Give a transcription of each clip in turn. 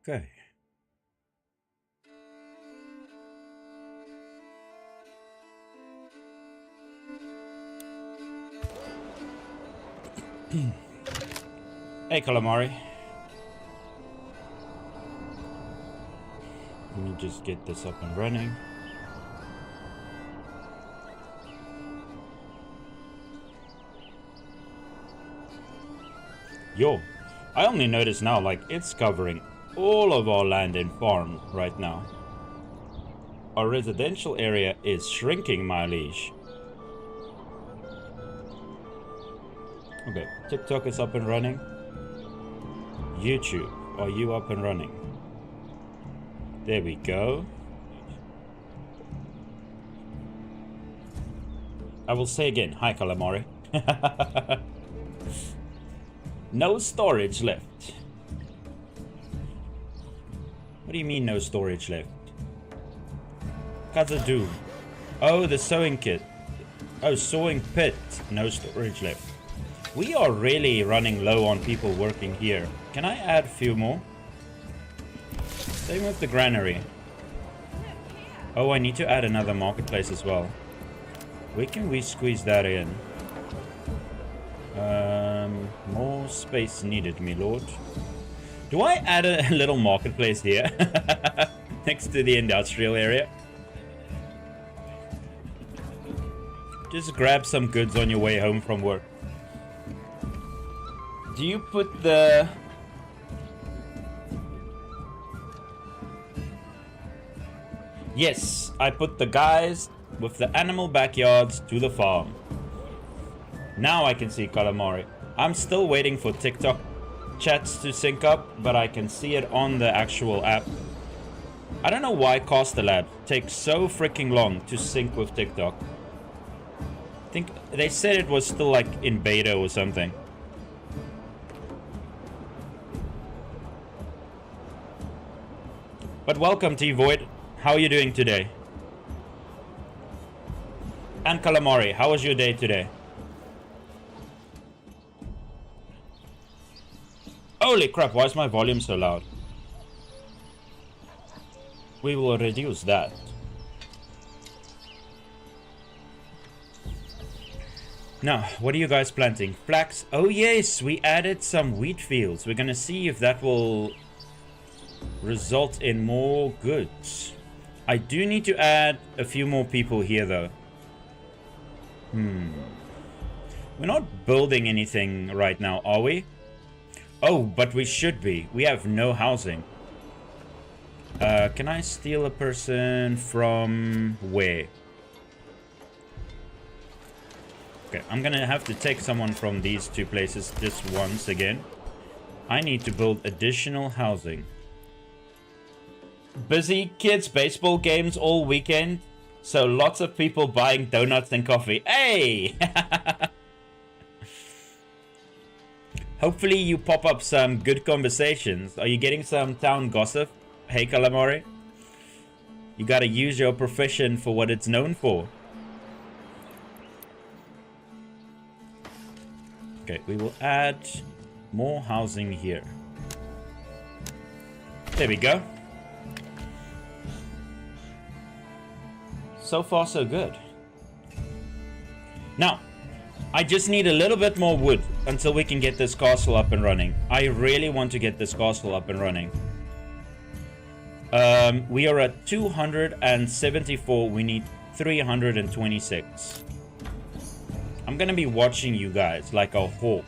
Okay. Hey, Calamari. Let me just get this up and running. Yo, I only noticed now, like, it's covering all of our land and farm right now. Our residential area is shrinking, my liege. Okay, TikTok is up and running. YouTube, are you up and running? There we go. I will say again, hi Calamari. No storage left. What do you mean no storage left? Kazadu. Oh, the sewing kit. Oh, sewing pit. No storage left. We are really running low on people working here. Can I add a few more? Same with the granary. Oh, I need to add another marketplace as well. Where can we squeeze that in? More space needed, me lord. Do I add a little marketplace here? Next to the industrial area? Just grab some goods on your way home from work. Do you put the... Yes, I put the guys with the animal backyards to the farm. Now I can see Calamari. I'm still waiting for TikTok chats to sync up, but I can see it on the actual app. I don't know why Caster Lab takes so freaking long to sync with TikTok. I think they said it was still like in beta or something. But welcome T-Void. How are you doing today? And Calamari, how was your day today? Holy crap, why is my volume so loud? We will reduce that. Now, what are you guys planting? Flax? Oh yes, we added some wheat fields. We're gonna see if that will result in more goods. I do need to add a few more people here though. We're not building anything right now, are we? Oh, but we should be. We have no housing. Can I steal a person from where? Okay, I'm gonna have to take someone from these two places just once again. I need to build additional housing. Busy kids baseball games all weekend, so lots of people buying donuts and coffee. Hey! Hopefully you pop up some good conversations. Are you getting some town gossip? Hey Calamari. You gotta use your profession for what it's known for. Okay, we will add more housing here. There we go. So far so good. Now, I just need a little bit more wood until we can get this castle up and running. I really want to get this castle up and running. We are at 274. We need 326. I'm gonna be watching you guys like a hawk.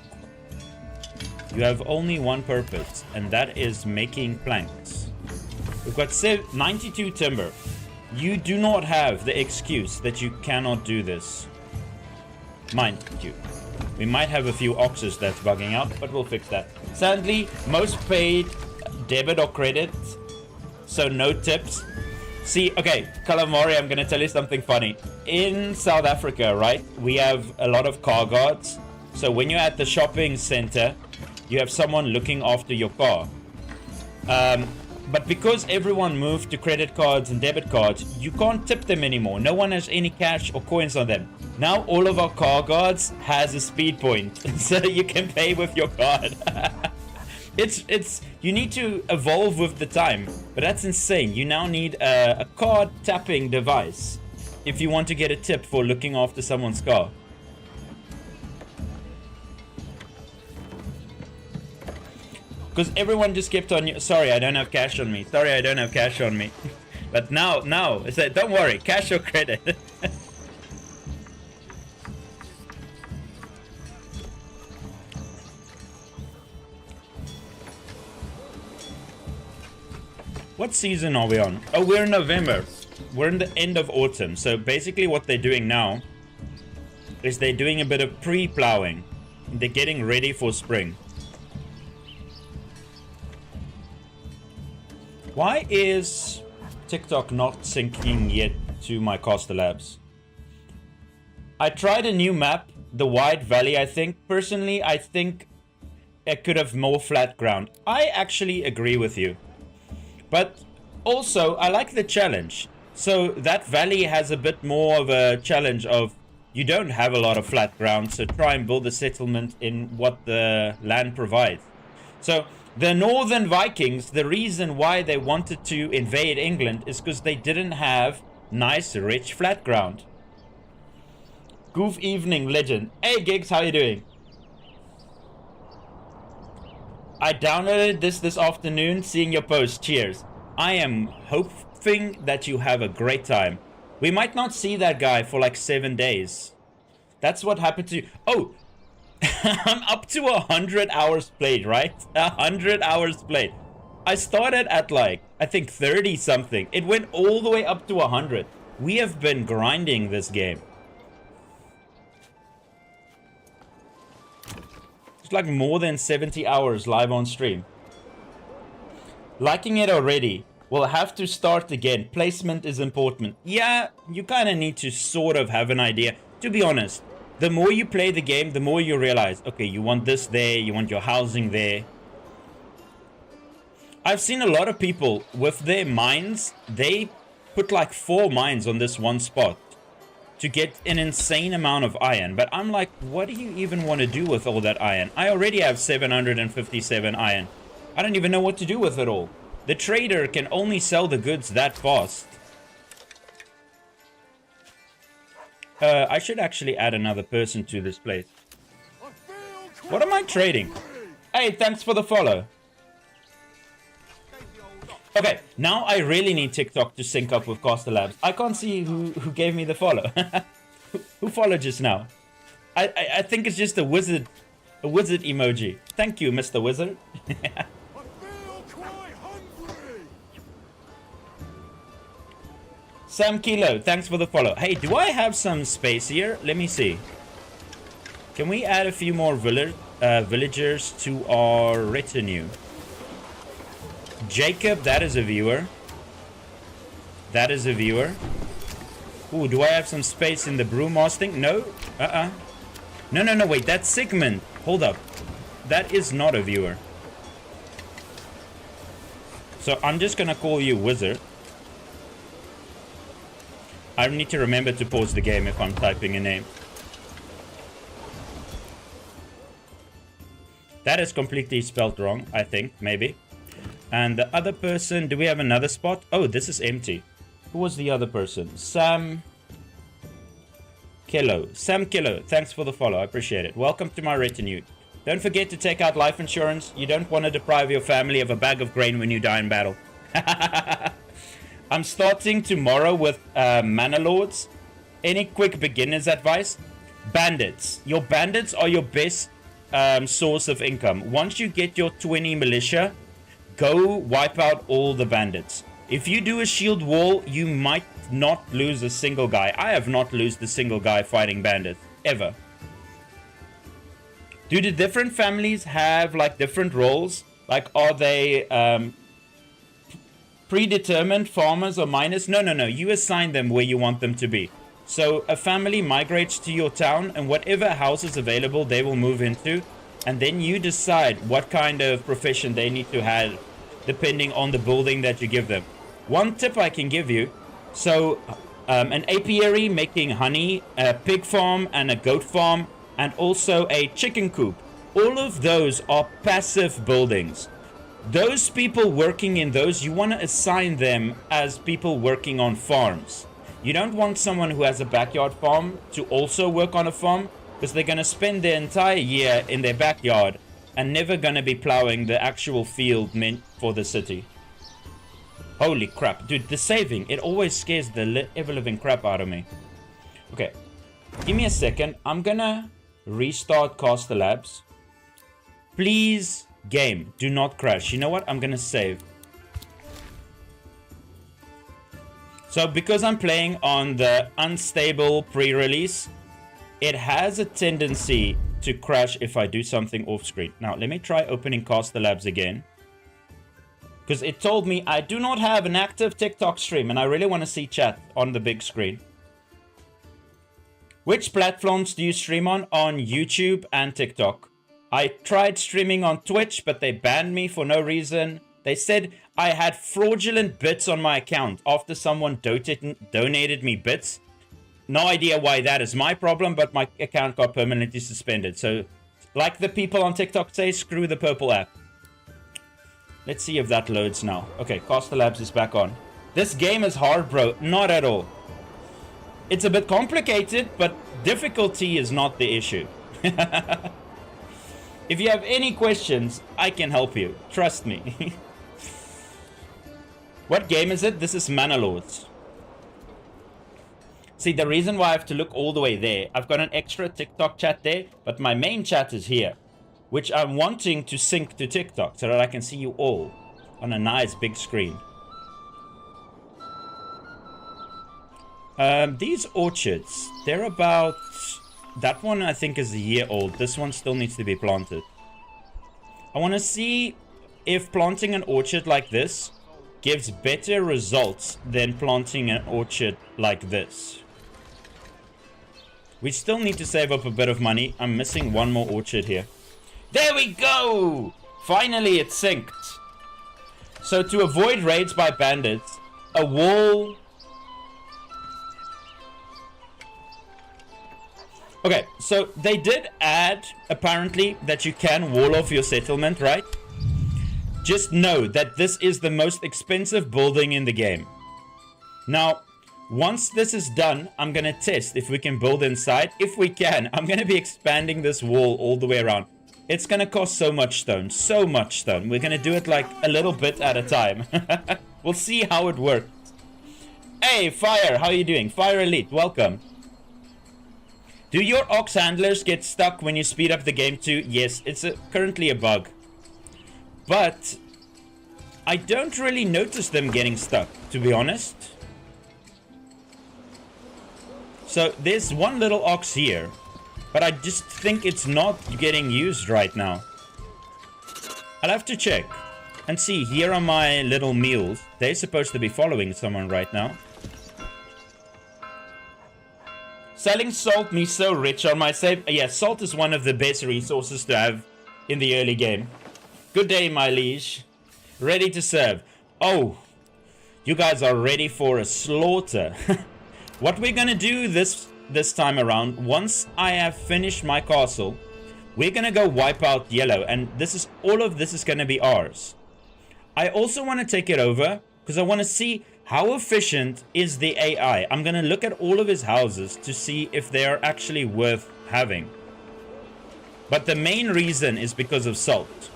You have only one purpose, and that is making planks. We've got 92 timber. You do not have the excuse that you cannot do this. Mind you, we might have a few oxes that's bugging out, but we'll fix that. Sadly, most paid debit or credit, so no tips. See, okay, Calamari, I'm gonna tell you something funny. In South Africa, right, we have a lot of car guards. So when you're at the shopping center, you have someone looking after your car. But because everyone moved to credit cards and debit cards, you can't tip them anymore. No one has any cash or coins on them. Now all of our car guards has a speed point, so you can pay with your card. It's you need to evolve with the time, but that's insane. You now need a card tapping device if you want to get a tip for looking after someone's car. Because everyone just kept on, sorry, I don't have cash on me. Sorry, I don't have cash on me. But now, it's like, don't worry, cash or credit. What season are we on? Oh, we're in November. We're in the end of autumn. So basically what they're doing now is they're doing a bit of pre-plowing. They're getting ready for spring. Why is TikTok not syncing yet to my Costa Labs? I tried a new map, the Wide Valley, I think. Personally, I think it could have more flat ground. I actually agree with you. But also, I like the challenge. So that valley has a bit more of a challenge of you don't have a lot of flat ground, so try and build a settlement in what the land provides. So the Northern Vikings, the reason why they wanted to invade England is because they didn't have nice, rich, flat ground. Goof evening, legend. Hey, Gigs, how you doing? I downloaded this afternoon, seeing your post. Cheers. I am hoping that you have a great time. We might not see that guy for like 7 days. That's what happened to you. Oh! I'm up to 100 hours played, right? 100 hours played. I started at like, I think 30 something. It went all the way up to 100. We have been grinding this game. It's like more than 70 hours live on stream. Liking it already. We'll have to start again. Placement is important. Yeah, you kind of need to sort of have an idea. To be honest. The more you play the game, the more you realize, okay, you want this there, you want your housing there. I've seen a lot of people with their mines, they put like 4 mines on this one spot to get an insane amount of iron. But I'm like, what do you even want to do with all that iron? I already have 757 iron. I don't even know what to do with it all. The trader can only sell the goods that fast. I should actually add another person to this place. What am I trading? Hey, thanks for the follow. Okay, now I really need TikTok to sync up with Costa Labs. I can't see who gave me the follow. Who followed just now? I think it's just a wizard emoji. Thank you, Mr. Wizard. Sam Kilo, thanks for the follow. Hey, do I have some space here? Let me see. Can we add a few more villagers to our retinue? Jacob, that is a viewer. That is a viewer. Ooh, do I have some space in the brewmastering? No? No, wait, that's Sigmund. Hold up. That is not a viewer. So I'm just gonna call you Wizard. I need to remember to pause the game if I'm typing a name. That is completely spelled wrong, I think, maybe. And the other person, do we have another spot? Oh, this is empty. Who was the other person? Sam Killo. Sam Killo, thanks for the follow. I appreciate it. Welcome to my retinue. Don't forget to take out life insurance. You don't want to deprive your family of a bag of grain when you die in battle. I'm starting tomorrow with Manor Lords. Any quick beginner's advice? Bandits. Your bandits are your best source of income. Once you get your 20 militia, go wipe out all the bandits. If you do a shield wall, you might not lose a single guy. I have not lost a single guy fighting bandits, ever. Do the different families have like different roles? Like, are they predetermined farmers or miners? No. You assign them where you want them to be. So a family migrates to your town, and whatever house is available, they will move into. And then you decide what kind of profession they need to have, depending on the building that you give them. One tip I can give you. So an apiary making honey, a pig farm and a goat farm, and also a chicken coop. all of those are passive buildings. Those people working in those, you want to assign them as people working on farms. You don't want someone who has a backyard farm to also work on a farm, because they're going to spend their entire year in their backyard and never going to be plowing the actual field meant for the city. Holy crap. Dude, the saving, it always scares the ever-living crap out of me. Okay. Give me a second. I'm going to restart Caster Labs. Please, game, do not crash. You know what? I'm going to save. So because I'm playing on the unstable pre-release, it has a tendency to crash if I do something off screen. Now, let me try opening Caster Labs again. Because it told me I do not have an active TikTok stream and I really want to see chat on the big screen. Which platforms do you stream on? On YouTube and TikTok. I tried streaming on Twitch, but they banned me for no reason. They said I had fraudulent bits on my account after someone donated me bits. No idea why that is my problem, but my account got permanently suspended. So, like the people on TikTok say, screw the purple app. Let's see if that loads now. Okay, Caster Labs is back on. This game is hard, bro. Not at all. It's a bit complicated, but difficulty is not the issue. If you have any questions, I can help you. Trust me. What game is it? This is Manor. See, the reason why I have to look all the way there, I've got an extra TikTok chat there, but my main chat is here, which I'm wanting to sync to TikTok so that I can see you all on a nice big screen. These orchards, they're about... That one I think is a year old. This one still needs to be planted. I want to see if planting an orchard like this gives better results than planting an orchard like this. We still need to save up a bit of money. I'm missing one more orchard here. There we go! Finally it's synced. So to avoid raids by bandits, a wall... Okay, so they did add, apparently, that you can wall off your settlement, right? Just know that this is the most expensive building in the game. Now, once this is done, I'm going to test if we can build inside. If we can, I'm going to be expanding this wall all the way around. It's going to cost so much stone, so much stone. We're going to do it like a little bit at a time. We'll see how it works. Hey, Fire, how are you doing? Fire Elite, welcome. Do your ox handlers get stuck when you speed up the game too? Yes, it's currently a bug. But I don't really notice them getting stuck, to be honest. So there's one little ox here, but I just think it's not getting used right now. I'll have to check and see. Here are my little mules. They're supposed to be following someone right now. Selling salt me so rich on my save. Yeah, salt is one of the best resources to have in the early game. Good day, my liege. Ready to serve. Oh, you guys are ready for a slaughter. What we're gonna do this time around, once I have finished my castle, we're gonna go wipe out yellow, and all of this is gonna be ours. I also want to take it over because I want to see how efficient is the AI. I'm gonna look at all of his houses to see if they are actually worth having. But the main reason is because of salt.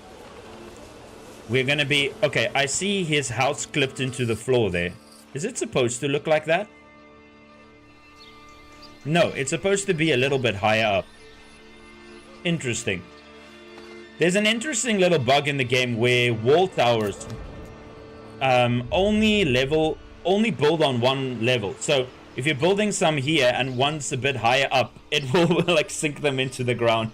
We're gonna be... Okay, I see his house clipped into the floor there. Is it supposed to look like that? No, it's supposed to be a little bit higher up. Interesting. There's an interesting little bug in the game where wall towers only build on one level. So if you're building some here and one's a bit higher up, it will like sink them into the ground.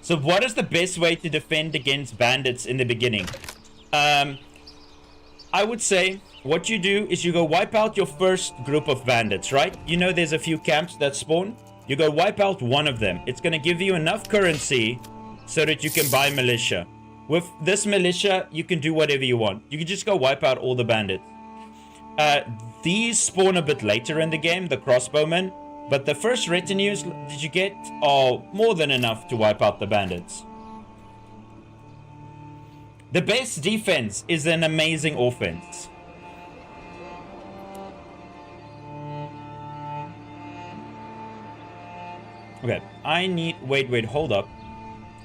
So what is the best way to defend against bandits in the beginning? I would say what you do is you go wipe out your first group of bandits, right? You know there's a few camps that spawn. You go wipe out one of them. It's going to give you enough currency so that you can buy militia. With this militia, you can do whatever you want. You can just go wipe out all the bandits. These spawn a bit later in the game, the crossbowmen. But the first retinues that you get are more than enough to wipe out the bandits. The best defense is an amazing offense. Okay, I need... Wait, hold up.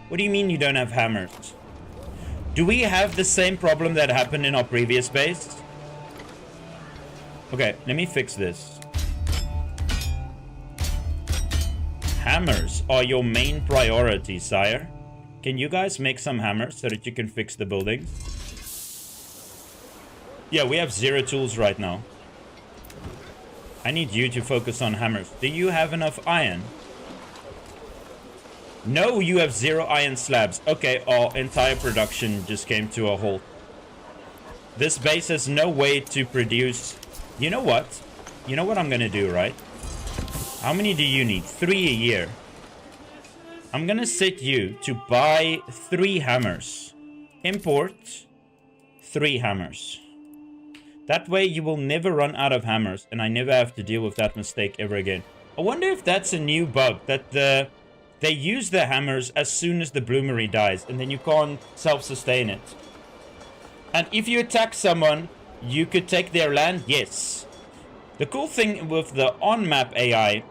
What do you mean you don't have hammers? Do we have the same problem that happened in our previous base? Okay, let me fix this. Hammers are your main priority, sire. Can you guys make some hammers so that you can fix the buildings? Yeah, we have 0 tools right now. I need you to focus on hammers. Do you have enough iron? No, you have 0 iron slabs. Okay, our entire production just came to a halt. This base has no way to produce... You know what? You know what I'm gonna do, right? How many do you need? 3 a year. I'm gonna set you to buy 3 hammers. Import 3 hammers. That way you will never run out of hammers, and I never have to deal with that mistake ever again. I wonder if that's a new bug, that they use the hammers as soon as the bloomery dies, and then you can't self-sustain it. And if you attack someone, you could take their land? Yes. The cool thing with the on-map AI,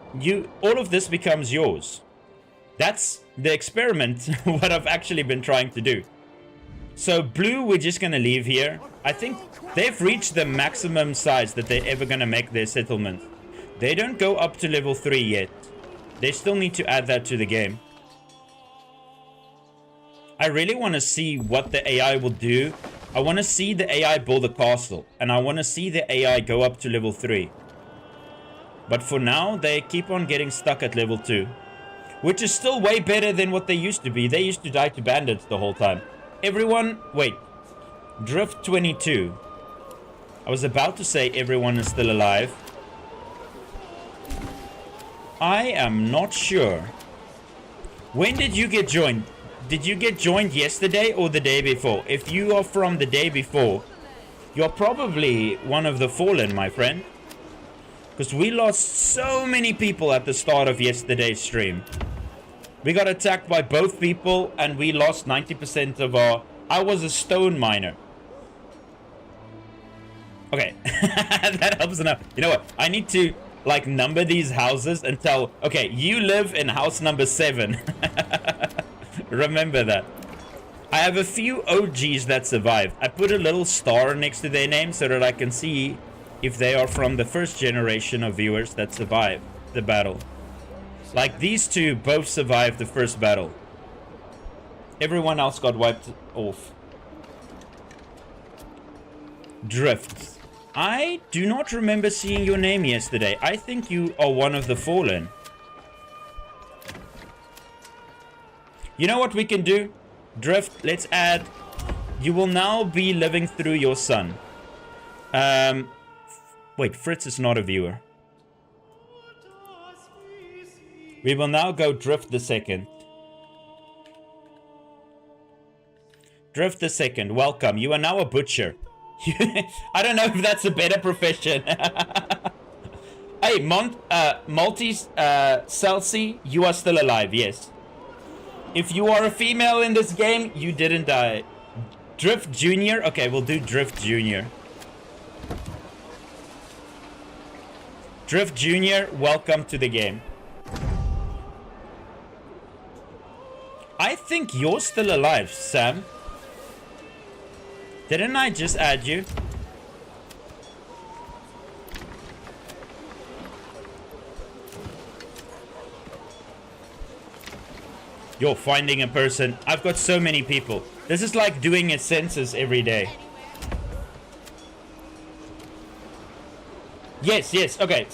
all of this becomes yours. That's the experiment, what I've actually been trying to do. So blue, we're just gonna leave here. I think they've reached the maximum size that they're ever gonna make their settlement. They don't go up to level 3 yet. They still need to add that to the game. I really want to see what the AI will do. I want to see the AI build a castle. And I want to see the AI go up to level 3. But for now, they keep on getting stuck at level 2. Which is still way better than what they used to be. They used to die to bandits the whole time. Everyone... Wait. Drift 22. I was about to say everyone is still alive. I am not sure. When did you get joined? Did you get joined yesterday or the day before? If you are from the day before, you're probably one of the fallen, my friend. Because we lost so many people at the start of yesterday's stream. We got attacked by both people and we lost 90% of our... I was a stone miner. Okay, that helps enough. You know what? I need to... like number these houses and tell, okay, you live in house number 7. Remember that. I have a few OGs that survived. I put a little star next to their name so that I can see if they are from the first generation of viewers that survived the battle. Like these two both survived the first battle. Everyone else got wiped off. Drift. I do not remember seeing your name yesterday. I think you are one of the fallen. You know what we can do? Drift, let's add... You will now be living through your son. Wait, Fritz is not a viewer. We will now go Drift the second. Drift the second, welcome. You are now a butcher. I don't know if that's a better profession. Hey, Celsi, you are still alive, yes. If you are a female in this game, you didn't die. Drift Junior? Okay, we'll do Drift Junior. Drift Junior, welcome to the game. I think you're still alive, Sam. Didn't I just add you? You're finding a person. I've got so many people. This is like doing a census every day. Yes, yes, okay.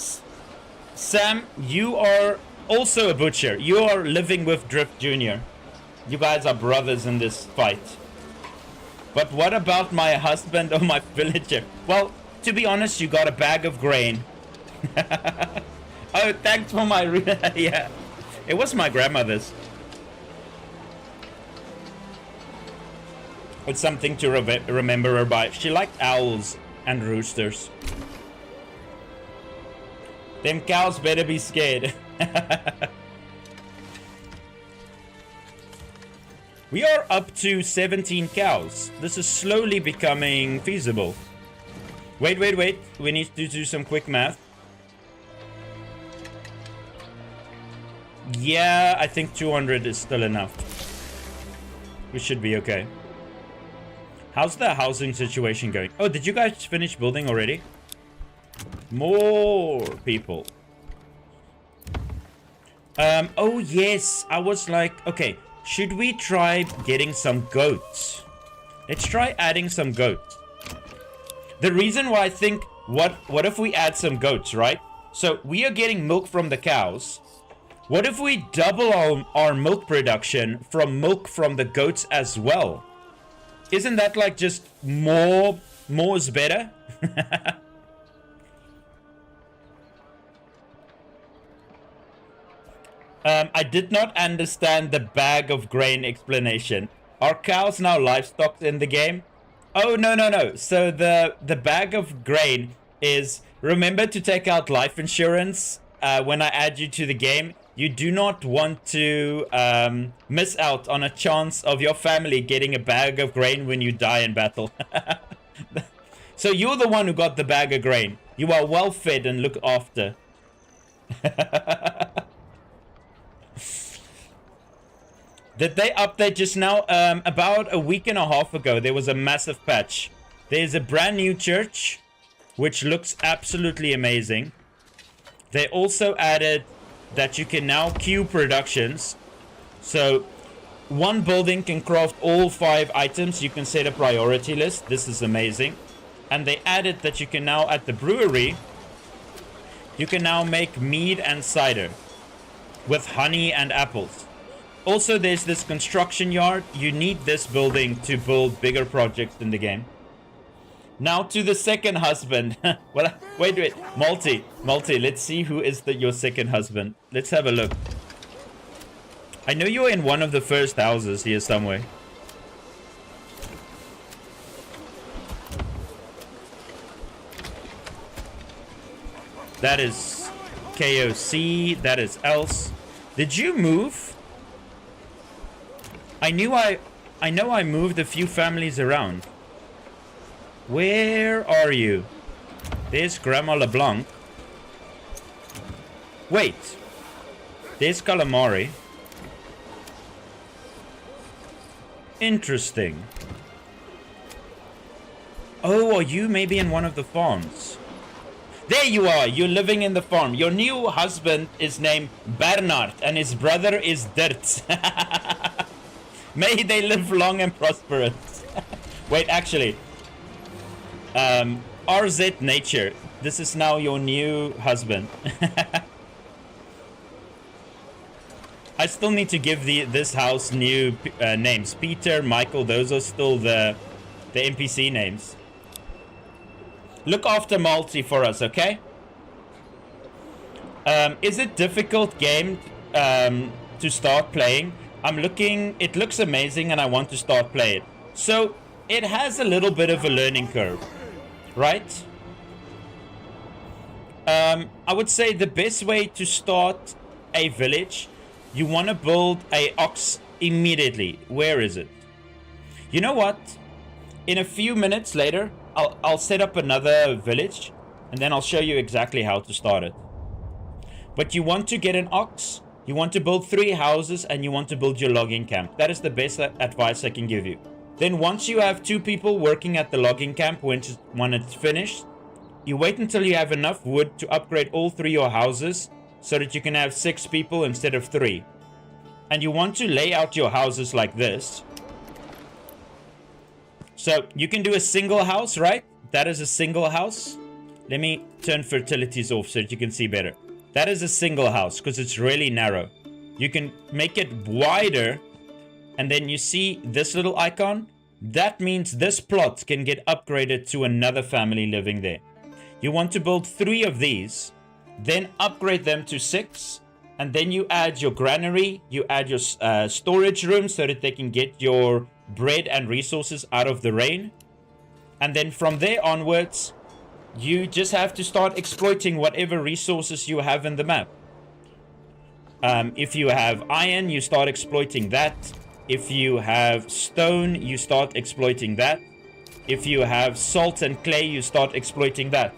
Sam, you are also a butcher. You are living with Drift Jr. You guys are brothers in this fight. But what about my husband or my villager? Well, to be honest, you got a bag of grain. Oh, thanks for my... yeah, it was my grandmother's. It's something to remember her by. She liked owls and roosters. Them cows better be scared. We are up to 17 cows. This is slowly becoming feasible. Wait. We need to do some quick math. Yeah, I think 200 is still enough. We should be okay. How's the housing situation going? Oh, did you guys finish building already? More people. Oh yes, I was like, okay, should we try getting some goats? Let's try adding some goats. The reason why I think, what if we add some goats, right? So we are getting milk from the cows. What if we double our milk production from milk from the goats as well? Isn't that like just more is better? I did not understand the bag of grain explanation. Are cows now livestock in the game? Oh, no. So the bag of grain is, remember to take out life insurance when I add you to the game. You do not want to miss out on a chance of your family getting a bag of grain when you die in battle. So you're the one who got the bag of grain. You are well fed and looked after. Did they update just now? About a week and a half ago, there was a massive patch. There's a brand new church, which looks absolutely amazing. They also added that you can now queue productions. So one building can craft all 5 items. You can set a priority list. This is amazing. And they added that you can now, at the brewery, you can now make mead and cider with honey and apples. Also, there's this construction yard. You need this building to build bigger projects in the game. Now to the second husband. Well, wait. Multi, let's see who is your second husband. Let's have a look. I know you're in one of the first houses here somewhere. That is KOC. That is Else. Did you move? I know I moved a few families around. Where are you? There's Grandma LeBlanc. Wait. There's Calamari. Interesting. Oh, are you maybe in one of the farms? There you are. You're living in the farm. Your new husband is named Bernard and his brother is Dirt. May they live long and prosperous. Wait, actually. RZ Nature. This is now your new husband. I still need to give this house new names. Peter, Michael, those are still the NPC names. Look after Multi for us, okay? Is it difficult game to start playing? I'm looking, it looks amazing and I want to start playing. So it has a little bit of a learning curve, right? I would say the best way to start a village, you want to build a ox immediately. Where is it? You know what? In a few minutes later, I'll set up another village and then I'll show you exactly how to start it. But you want to get an ox, you want to build 3 houses, and you want to build your logging camp. That is the best advice I can give you. Then once you have 2 people working at the logging camp when it's finished, you wait until you have enough wood to upgrade all 3 your houses so that you can have 6 people instead of 3. And you want to lay out your houses like this. So you can do a single house, right? That is a single house. Let me turn fertilities off so that you can see better. That is a single house because it's really narrow. You can make it wider, and then you see this little icon. That means this plot can get upgraded to another family living there. You want to build 3 of these, then upgrade them to 6, and then you add your granary, you add your storage room so that they can get your bread and resources out of the rain. And then from there onwards, You just have to start exploiting whatever resources you have in the map. If you have iron, you start exploiting that. If you have stone, you start exploiting that. If you have salt and clay, you start exploiting that.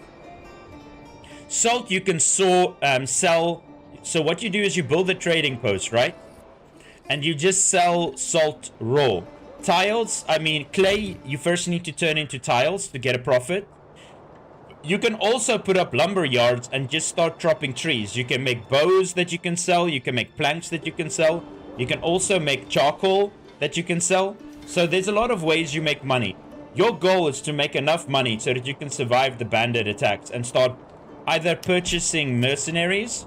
Salt you can sell. So what you do is you build a trading post, right? And you just sell salt raw. Tiles, clay, you first need to turn into tiles to get a profit. You can also put up lumber yards and just start chopping trees. You can make bows that you can sell. You can make planks that you can sell. You can also make charcoal that you can sell. So there's a lot of ways you make money. Your goal is to make enough money so that you can survive the bandit attacks and start either purchasing mercenaries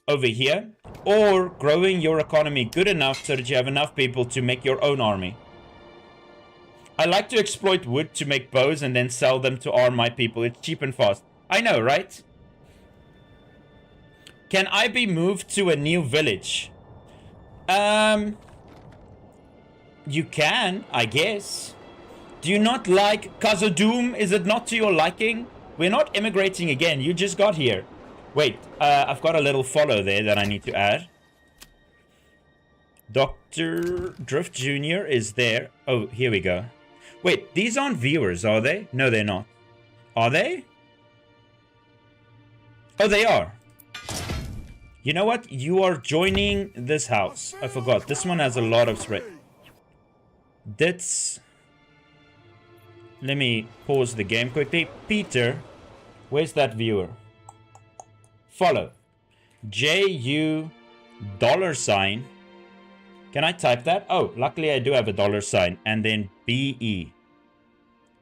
over here or growing your economy good enough so that you have enough people to make your own army. I like to exploit wood to make bows and then sell them to arm my people. It's cheap and fast. I know, right? Can I be moved to a new village? You can, I guess. Do you not like Khazad-dûm? Is it not to your liking? We're not immigrating again. You just got here. Wait, I've got a little follow there that I need to add. Dr. Drift Jr. is there. Oh, here we go. Wait, these aren't viewers, are they? No, they're not. Are they? Oh, they are. You know what? You are joining this house. I forgot. This one has a lot of spread. That's... Let me pause the game quickly. Peter, where's that viewer? Follow. JU $. Can I type that? Oh, luckily I do have a $. And then BE.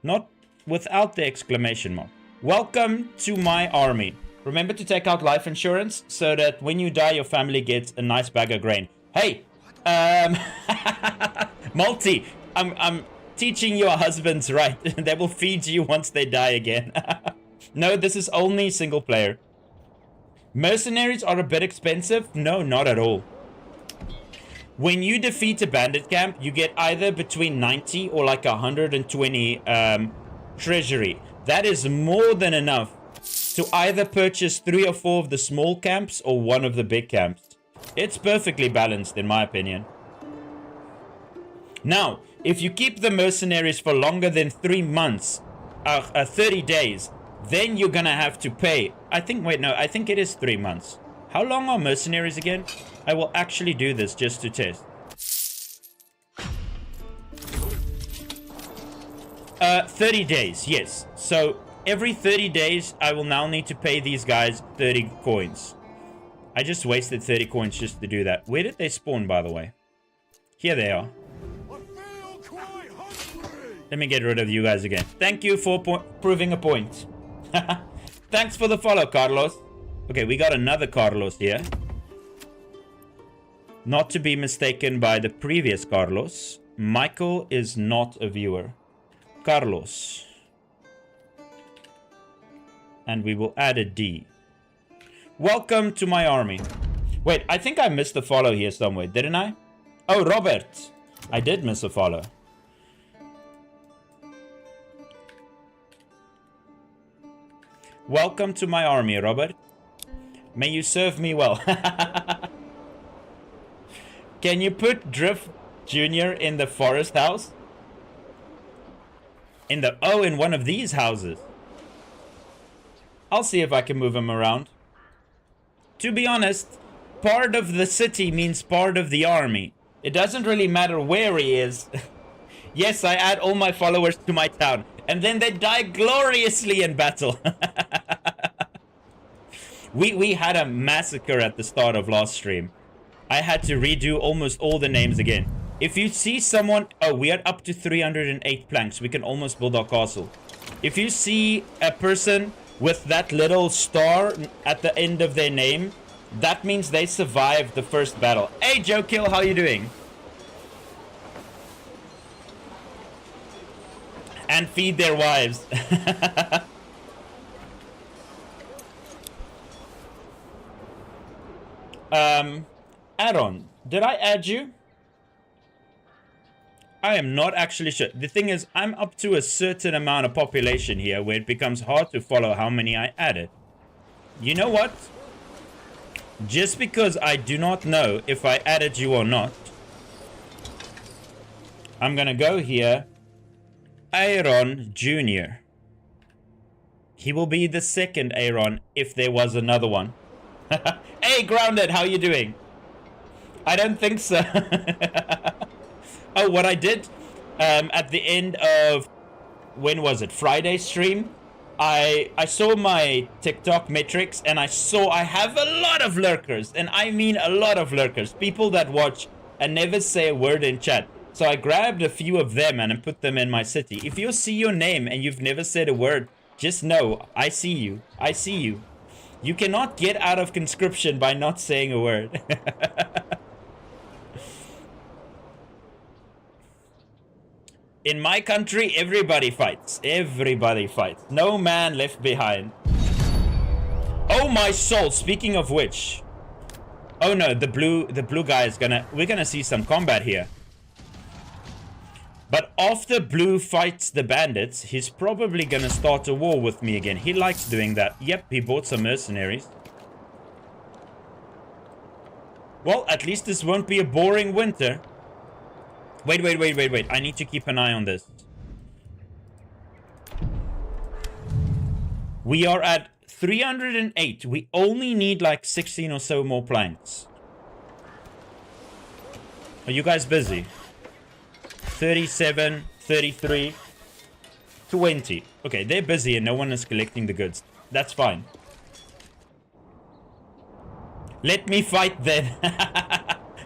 Not without the exclamation mark. Welcome to my army. Remember to take out life insurance so that when you die, your family gets a nice bag of grain. Hey, Multi, I'm teaching your husbands right. They will feed you once they die again. No, this is only single player. Mercenaries are a bit expensive. No, not at all. When you defeat a bandit camp, you get either between 90 or like 120 treasury. That is more than enough to either purchase 3 or 4 of the small camps or 1 of the big camps. It's perfectly balanced in my opinion. Now, if you keep the mercenaries for longer than 3 months, 30 days, then you're gonna have to pay. I think it is 3 months. How long are mercenaries again? I will actually do this just to test. 30 days, yes. So every 30 days, I will now need to pay these guys 30 coins. I just wasted 30 coins just to do that. Where did they spawn, by the way? Here they are. Let me get rid of you guys again. Thank you for proving a point. Thanks for the follow, Carlos. Okay, we got another Carlos here. Not to be mistaken by the previous Carlos. Michael is not a viewer. Carlos. And we will add a D. Welcome to my army. Wait, I think I missed a follow here somewhere, didn't I? Oh, Robert. I did miss a follow. Welcome to my army, Robert. May you serve me well. Can you put Drift Jr. in the forest house? In one of these houses. I'll see if I can move him around. To be honest, part of the city means part of the army. It doesn't really matter where he is. Yes, I add all my followers to my town. And then they die gloriously in battle. We had a massacre at the start of last stream. I had to redo almost all the names again. If you see someone... Oh, we are up to 308 planks. We can almost build our castle. If you see a person with that little star at the end of their name, that means they survived the first battle. Hey, Joe Kill, how you doing? And feed their wives. Aaron, did I add you? I am not actually sure. The thing is, I'm up to a certain amount of population here where it becomes hard to follow how many I added. You know what? Just because I do not know if I added you or not, I'm gonna go here. Aaron Jr. He will be the second Aaron if there was another one. Hey, Grounded, how you doing? I don't think so. Oh, what I did at the end of, when was it? Friday stream. I saw my TikTok metrics and I saw I have a lot of lurkers, and I mean a lot of lurkers. People that watch and never say a word in chat. So I grabbed a few of them and I put them in my city. If you see your name and you've never said a word, just know I see you. I see you. You cannot get out of conscription by not saying a word. In my country, everybody fights. Everybody fights. No man left behind. Oh my soul, speaking of which. Oh no, the blue guy is we're gonna see some combat here. But after Blue fights the bandits, he's probably gonna start a war with me again. He likes doing that. Yep, he bought some mercenaries. Well, at least this won't be a boring winter. Wait. I need to keep an eye on this. We are at 308. We only need like 16 or so more planks. Are you guys busy? 37, 33, 20. Okay, they're busy and no one is collecting the goods. That's fine. Let me fight then.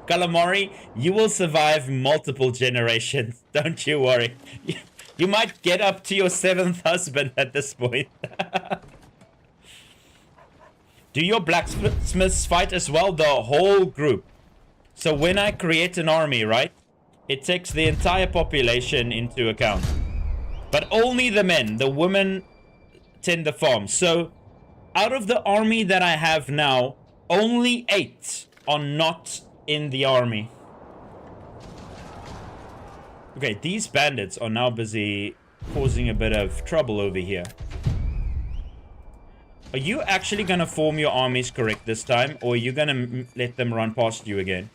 Calamari, you will survive multiple generations. Don't you worry. You might get up to your 7th husband at this point. Do your blacksmiths fight as well? The whole group. So when I create an army, right? It takes the entire population into account. But only the men. The women tend the farm. So out of the army that I have now, only 8 are not in the army. Okay, these bandits are now busy causing a bit of trouble over here. Are you actually gonna form your armies correct this time? Or are you gonna let them run past you again?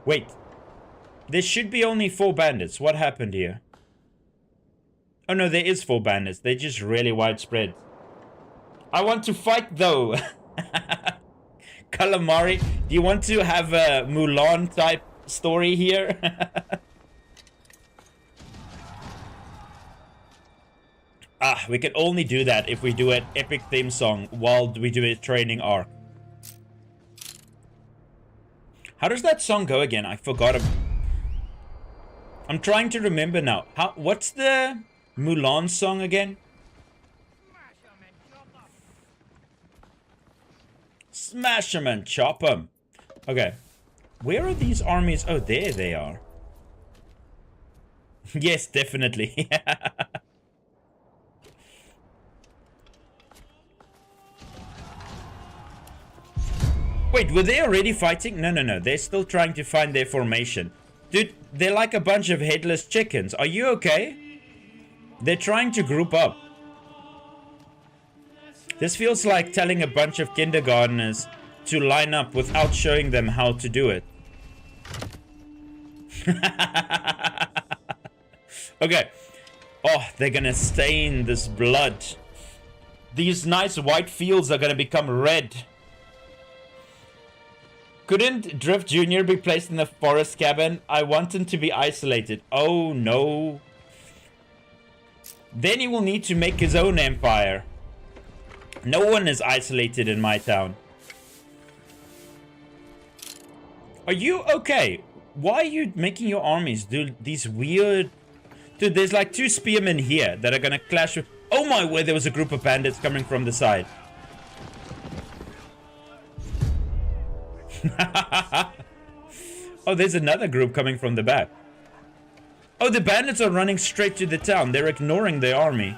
Wait, there should be only 4 bandits. What happened here? Oh no, there is 4 bandits. They're just really widespread. I want to fight though. Calamari, do you want to have a Mulan type story here? We can only do that if we do an epic theme song while we do a training arc. How does that song go again? I forgot. I'm trying to remember now. What's the Mulan song again? Smash 'em and chop 'em. Okay. Where are these armies? Oh, there they are. Yes, definitely. Wait, were they already fighting? No. They're still trying to find their formation. Dude, they're like a bunch of headless chickens. Are you okay? They're trying to group up. This feels like telling a bunch of kindergartners to line up without showing them how to do it. Okay. Oh, they're gonna stain this blood. These nice white fields are gonna become red. Couldn't Drift Jr. be placed in the forest cabin? I want him to be isolated. Oh no. Then he will need to make his own empire. No one is isolated in my town. Are you okay? Why are you making your armies do these weird... Dude, there's like 2 spearmen here that are gonna clash with... Oh my word, there was a group of bandits coming from the side. Oh, there's another group coming from the back. Oh, the bandits are running straight to the town. They're ignoring the army.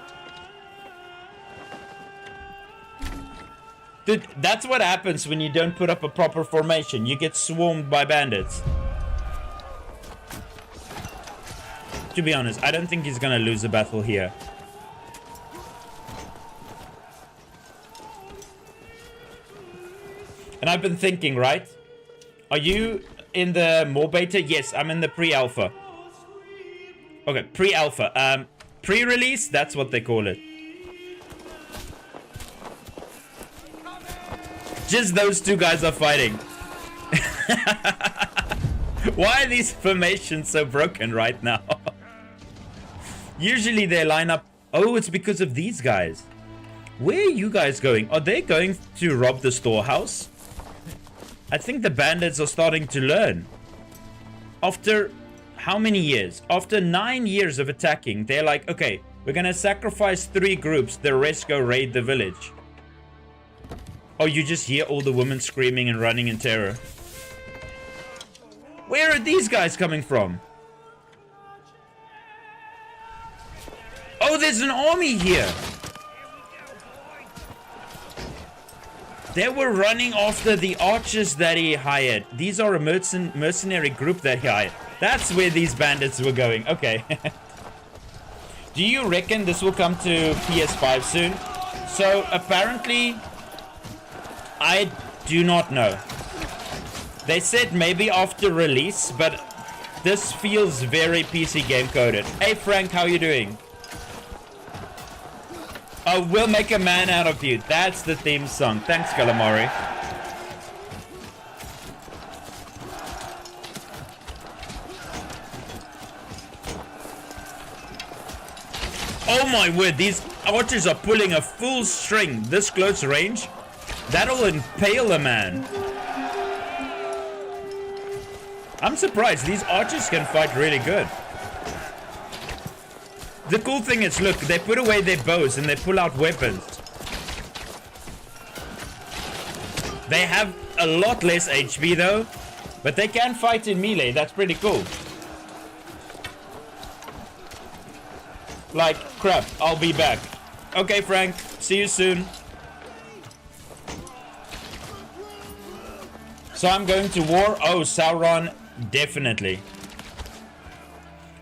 Dude, that's what happens when you don't put up a proper formation. You get swarmed by bandits. To be honest, I don't think he's gonna lose a battle here. And I've been thinking, right? Are you in the more beta? Yes, I'm in the pre-alpha. Okay, pre-alpha. Pre-release, that's what they call it. Just those two guys are fighting. Why are these formations so broken right now? Usually they line up. Oh, it's because of these guys. Where are you guys going? Are they going to rob the storehouse? I think the bandits are starting to learn. After how many years? After 9 years of attacking, they're like, okay, we're gonna sacrifice 3 groups, the rest go raid the village. Oh, you just hear all the women screaming and running in terror. Where are these guys coming from? Oh, there's an army here. They were running after the archers that he hired. These are a mercenary group that he hired. That's where these bandits were going. Okay. Do you reckon this will come to PS5 soon? So apparently, I do not know. They said maybe after release, but this feels very PC game coded. Hey Frank, how you doing? Oh, we'll make a man out of you. That's the theme song. Thanks, Calamari. Oh my word, these archers are pulling a full string. This close range, that'll impale a man. I'm surprised. These archers can fight really good. The cool thing is, look, they put away their bows and they pull out weapons. They have a lot less HP though, but they can fight in melee. That's pretty cool. Like, crap, I'll be back. Okay, Frank, see you soon. So I'm going to war. Oh, Sauron, definitely.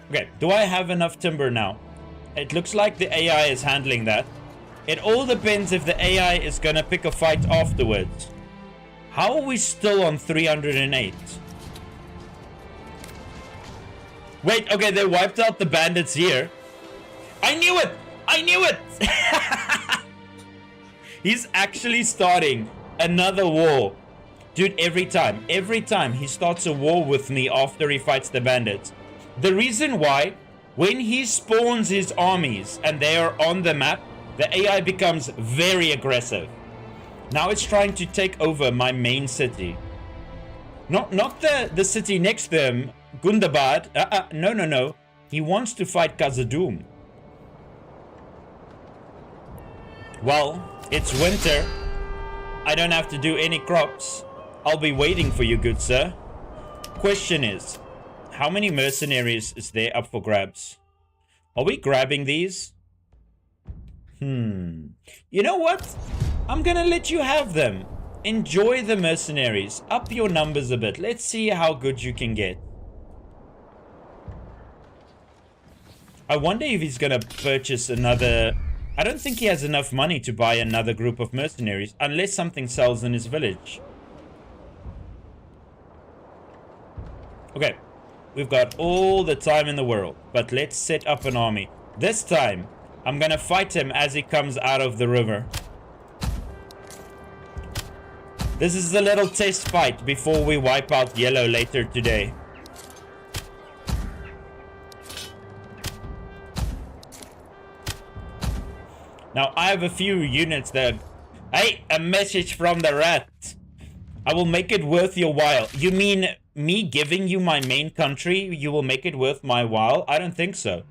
Okay, do I have enough timber now? It looks like the AI is handling that. It all depends if the AI is gonna pick a fight afterwards. How are we still on 308? Wait, okay, they wiped out the bandits here. I knew it! I knew it! He's actually starting another war. Dude, every time he starts a war with me after he fights the bandits. The reason why, when he spawns his armies and they are on the map, the AI becomes very aggressive. Now it's trying to take over my main city. Not the city next to him, Gundabad. No. He wants to fight Khazad-dûm. Well, it's winter. I don't have to do any crops. I'll be waiting for you, good sir. Question is, how many mercenaries is there up for grabs? Are we grabbing these? You know what? I'm gonna let you have them. Enjoy the mercenaries. Up your numbers a bit. Let's see how good you can get. I wonder if he's gonna purchase another... I don't think he has enough money to buy another group of mercenaries unless something sells in his village. Okay. We've got all the time in the world, but let's set up an army. This time, I'm gonna fight him as he comes out of the river. This is a little test fight before we wipe out yellow later today. Now, I have a few units that... Hey, a message from the rat. I will make it worth your while. You mean me giving you my main country, you will make it worth my while? I don't think so.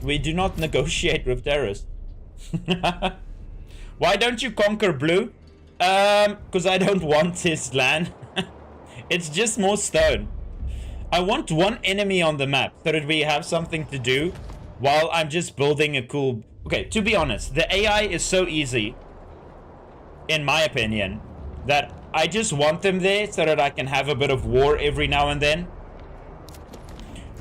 We do not negotiate with terrorists. Why don't you conquer blue? Because I don't want his land. It's just more stone. I want one enemy on the map so that we have something to do while I'm just building a cool... Okay, to be honest, the AI is so easy, in my opinion, that I just want them there so that I can have a bit of war every now and then.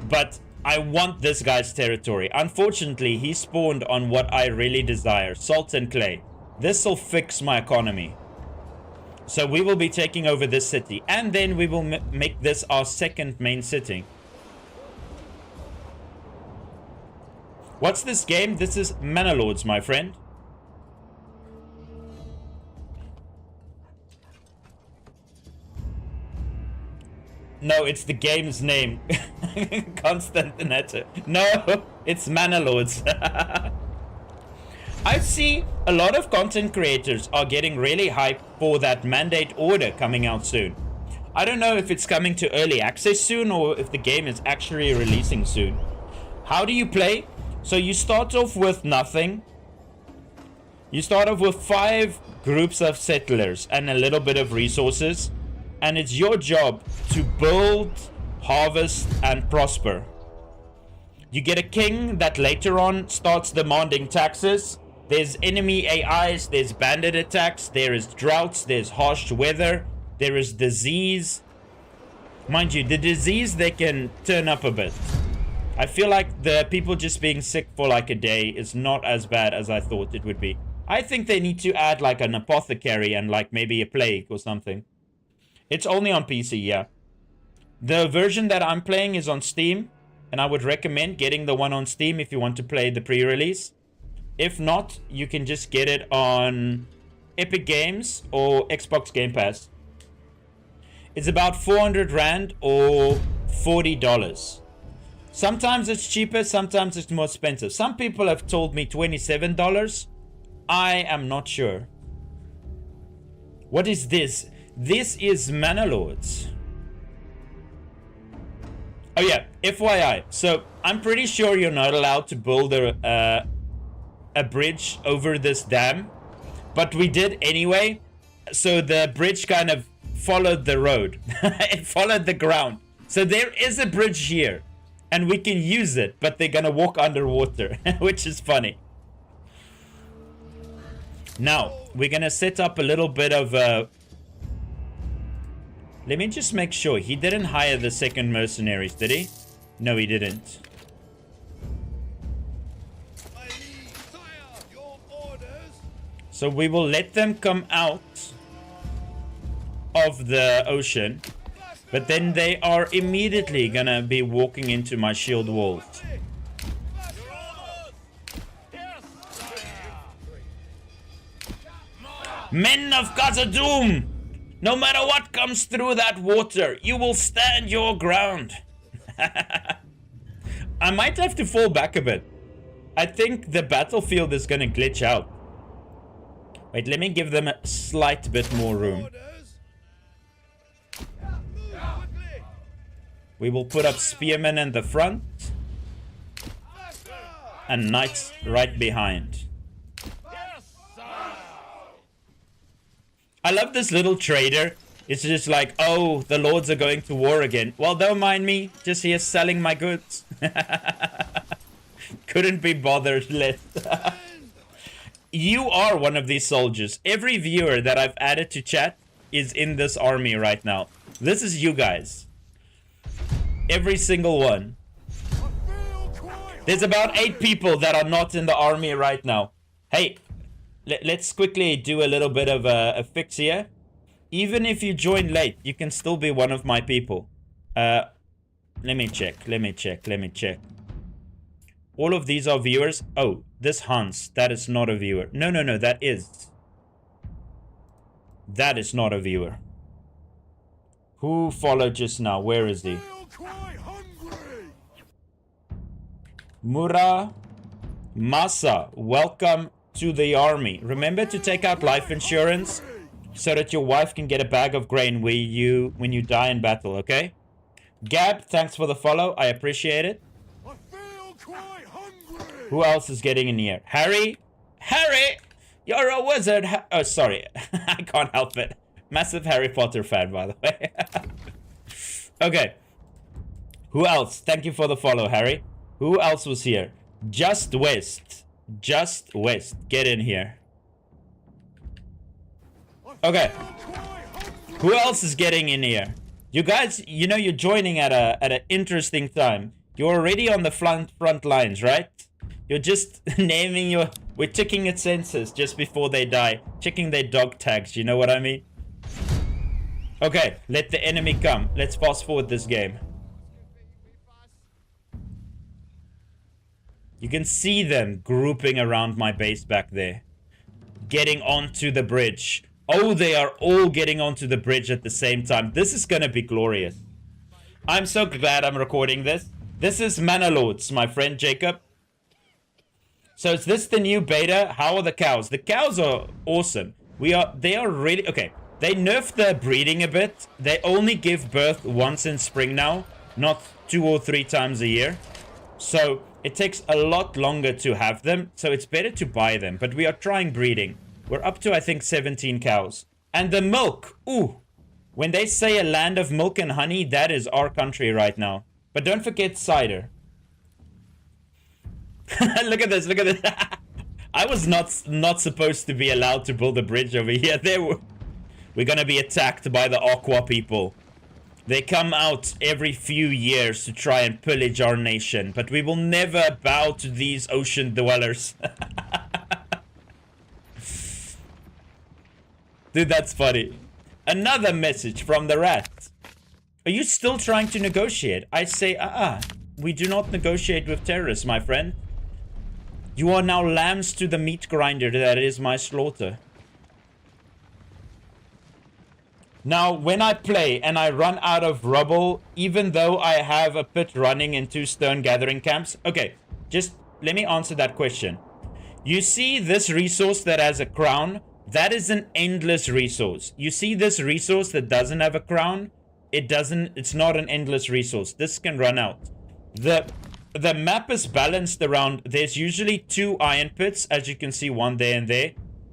But I want this guy's territory. Unfortunately, he spawned on what I really desire. Salt and clay. This will fix my economy. So we will be taking over this city. And then we will make this our second main city. What's this game? This is Manor Lords, my friend. No, it's the game's name. Constantinator. No, it's Manor Lords. I see a lot of content creators are getting really hyped for that mandate order coming out soon. I don't know if it's coming to early access soon or if the game is actually releasing soon. How do you play? So you start off with nothing. You start off with 5 groups of settlers and a little bit of resources. And it's your job to build, harvest, and prosper. You get a king that later on starts demanding taxes. There's enemy AIs, there's bandit attacks, there is droughts, there's harsh weather, there is disease. Mind you, the disease, they can turn up a bit. I feel like the people just being sick for like a day is not as bad as I thought it would be. I think they need to add like an apothecary and like maybe a plague or something. It's only on PC, yeah. The version that I'm playing is on Steam, and I would recommend getting the one on Steam if you want to play the pre-release. If not, you can just get it on Epic Games or Xbox Game Pass. It's about 400 Rand or $40. Sometimes it's cheaper, sometimes it's more expensive. Some people have told me $27. I am not sure. What is this? This is Manor Lords. Oh yeah, FYI. So I'm pretty sure you're not allowed to build a bridge over this dam, but we did anyway. So the bridge kind of followed the road. It followed the ground. So there is a bridge here, and we can use it, but they're gonna walk underwater, which is funny. Now we're gonna set up a little bit of a. Let me just make sure. He didn't hire the second mercenaries, did he? No, he didn't. So we will let them come out of the ocean. But then they are immediately gonna be walking into my shield walls. Men of Khazad-dûm! No matter what comes through that water, you will stand your ground. I might have to fall back a bit. I think the battlefield is gonna glitch out. Wait, let me give them a slight bit more room. We will put up spearmen in the front. And knights right behind. I love this little trader. It's just like, oh, the lords are going to war again. Well, don't mind me. Just here selling my goods. Couldn't be bothered less. You are one of these soldiers. Every viewer that I've added to chat is in this army right now. This is you guys. Every single one. There's about 8 people that are not in the army right now. Hey. Let's quickly do a little bit of a fix here. Even if you join late, you can still be one of my people. Let me check. All of these are viewers. Oh, this Hans, that is not a viewer. No, that is. That is not a viewer. Who followed just now? Where is he? Mura Masa, welcome to the army. Remember to take out life insurance so that your wife can get a bag of grain when you die in battle, okay? Gab, thanks for the follow. I appreciate it. I feel quite hungry. Who else is getting in here? Harry? Harry! You're a wizard. Oh, sorry. I can't help it. Massive Harry Potter fan, by the way. Okay. Who else? Thank you for the follow, Harry. Who else was here? Just West. Just West. Get in here. Okay. Who else is getting in here? You guys, you know you're joining at an interesting time. You're already on the front lines, right? You're just naming your... We're checking its sensors just before they die. Checking their dog tags, you know what I mean? Okay, let the enemy come. Let's fast forward this game. You can see them grouping around my base back there. Getting onto the bridge. Oh, they are all getting onto the bridge at the same time. This is gonna be glorious. I'm so glad I'm recording this. This is Manor Lords, my friend Jacob. So is this the new beta? How are the cows? The cows are awesome. They are really... Okay, they nerfed the breeding a bit. They only give birth once in spring now. Not 2 or 3 times a year. So it takes a lot longer to have them. So it's better to buy them. But we are trying breeding. We're up to, I think, 17 cows. And the milk. Ooh. When they say a land of milk and honey, that is our country right now. But don't forget cider. Look at this, look at this. I was not supposed to be allowed to build a bridge over here. We're gonna be attacked by the Aqua people. They come out every few years to try and pillage our nation. But we will never bow to these ocean dwellers. Dude, that's funny. Another message from the rat. Are you still trying to negotiate? I say, we do not negotiate with terrorists, my friend. You are now lambs to the meat grinder that is my slaughter. Now, when I play and I run out of rubble, even though I have a pit running in 2 stone gathering camps... Okay, just let me answer that question. You see this resource that has a crown? That is an endless resource. You see this resource that doesn't have a crown? It's not an endless resource. This can run out. The map is balanced around, there's usually 2 iron pits, as you can see, 1 there and there.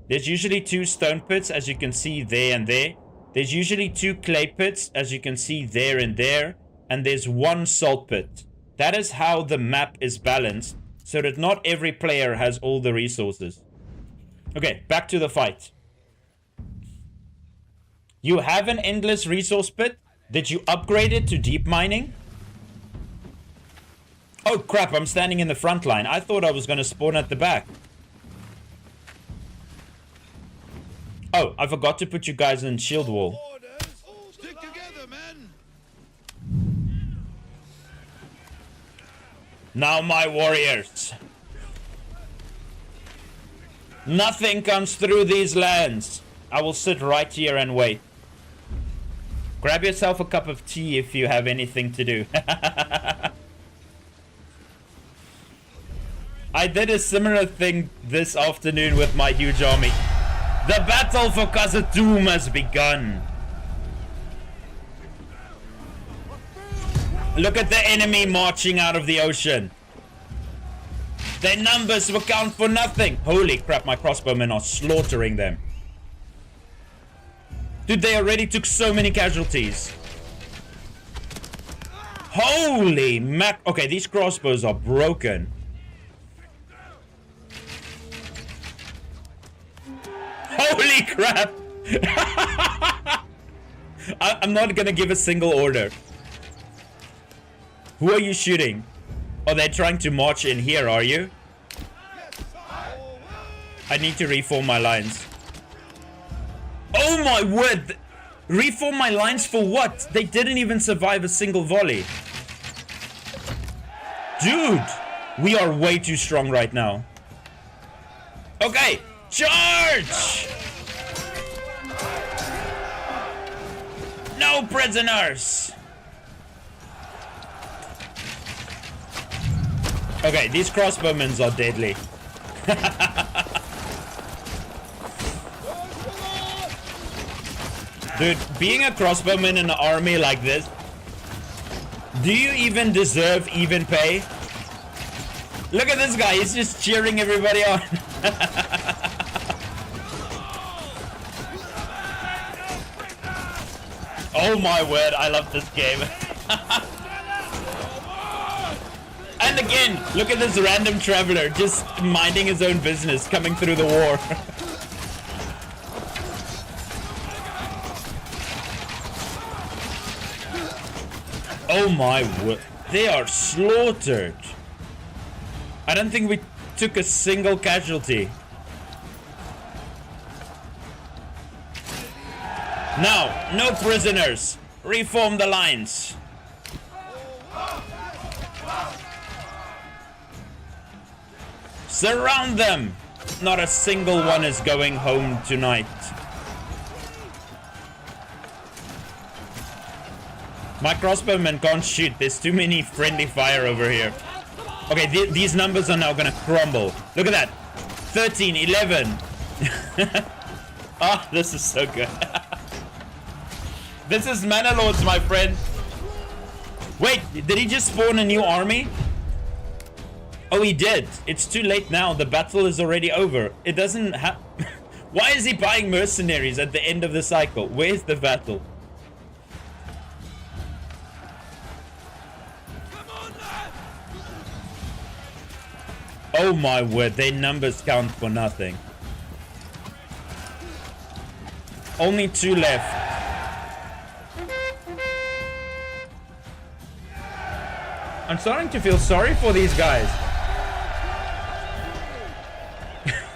There's usually 2 stone pits, as you can see, there and there. There's usually 2 clay pits, as you can see, there and there. And there's 1 salt pit. That is how the map is balanced, so that not every player has all the resources. Okay, back to the fight. You have an endless resource pit? Did you upgrade it to deep mining? Oh crap, I'm standing in the front line. I thought I was going to spawn at the back. Oh, I forgot to put you guys in shield wall. Stick together, men. Now my warriors. Nothing comes through these lands. I will sit right here and wait. Grab yourself a cup of tea if you have anything to do. I did a similar thing this afternoon with my huge army. The battle for Khazad-dûm has begun. Look at the enemy marching out of the ocean. Their numbers will count for nothing. Holy crap, my crossbowmen are slaughtering them. Dude, they already took so many casualties. Holy mac... Okay, these crossbows are broken. Holy crap! I'm not gonna give a single order. Who are you shooting? Oh, they're trying to march in here, are you? I need to reform my lines. Oh my word! Reform my lines for what? They didn't even survive a single volley. Dude! We are way too strong right now. Okay! Charge! No prisoners! Okay, these crossbowmen are deadly. Dude, being a crossbowman in an army like this, do you even deserve even pay? Look at this guy, he's just cheering everybody on. Oh my word, I love this game. And again, look at this random traveler just minding his own business coming through the war. Oh my word. They are slaughtered. I don't think we took a single casualty. Now, no prisoners. Reform the lines. Surround them. Not a single one is going home tonight. My crossbowmen can't shoot. There's too many friendly fire over here. Okay, these numbers are now gonna crumble. Look at that. 13, 11. Ah, this is so good. This is Manor Lords, my friend. Wait, did he just spawn a new army? Oh, he did. It's too late now. The battle is already over. It doesn't have... Why is he buying mercenaries at the end of the cycle? Where's the battle? Oh my word, their numbers count for nothing. Only 2 left. I'm starting to feel sorry for these guys.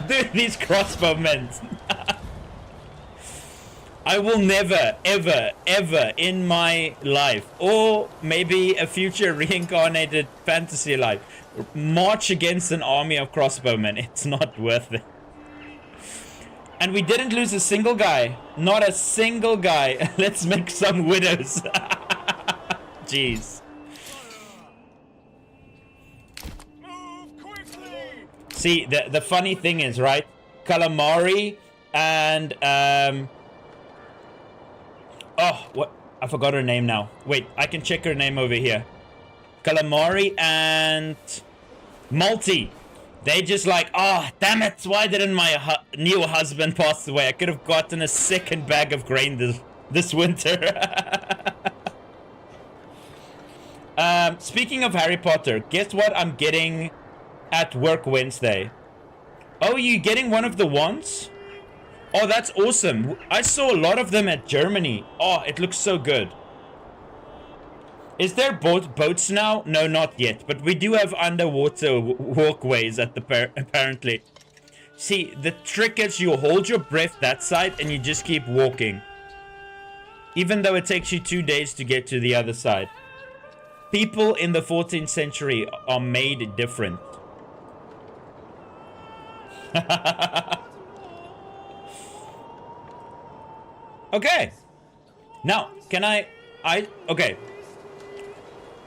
Dude, these crossbowmen. I will never, ever, ever in my life, or maybe a future reincarnated fantasy life, march against an army of crossbowmen. It's not worth it. And we didn't lose a single guy. Not a single guy. Let's make some widows. Jeez. See, the funny thing is, right? Calamari and oh, what? I forgot her name now. Wait, I can check her name over here. Calamari and Multi. They just like, oh, damn it. Why didn't my new husband pass away? I could have gotten a second bag of grain this winter. Speaking of Harry Potter, guess what I'm getting at work Wednesday? Oh, you getting one of the wands? Oh, that's awesome. I saw a lot of them at Germany. Oh, it looks so good. Is there boats now? No, not yet. But we do have underwater walkways at the apparently. See, the trick is you hold your breath that side and you just keep walking. Even though it takes you 2 days to get to the other side. People in the 14th century are made different. Okay. Now, can okay.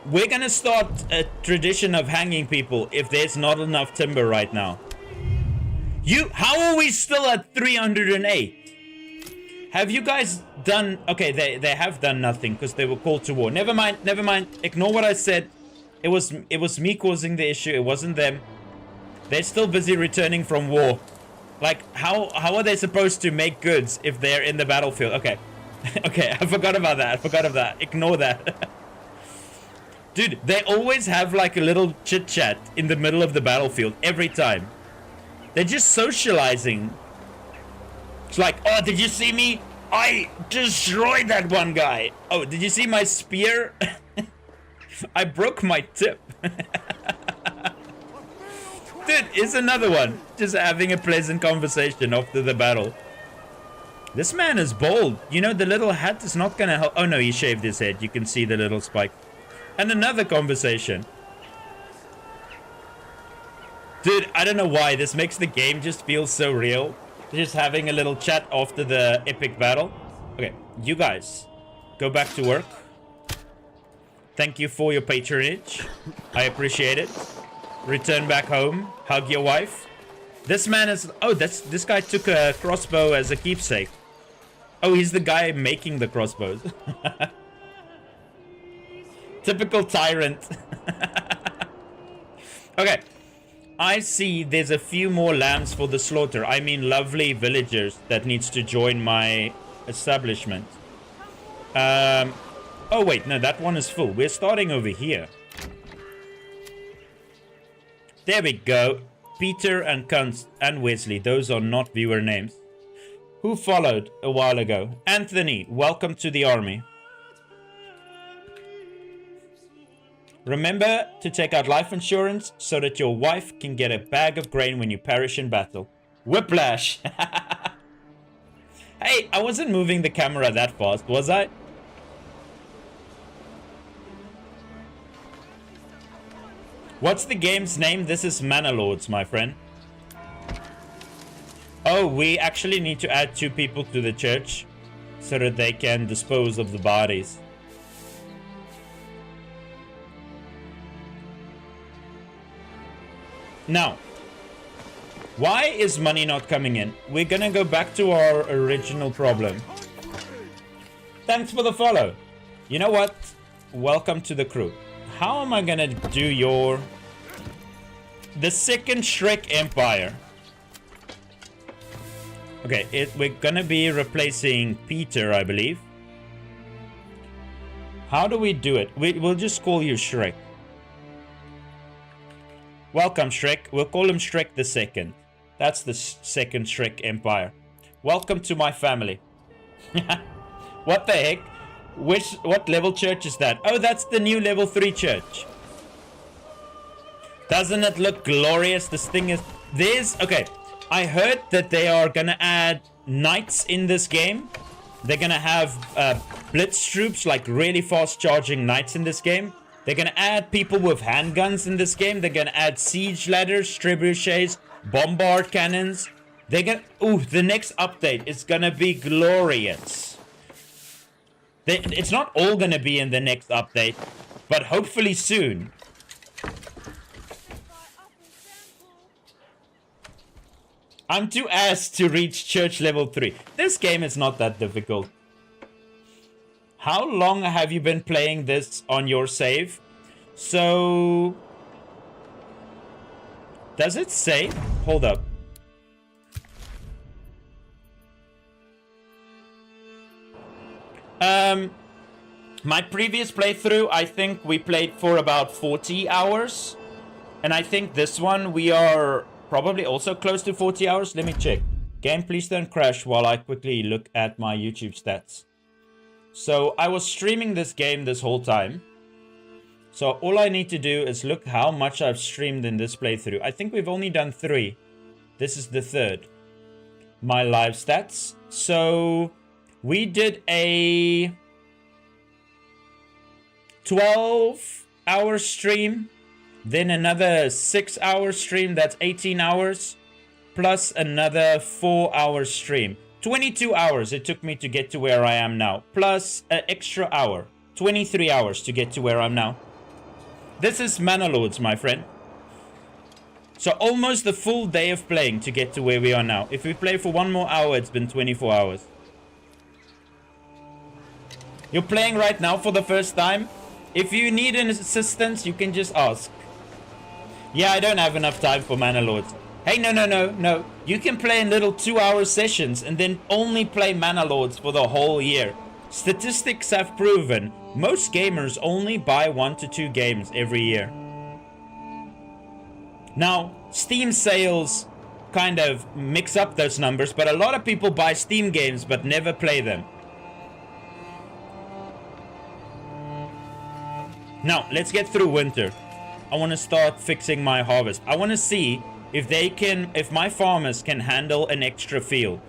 We're gonna start a tradition of hanging people if there's not enough timber right now. How are we still at 308? Have you guys done... Okay, they have done nothing because they were called to war. Never mind. Ignore what I said. It was me causing the issue. It wasn't them. They're still busy returning from war. Like, how are they supposed to make goods if they're in the battlefield? Okay. Okay, I forgot about that. Ignore that. Dude, they always have like a little chit-chat in the middle of the battlefield every time. They're just socializing. It's like, oh, did you see me? I destroyed that one guy. Oh, did you see my spear? I broke my tip. Dude, it's another one. Just having a pleasant conversation after the battle. This man is bold. You know, the little hat is not gonna help. Oh no, he shaved his head. You can see the little spike. And another conversation. Dude, I don't know why. This makes the game just feel so real. Just having a little chat after the epic battle. Okay, you guys, go back to work. Thank you for your patronage. I appreciate it. Return back home. Hug your wife. This man is... Oh, this guy took a crossbow as a keepsake. Oh, he's the guy making the crossbows. Typical tyrant. Okay. I see there's a few more lambs for the slaughter. I mean lovely villagers that needs to join my establishment. Oh wait, no, that one is full. We're starting over here. There we go. Peter and Kunst and Wesley. Those are not viewer names. Who followed a while ago? Anthony, welcome to the army. Remember to take out life insurance so that your wife can get a bag of grain when you perish in battle. Whiplash! Hey, I wasn't moving the camera that fast, was I? What's the game's name? This is Manor Lords, my friend. Oh, we actually need to add 2 people to the church so that they can dispose of the bodies. Now, why is money not coming in? We're gonna go back to our original problem. Thanks for the follow. You know what? Welcome to the crew. How am I gonna do the second Shrek Empire? Okay, we're gonna be replacing Peter, I believe. How do we do it? We'll just call you Shrek. Welcome, Shrek. We'll call him Shrek the Second. That's the second Shrek Empire. Welcome to my family. What the heck? What level church is that? Oh, that's the new level 3 church. Doesn't it look glorious? This thing is... Okay, I heard that they are gonna add knights in this game. They're gonna have blitz troops, like really fast charging knights in this game. They're gonna add people with handguns in this game. They're gonna add siege ladders, trebuchets, bombard cannons. They're gonna... Ooh, the next update is gonna be glorious. It's not all gonna be in the next update, but hopefully soon. I'm too ass to reach church level 3. This game is not that difficult. How long have you been playing this on your save? So... Does it say? Hold up. My previous playthrough, I think we played for about 40 hours. And I think this one, we are probably also close to 40 hours. Let me check. Game, please don't crash while I quickly look at my YouTube stats. So I was streaming this game this whole time. So all I need to do is look how much I've streamed in this playthrough. I think we've only done 3. This is the 3rd. My live stats. So we did a 12-hour stream. Then another 6-hour stream. That's 18 hours. Plus another 4-hour stream. 22 hours it took me to get to where I am now. Plus an extra hour. 23 hours to get to where I'm now. This is Manor Lords, my friend. So almost the full day of playing to get to where we are now. If we play for 1 more hour, it's been 24 hours. You're playing right now for the first time? If you need an assistance, you can just ask. Yeah, I don't have enough time for Manor Lords. Hey, no. You can play in little 2-hour sessions and then only play Manor Lords for the whole year. Statistics have proven most gamers only buy 1 to 2 games every year. Now, Steam sales kind of mix up those numbers, but a lot of people buy Steam games but never play them. Now, let's get through winter. I want to start fixing my harvest. I want to see if my farmers can handle an extra field.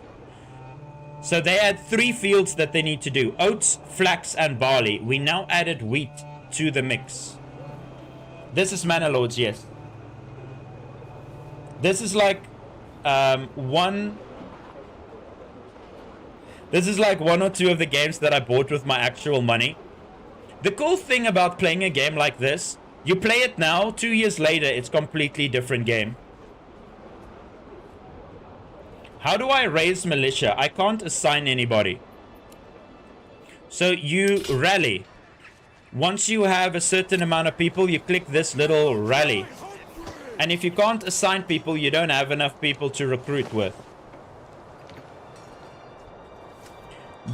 So they had 3 fields that they need to do. Oats, flax, and barley. We now added wheat to the mix. This is Manor Lords, yes. This is like one or two of the games that I bought with my actual money. The cool thing about playing a game like this, you play it now, 2 years later, it's a completely different game. How do I raise militia? I can't assign anybody. So you rally. Once you have a certain amount of people, you click this little rally. And if you can't assign people, you don't have enough people to recruit with.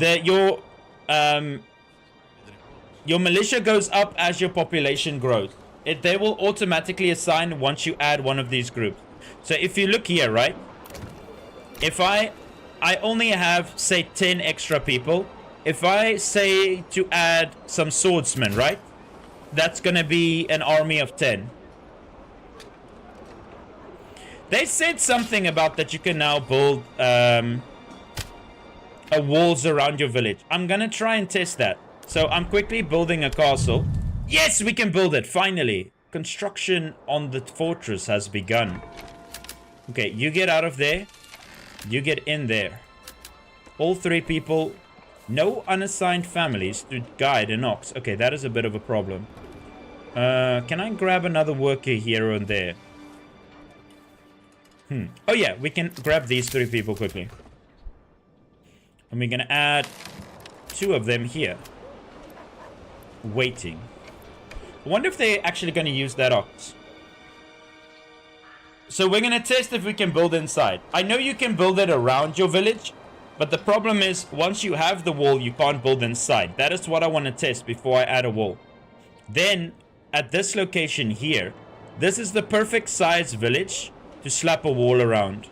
Your militia goes up as your population grows. They will automatically assign once you add one of these groups. So if you look here, right? If I only have, say, 10 extra people. If I say to add some swordsmen, right? that's gonna be an army of 10. They said something about that you can now build walls around your village. I'm gonna try and test that. So I'm quickly building a castle. Yes, we can build it, finally. Construction on the fortress has begun. Okay, you get out of there. You get in there. All 3 people. No unassigned families to guide an ox. Okay, that is a bit of a problem. Can I grab another worker here and there? Oh yeah, we can grab these 3 people quickly. And we're gonna add 2 of them here. Waiting. I wonder if they're actually gonna use that ox. So we're gonna test if we can build inside. I know you can build it around your village, but the problem is once you have the wall, you can't build inside. That is what I want to test before I add a wall. Then at this location here, this is the perfect size village to slap a wall around.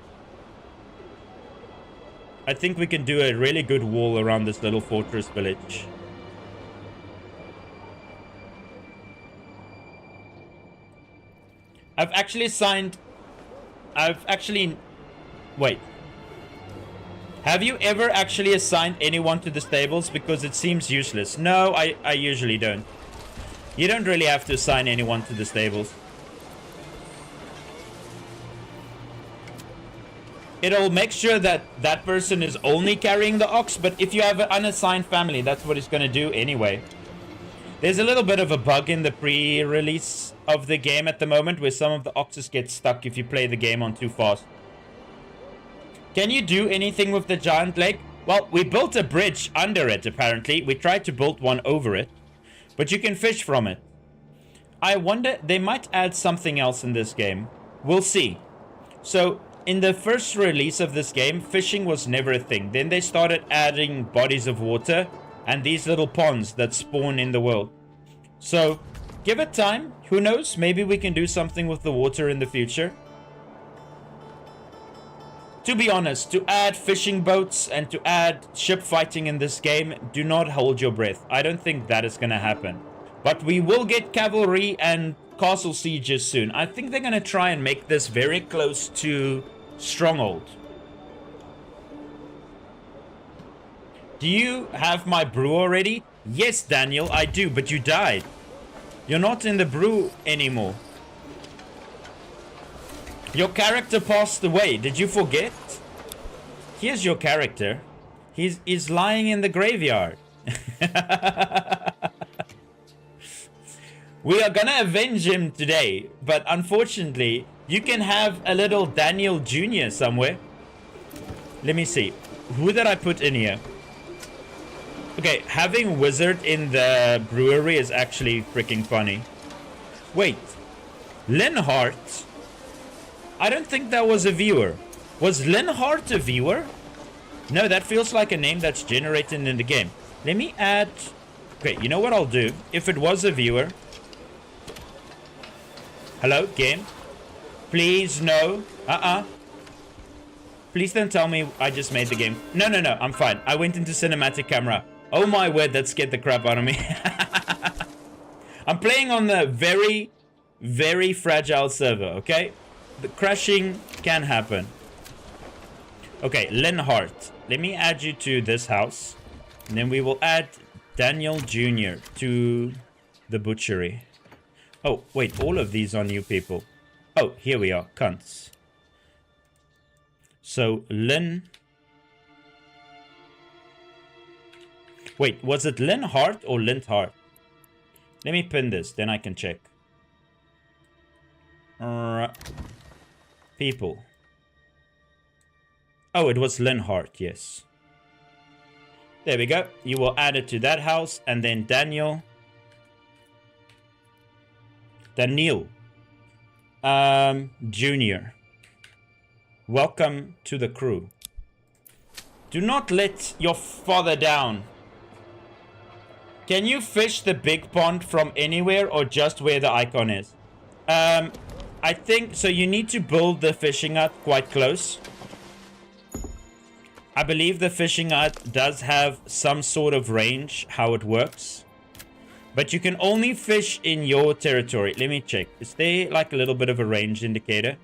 I think we can do a really good wall around this little fortress village. Wait. Have you ever actually assigned anyone to the stables? Because it seems useless. No, I usually don't. You don't really have to assign anyone to the stables. It'll make sure that that person is only carrying the ox, but if you have an unassigned family, that's what it's going to do anyway. There's a little bit of a bug in the pre-release of the game at the moment where some of the oxes get stuck if you play the game on too fast. Can you do anything with the giant lake? Well, we built a bridge under it, apparently. We tried to build one over it, but you can fish from it. I wonder, they might add something else in this game. We'll see. So, in the first release of this game, fishing was never a thing. Then they started adding bodies of water and these little ponds that spawn in the world. So, give it time. Who knows? Maybe we can do something with the water in the future. To be honest, to add fishing boats and to add ship fighting in this game, do not hold your breath. I don't think that is going to happen. But we will get cavalry and castle sieges soon. I think they're going to try and make this very close to Stronghold. Do you have my brew already? Yes, Daniel, I do, but you died. You're not in the brew anymore. Your character passed away. Did you forget? Here's your character. He's lying in the graveyard. We are gonna avenge him today, but unfortunately, you can have a little Daniel Jr. somewhere. Let me see. Who did I put in here? Okay, having Wizard in the brewery is actually freaking funny. Wait. Linhart? I don't think that was a viewer. Was Linhart a viewer? No, that feels like a name that's generated in the game. Let me add... Okay, you know what I'll do? If it was a viewer... Hello, game? Please, no. Please don't tell me I just made the game. No, I'm fine. I went into cinematic camera. Oh my word, that scared the crap out of me. I'm playing on the very, very fragile server, okay? The crashing can happen. Okay, Linhart. Let me add you to this house. And then we will add Daniel Jr. to the butchery. Oh, wait, all of these are new people. Oh, here we are, cunts. So, Lin... Wait, was it Linhart or Linthart? Let me pin this, then I can check. People. Oh, it was Linhart, yes. There we go. You will add it to that house, and then Daniel... Daniel Junior. Welcome to the crew. Do not let your father down. Can you fish the big pond from anywhere or just where the icon is? I think so. You need to build the fishing hut quite close. I believe the fishing hut does have some sort of range how it works. But you can only fish in your territory. Let me check. Is there like a little bit of a range indicator?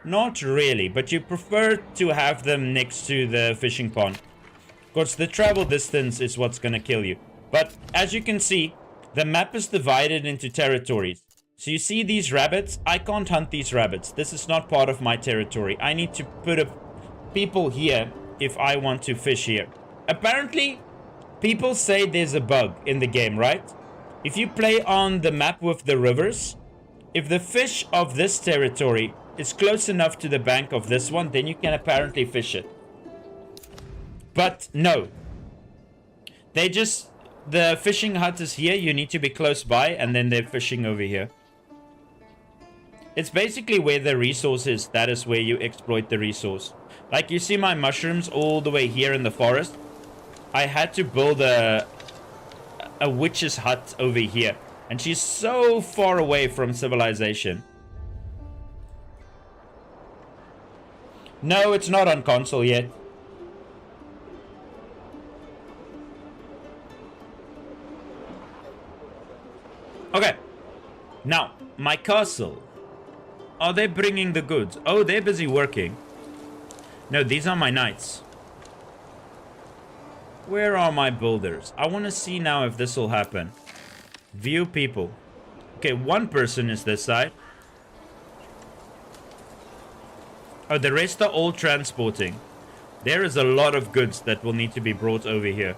Not really, but you prefer to have them next to the fishing pond. Of course, the travel distance is what's going to kill you. But as you can see, the map is divided into territories. So you see these rabbits? I can't hunt these rabbits. This is not part of my territory. I need to put people here if I want to fish here. Apparently, people say there's a bug in the game, right? If you play on the map with the rivers, if the fish of this territory is close enough to the bank of this one, then you can apparently fish it. But no. The fishing hut is here, you need to be close by, and then they're fishing over here. It's basically where the resource is, that is where you exploit the resource. Like you see my mushrooms all the way here in the forest. I had to build a witch's hut over here. And she's so far away from civilization. No, it's not on console yet. Okay. Now, my castle. Are they bringing the goods? Oh, they're busy working. No, these are my knights. Where are my builders? I want to see now if this will happen. View people. Okay, one person is this side. Oh, the rest are all transporting. There is a lot of goods that will need to be brought over here.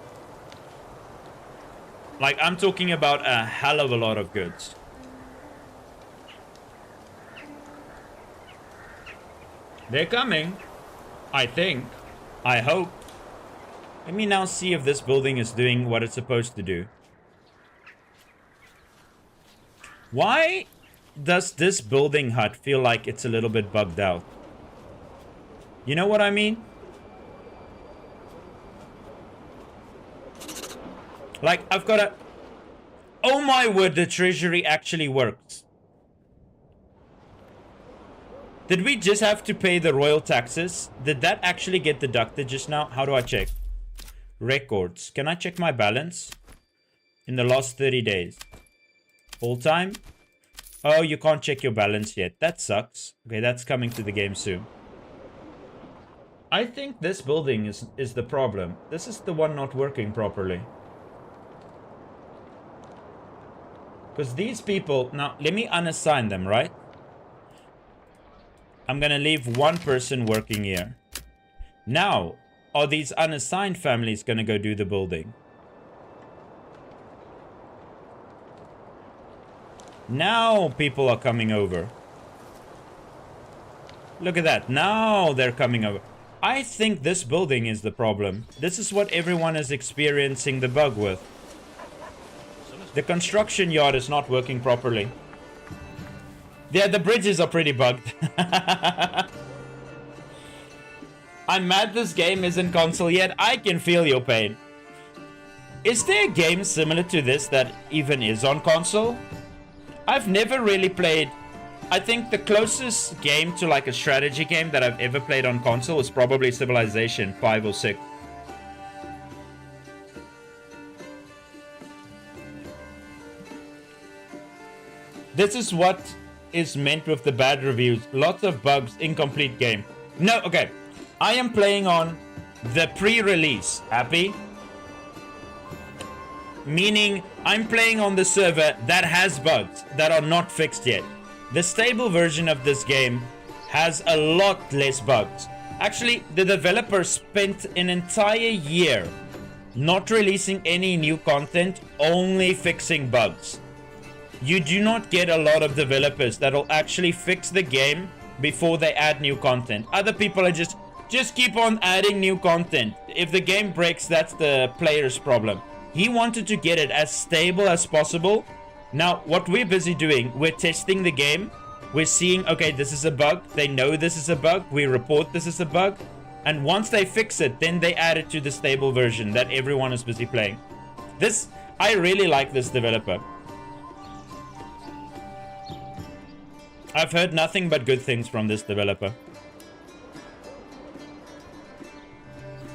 Like, I'm talking about a hell of a lot of goods. They're coming. I think. I hope. Let me now see if this building is doing what it's supposed to do. Why does this building hut feel like it's a little bit bugged out? You know what I mean? Like, I've got a... Oh my word, the treasury actually works. Did we just have to pay the royal taxes? Did that actually get deducted just now? How do I check? Records. Can I check my balance? In the last 30 days. All time? Oh, you can't check your balance yet. That sucks. Okay, that's coming to the game soon. I think this building is the problem. This is the one not working properly. Because these people... Now, let me unassign them, right? I'm gonna leave one person working here. Now, are these unassigned families gonna go do the building? Now people are coming over. Look at that. Now they're coming over. I think this building is the problem. This is what everyone is experiencing the bug with. The construction yard is not working properly. Yeah, the bridges are pretty bugged. I'm mad this game isn't console yet. I can feel your pain. Is there a game similar to this that even is on console? I've never really played... I think the closest game to like a strategy game that I've ever played on console is probably Civilization 5 or 6. This is what is meant with the bad reviews. Lots of bugs, incomplete game. No, okay. I am playing on the pre-release. Happy? Meaning, I'm playing on the server that has bugs that are not fixed yet. The stable version of this game has a lot less bugs. Actually, the developer spent an entire year not releasing any new content, only fixing bugs. You do not get a lot of developers that will actually fix the game before they add new content. Other people are just keep on adding new content. If the game breaks, that's the player's problem. He wanted to get it as stable as possible. Now, what we're busy doing, we're testing the game. We're seeing, okay, this is a bug. They know this is a bug. We report this is a bug. And once they fix it, then they add it to the stable version that everyone is busy playing. I really like this developer. I've heard nothing but good things from this developer.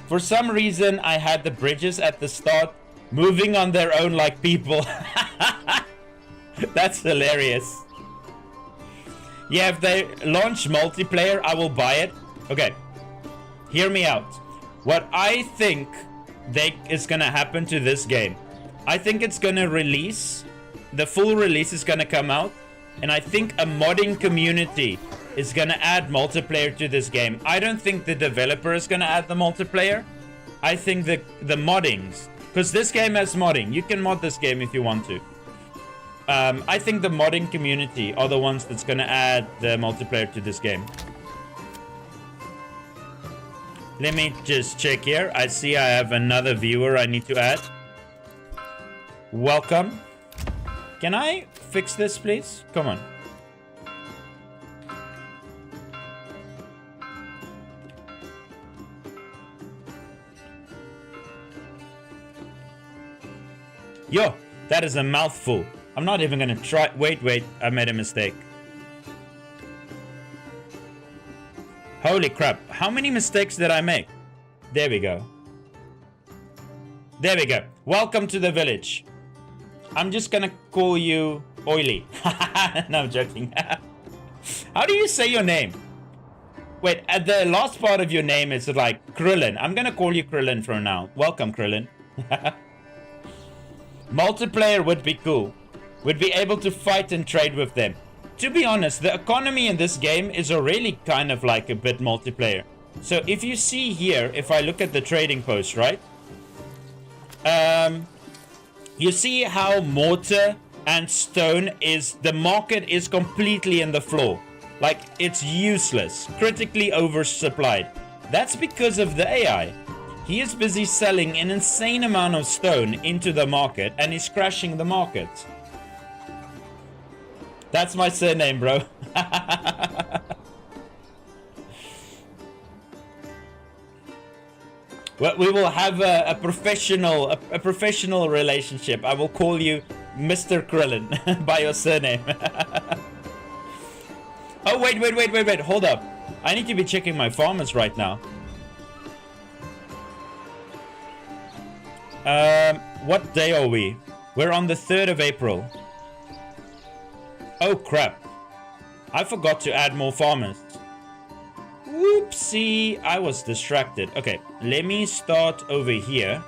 For some reason, I had the bridges at the start Moving on their own like people. That's hilarious. Yeah, if they launch multiplayer, I will buy it. Okay, hear me out. What I think is gonna happen to this game, I think it's gonna release, the full release is gonna come out, and I think a modding community is gonna add multiplayer to this game. I don't think the developer is gonna add the multiplayer. I think the moddings, because this game has modding. You can mod this game if you want to. I think the modding community are the ones that's gonna add the multiplayer to this game. Let me just check here. I see I have another viewer I need to add. Welcome. Can I fix this, please? Come on. Yo, that is a mouthful. I'm not even gonna try. Wait, I made a mistake. Holy crap, how many mistakes did I make? There we go. There we go. Welcome to the village. I'm just gonna call you Oily. No, I'm joking. How do you say your name? Wait, at the last part of your name is like Krillin. I'm gonna call you Krillin from now. Welcome, Krillin. Multiplayer would be cool. Would be able to fight and trade with them. To be honest, the economy in this game is already kind of like a bit multiplayer. So if you see here, if I look at the trading post, right? You see how mortar and stone is, the market is completely in the floor. Like, it's useless, critically oversupplied. That's because of the AI. He is busy selling an insane amount of stone into the market and is crashing the market. That's my surname, bro. Well, we will have a professional relationship. I will call you Mr. Krillin by your surname. Oh, wait. Hold up. I need to be checking my farmers right now. What day are we? We're on the 3rd of April. Oh, crap. I forgot to add more farmers. Whoopsie. I was distracted. Okay, let me start over here.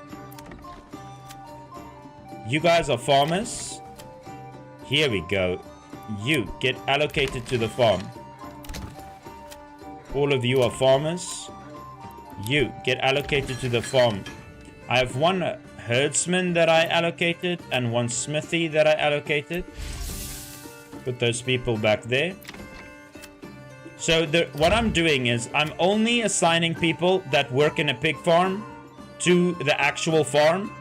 You guys are farmers. Here we go. You get allocated to the farm. All of you are farmers. You get allocated to the farm. I have one herdsman that I allocated and one smithy that I allocated. Put those people back there. So what I'm doing is I'm only assigning people that work in a pig farm to the actual farm,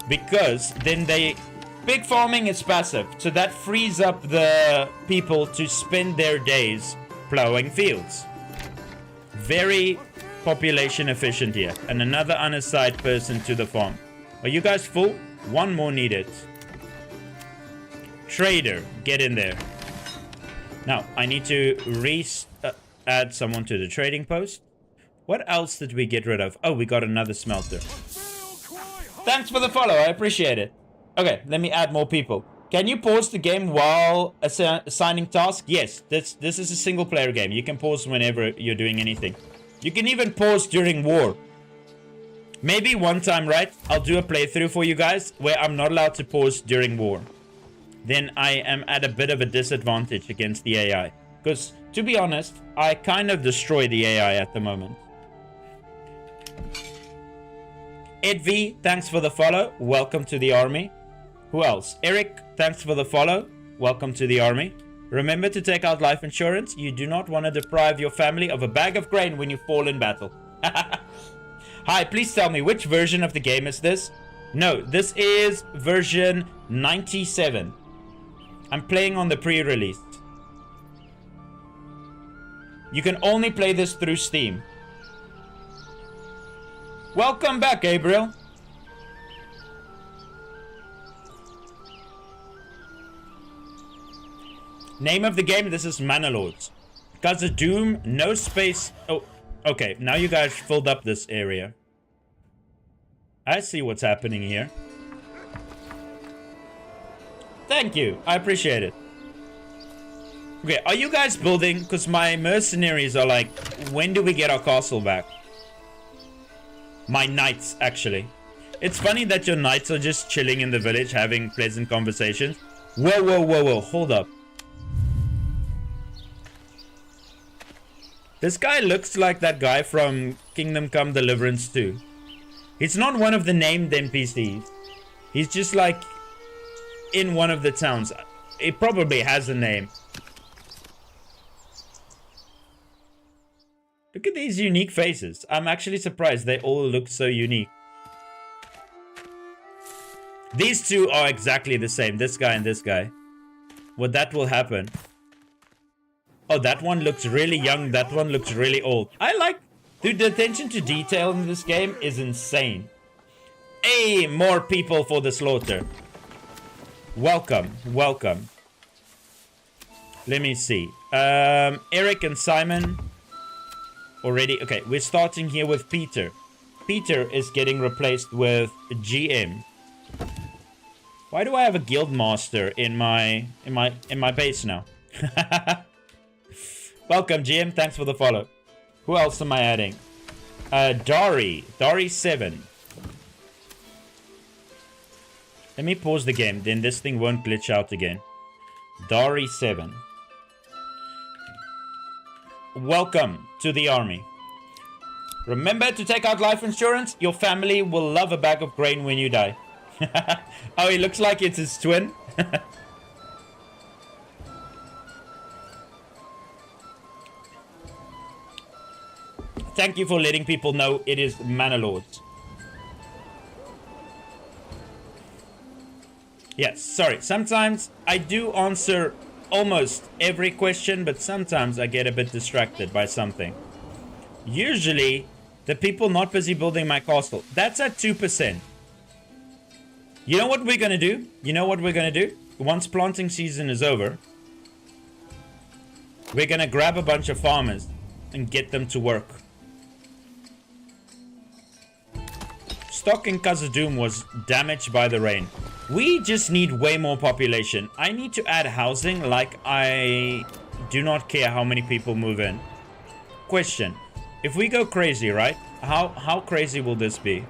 because then pig farming is passive, so that frees up the people to spend their days plowing fields. Very population efficient here. And another unassigned person to the farm. Are you guys full? One more needed. Trader, get in there. Now, I need to add someone to the trading post. What else did we get rid of? Oh, we got another smelter. Thanks for the follow, I appreciate it. Okay, let me add more people. Can you pause the game while assigning tasks? Yes, this is a single player game. You can pause whenever you're doing anything. You can even pause during war. Maybe one time, right? I'll do a playthrough for you guys where I'm not allowed to pause during war. Then I am at a bit of a disadvantage against the AI. Because, to be honest, I kind of destroy the AI at the moment. Ed V, thanks for the follow. Welcome to the army. Who else? Eric, thanks for the follow. Welcome to the army. Remember to take out life insurance. You do not want to deprive your family of a bag of grain when you fall in battle. Hi, please tell me, which version of the game is this? No, this is version 97. I'm playing on the pre-release. You can only play this through Steam. Welcome back, Gabriel. Name of the game, this is Manor. Guys of Doom, no space. Oh, okay, now you guys filled up this area. I see what's happening here. Thank you. I appreciate it. Okay, are you guys building? Because my mercenaries are like, when do we get our castle back? My knights, actually. It's funny that your knights are just chilling in the village having pleasant conversations. Whoa, whoa, whoa, whoa. Hold up. This guy looks like that guy from Kingdom Come Deliverance 2. He's not one of the named NPCs. He's just like in one of the towns. It probably has a name. Look at these unique faces. I'm actually surprised they all look so unique. These two are exactly the same. This guy and this guy. Well, that will happen. Oh, that one looks really young. That one looks really old. I like... Dude, the attention to detail in this game is insane. Hey, more people for the slaughter. Welcome. Welcome. Let me see. Eric and Simon... Already... Okay, we're starting here with Peter. Peter is getting replaced with GM. Why do I have a guild master in my base now? Welcome, GM. Thanks for the follow. Who else am I adding? Dari 7. Let me pause the game, then this thing won't glitch out again. Dari 7. Welcome to the army. Remember to take out life insurance. Your family will love a bag of grain when you die. Oh, he looks like it's his twin. Thank you for letting people know it is Manor Lords. Yes, sorry. Sometimes I do answer almost every question, but sometimes I get a bit distracted by something. Usually, the people not busy building my castle. That's at 2%. You know what we're gonna do? You know what we're gonna do? Once planting season is over, we're gonna grab a bunch of farmers and get them to work. Stock in Khazad-dûm was damaged by the rain. We just need way more population. I need to add housing like I do not care how many people move in. Question. If we go crazy, right? How crazy will this be?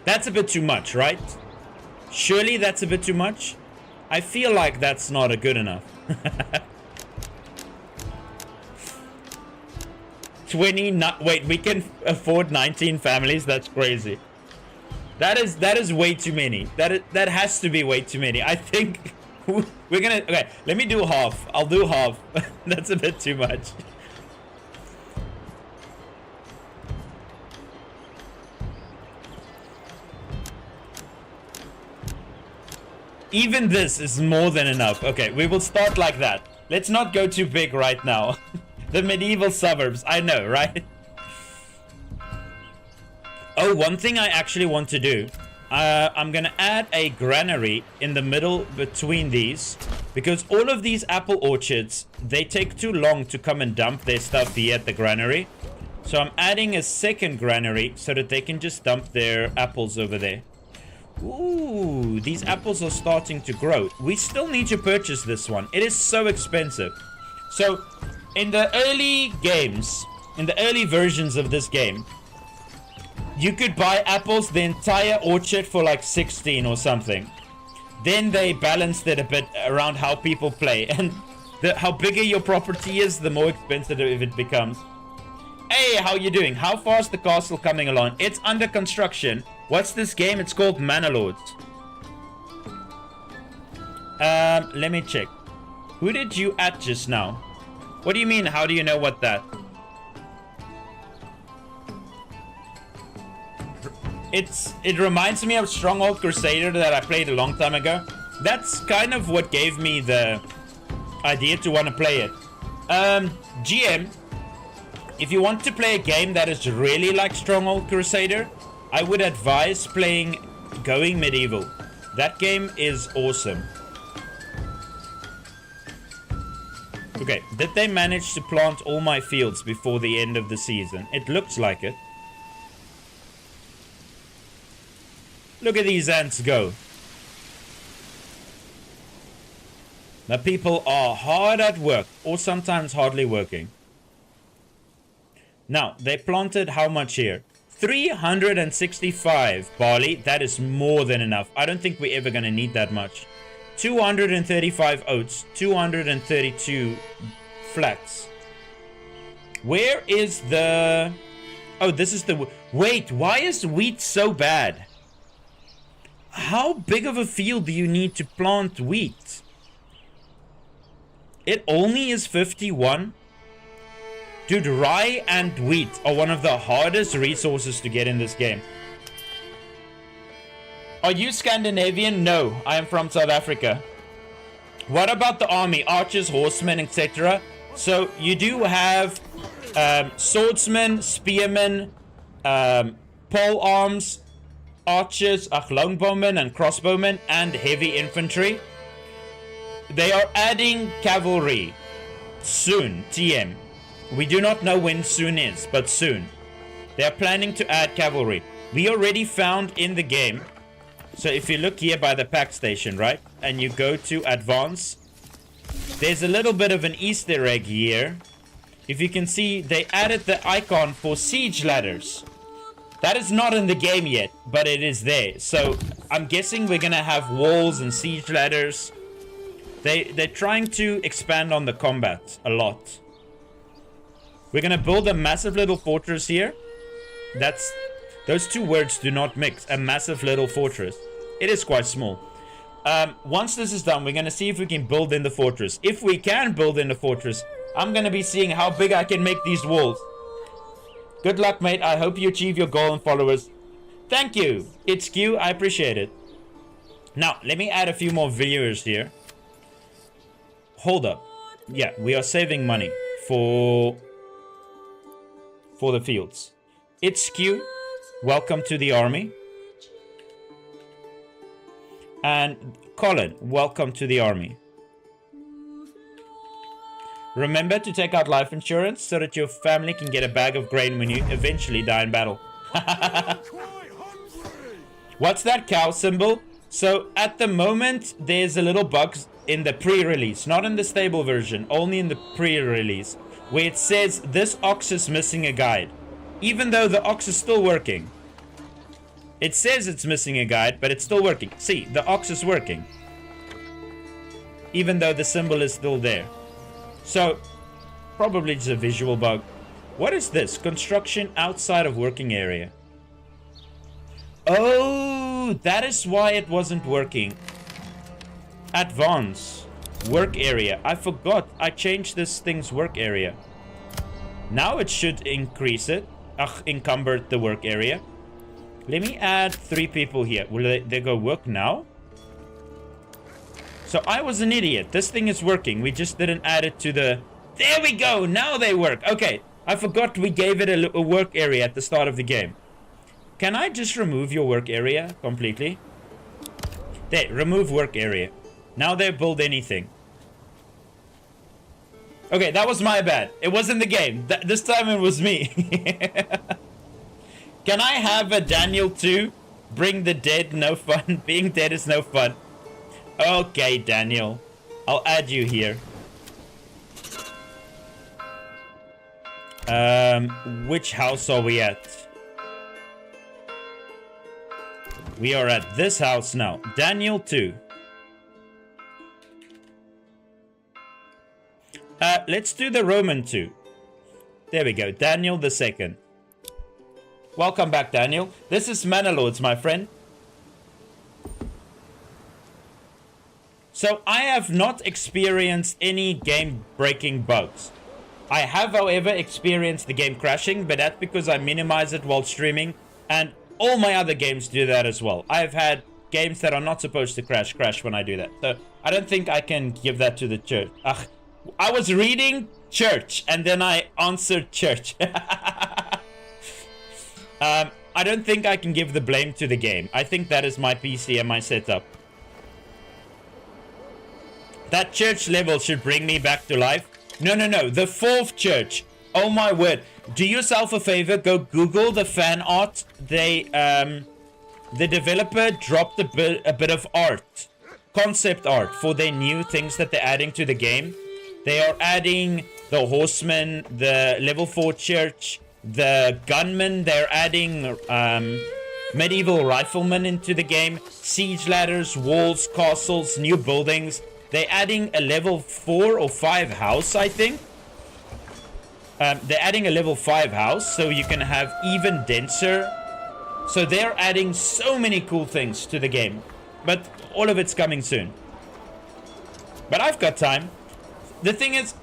That's a bit too much, right? Surely that's a bit too much? I feel like that's not a good enough. 20, wait, we can afford 19 families? That's crazy. That is way too many. That has to be way too many. I think we're gonna... Okay, let me do half. I'll do half. That's a bit too much. Even this is more than enough. Okay, we will start like that. Let's not go too big right now. The medieval suburbs. I know, right? Oh, one thing I actually want to do. I'm gonna add a granary in the middle between these. Because all of these apple orchards, they take too long to come and dump their stuff here at the granary. So I'm adding a second granary so that they can just dump their apples over there. Ooh, these apples are starting to grow. We still need to purchase this one. It is so expensive. So, in the early games, in the early versions of this game, you could buy apples, the entire orchard, for like 16 or something. Then they balanced it a bit around how people play. And how bigger your property is, the more expensive it becomes. Hey, how you doing? How far is the castle coming along? It's under construction. What's this game? It's called Manor Lords. Let me check. Who did you add just now? What do you mean? How do you know what that? It reminds me of Stronghold Crusader that I played a long time ago. That's kind of what gave me the idea to want to play it. GM, if you want to play a game that is really like Stronghold Crusader, I would advise playing Going Medieval. That game is awesome. Okay, did they manage to plant all my fields before the end of the season? It looks like it. Look at these ants go. The people are hard at work, or sometimes hardly working. Now, they planted how much here? 365 barley. That is more than enough. I don't think we're ever going to need that much. 235 oats. 232 flax. Where is the... Oh, this is the... Wait, why is wheat so bad? How big of a field do you need to plant wheat? It only is 51. Dude, rye and wheat are one of the hardest resources to get in this game. Are you Scandinavian? No, I am from South Africa. What about the army? Archers, horsemen, etc. So you do have swordsmen, spearmen, pole arms, archers, longbowmen and crossbowmen, and heavy infantry. They are adding cavalry soon, TM. We do not know when soon is, but soon. They are planning to add cavalry. We already found in the game. So if you look here by the pack station, right? And you go to advance. There's a little bit of an Easter egg here. If you can see, they added the icon for siege ladders. That is not in the game yet, but it is there. So I'm guessing we're going to have walls and siege ladders. They're trying to expand on the combat a lot. We're going to build a massive little fortress here. Those two words do not mix. A massive little fortress. It is quite small. Once this is done, we're going to see if we can build in the fortress. If we can build in the fortress, I'm going to be seeing how big I can make these walls. Good luck, mate. I hope you achieve your goal and followers. Thank you. It's Q. I appreciate it. Now, let me add a few more viewers here. Hold up. Yeah, we are saving money for the fields. It's Q. Welcome to the army. And Colin, welcome to the army. Remember to take out life insurance so that your family can get a bag of grain when you eventually die in battle. What's that cow symbol? So at the moment, there's a little bug in the pre-release, not in the stable version, only in the pre-release, where it says this ox is missing a guide, even though the ox is still working. It says it's missing a guide, but it's still working. See, the ox is working, even though the symbol is still there. So, probably just a visual bug. What is this? Construction outside of working area. Oh, that is why it wasn't working. Advance. Work area. I forgot. I changed this thing's work area. Now it should increase it. Encumber the work area. Let me add 3 people here. Will they go work now? So I was an idiot. This thing is working. We just didn't add it to the... There we go. Now they work. Okay. I forgot we gave it a work area at the start of the game. Can I just remove your work area completely? There. Remove work area. Now they build anything. Okay, that was my bad. It wasn't the game. This time it was me. Can I have a Daniel 2? Bring the dead, no fun. Being dead is no fun. Okay, Daniel. I'll add you here. Which house are we at? We are at this house now. Daniel 2. Let's do the Roman 2. There we go. Daniel the 2nd. Welcome back, Daniel. This is Manor Lords, my friend. So, I have not experienced any game-breaking bugs. I have, however, experienced the game crashing, but that's because I minimize it while streaming, and all my other games do that as well. I've had games that are not supposed to crash when I do that. So, I don't think I can give that to the church. I was reading church, and then I answered church. I don't think I can give the blame to the game. I think that is my PC and my setup. That church level should bring me back to life. No. The 4th church. Oh my word. Do yourself a favor. Go Google the fan art. They the developer dropped a bit of art, concept art, for their new things that they're adding to the game. They are adding the horseman, the level 4 church, the gunman. They're adding medieval riflemen into the game, siege ladders, walls, castles, new buildings. They're adding a level 4 or 5 house, I think. They're adding a level 5 house, so you can have even denser. So they're adding so many cool things to the game. But all of it's coming soon. But I've got time. The thing is,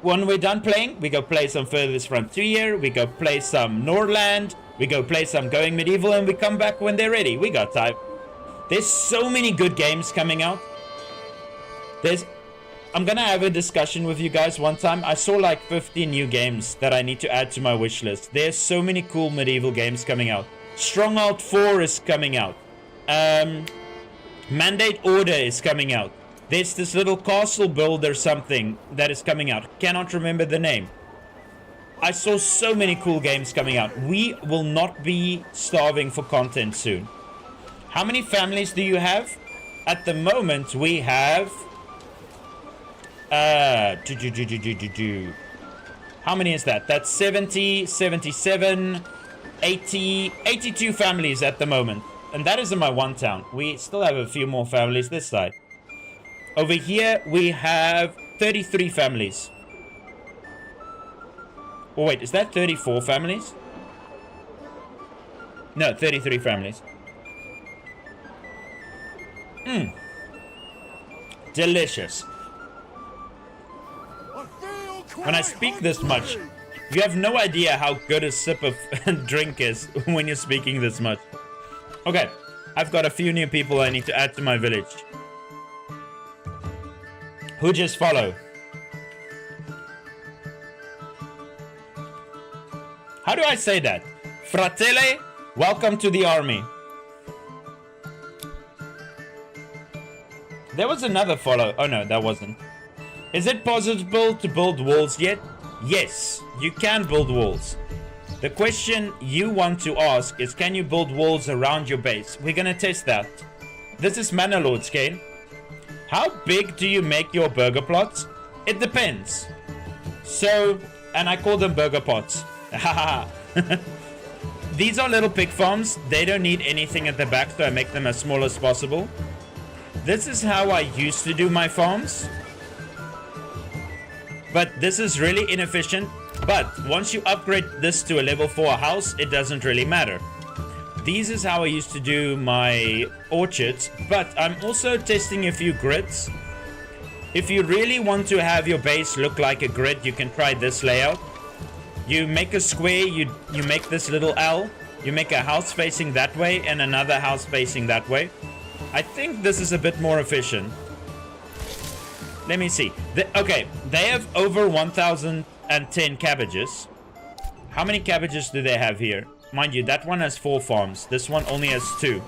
when we're done playing, we go play some Furthest Frontier, we go play some Nordland, we go play some Going Medieval, and we come back when they're ready. We got time. There's so many good games coming out. I'm gonna have a discussion with you guys one time. I saw like 50 new games that I need to add to my wish list. There's so many cool medieval games coming out. Stronghold 4 is coming out. Mandate Order is coming out. There's this little castle build or something that is coming out. Cannot remember the name. I saw so many cool games coming out. We will not be starving for content soon. How many families do you have? At the moment, we have... How many is that? That's 70, 77, 80, 82 families at the moment. And that is in my one town. We still have a few more families this side. Over here, we have 33 families. Oh, wait, is that 34 families? No, 33 families. Delicious. When I speak this much, you have no idea how good a sip of drink is when you're speaking this much. Okay, I've got a few new people I need to add to my village. Who just follow? How do I say that? Fratelli, welcome to the army. There was another follow. Oh no, that wasn't. Is it possible to build walls yet? Yes, you can build walls. The question you want to ask is, can you build walls around your base? We're gonna test that. This is Manor Lord Scale. How big do you make your burger plots? It depends. So, and I call them burger pots. These are little pig farms. They don't need anything at the back, so I make them as small as possible. This is how I used to do my farms. But this is really inefficient. But once you upgrade this to a level 4 house, it doesn't really matter. This is how I used to do my orchards. But I'm also testing a few grids. If you really want to have your base look like a grid, you can try this layout. You make a square, you make this little L. You make a house facing that way and another house facing that way. I think this is a bit more efficient. Let me see. Okay, they have over 1,010 cabbages. How many cabbages do they have here? Mind you, that one has 4 farms. This one only has 2.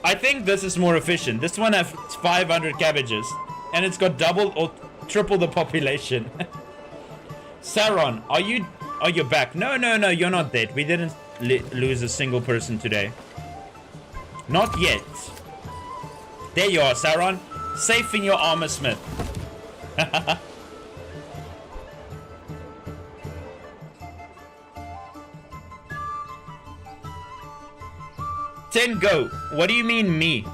I think this is more efficient. This one has 500 cabbages. And it's got double or triple the population. Saron, are you back? No, you're not dead. We didn't lose a single person today. Not yet. There you are, Saron. Safe in your armor smith. 10 go. What do you mean me?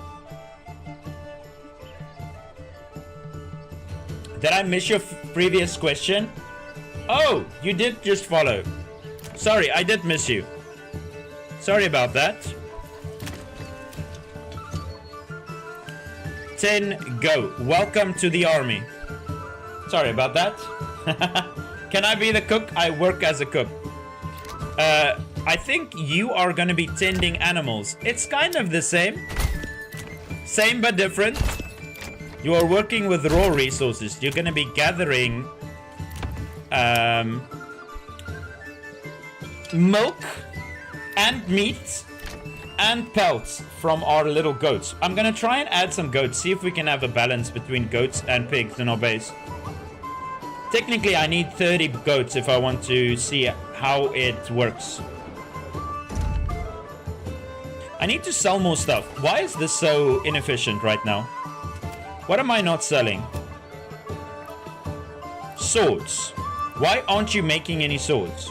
Did I miss your previous question? Oh, you did just follow. Sorry, I did miss you. Sorry about that. 10 go. Welcome to the army. Sorry about that. Can I be the cook? I work as a cook. I think you are going to be tending animals. It's kind of the same. Same but different. You are working with raw resources. You're going to be gathering milk and meat and pelts from our little goats. I'm gonna try and add some goats, see if we can have a balance between goats and pigs in our base. Technically I need 30 goats if I want to see how it works. I need to sell more stuff. Why is this so inefficient right now? What am I not selling? Swords. Why aren't you making any swords?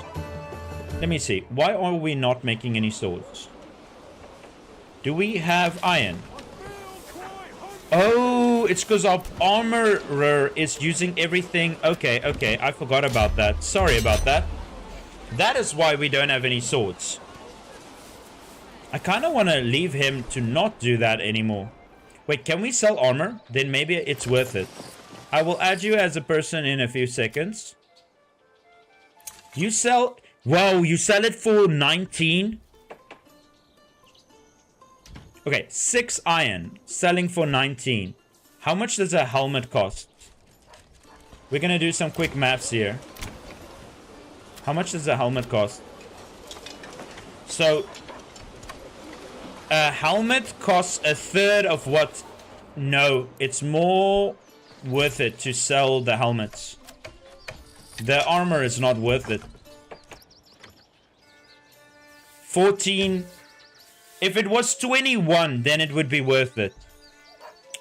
Let me see. Why are we not making any swords? Do we have iron? Oh, it's because our armorer is using everything. Okay, okay. I forgot about that. Sorry about that. That is why we don't have any swords. I kind of want to leave him to not do that anymore. Wait, can we sell armor? Then maybe it's worth it. I will add you as a person in a few seconds. You sell... Wow, you sell it for 19? Okay, 6 iron. Selling for 19. How much does a helmet cost? We're going to do some quick maths here. How much does a helmet cost? So... a helmet costs a third of what... No, it's more worth it to sell the helmets. The armor is not worth it. 14. If it was 21, then it would be worth it.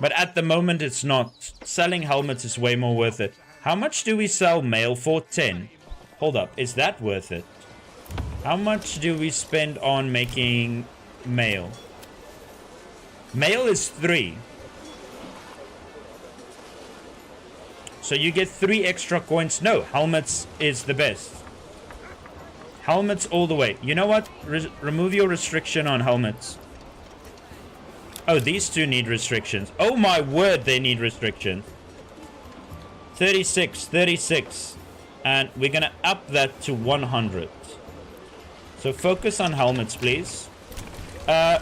But at the moment, it's not. Selling helmets is way more worth it. How much do we sell mail for? 10. Hold up. Is that worth it? How much do we spend on making mail? Mail is 3. So you get 3 extra coins. No, helmets is the best. Helmets all the way. You know what? Remove your restriction on helmets. Oh, these two need restrictions. Oh my word, they need restrictions. 36, 36. And we're going to up that to 100. So focus on helmets, please.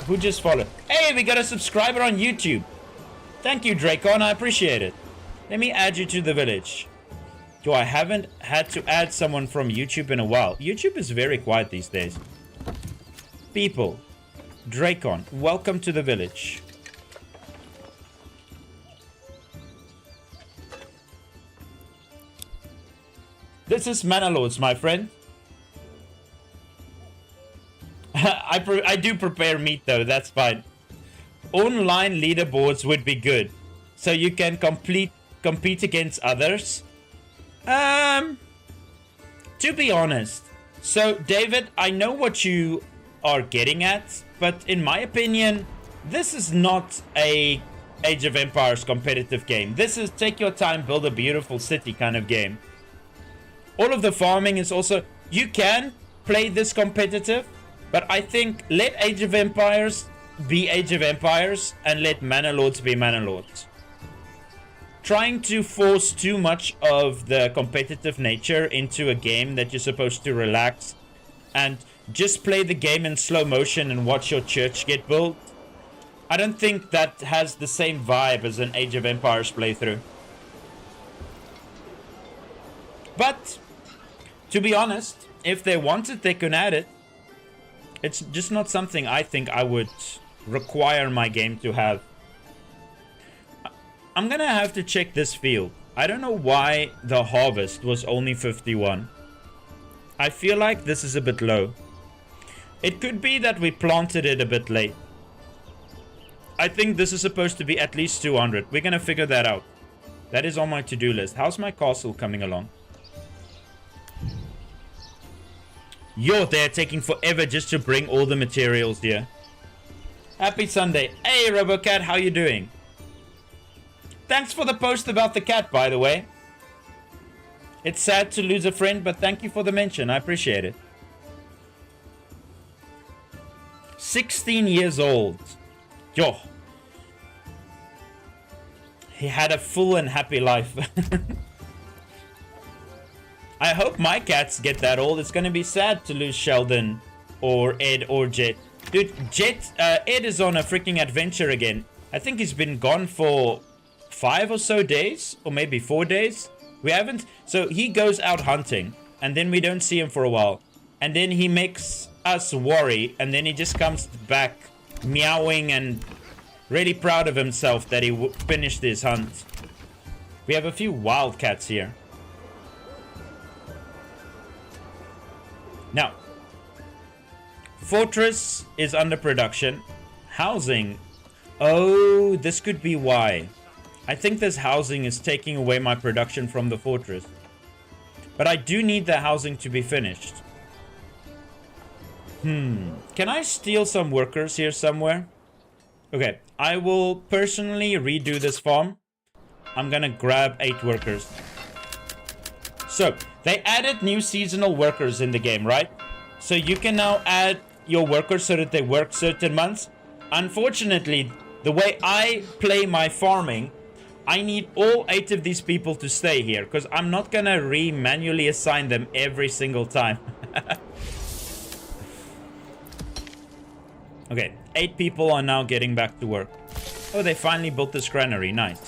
Who just followed? Hey, we got a subscriber on YouTube. Thank you, Dracon. I appreciate it. Let me add you to the village. Yo, I haven't had to add someone from YouTube in a while. YouTube is very quiet these days. People. Dracon, welcome to the village. This is Manor Lords, my friend. I do prepare meat though, that's fine. Online leaderboards would be good. So you can compete against others. To be honest. So David, I know what you are getting at, but in my opinion, this is not a Age of Empires competitive game. This is take your time, build a beautiful city kind of game. All of the farming is also... You can play this competitive, but I think let Age of Empires be Age of Empires and let Manor Lords be Manor Lords. Trying to force too much of the competitive nature into a game that you're supposed to relax and just play the game in slow motion and watch your church get built. I don't think that has the same vibe as an Age of Empires playthrough. But, to be honest, if they wanted, they could add it. It's just not something I think I would require my game to have. I'm gonna have to check this field. I don't know why the harvest was only 51. I feel like this is a bit low. It could be that we planted it a bit late. I think this is supposed to be at least 200. We're gonna figure that out. That is on my to-do list. How's my castle coming along? Yo, they're taking forever just to bring all the materials here. Happy Sunday. Hey, RoboCat, how you doing? Thanks for the post about the cat, by the way. It's sad to lose a friend, but thank you for the mention. I appreciate it. 16 years old. Yo. He had a full and happy life. I hope my cats get that old. It's going to be sad to lose Sheldon or Ed or Jet. Dude, Ed is on a freaking adventure again. I think he's been gone for 5 or so days, or maybe 4 days. We haven't... So he goes out hunting, and then we don't see him for a while. And then he makes us worry, and then he just comes back meowing and really proud of himself that he finished his hunt. We have a few wildcats here. Now, Fortress is under production. Housing. Oh, this could be why. I think this housing is taking away my production from the fortress. But I do need the housing to be finished. Can I steal some workers here somewhere? Okay, I will personally redo this farm. I'm gonna grab 8 workers. So, they added new seasonal workers in the game, right? So you can now add your workers so that they work certain months. Unfortunately, the way I play my farming, I need all 8 of these people to stay here, because I'm not gonna manually assign them every single time. Okay, 8 people are now getting back to work. Oh, they finally built this granary. Nice.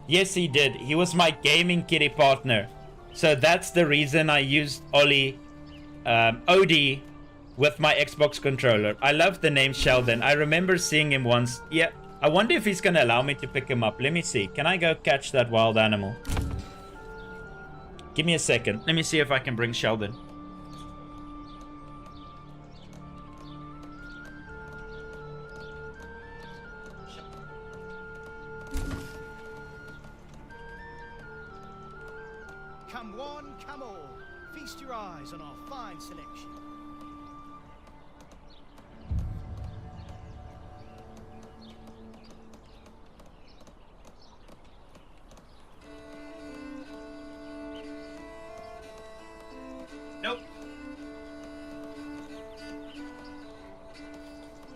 Yes, he did. He was my gaming kitty partner. So that's the reason I used OD with my Xbox controller. I love the name Sheldon. I remember seeing him once. Yeah, I wonder if he's gonna allow me to pick him up. Let me see. Can I go catch that wild animal? Give me a second. Let me see if I can bring Sheldon. Come one, come all. Feast your eyes on our fine selection. Nope.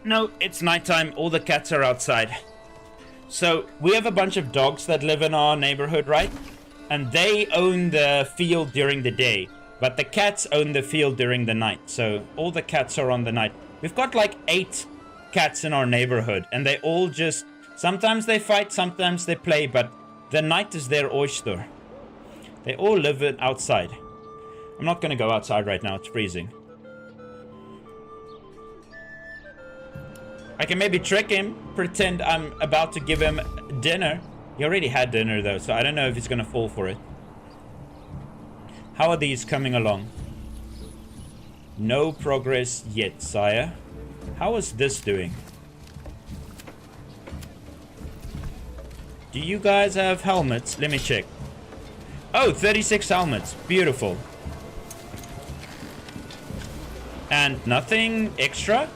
No, it's nighttime. All the cats are outside. So, we have a bunch of dogs that live in our neighborhood, right? And they own the field during the day. But the cats own the field during the night. So, all the cats are on the night. We've got like 8 cats in our neighborhood. And they all just... Sometimes they fight, sometimes they play. But the night is their oyster. They all live outside. I'm not gonna go outside right now. It's freezing. I can maybe trick him. Pretend I'm about to give him dinner. He already had dinner though, so I don't know if he's gonna fall for it. How are these coming along? No progress yet, sire. How is this doing? Do you guys have helmets? Let me check. Oh, 36 helmets. Beautiful. And nothing extra?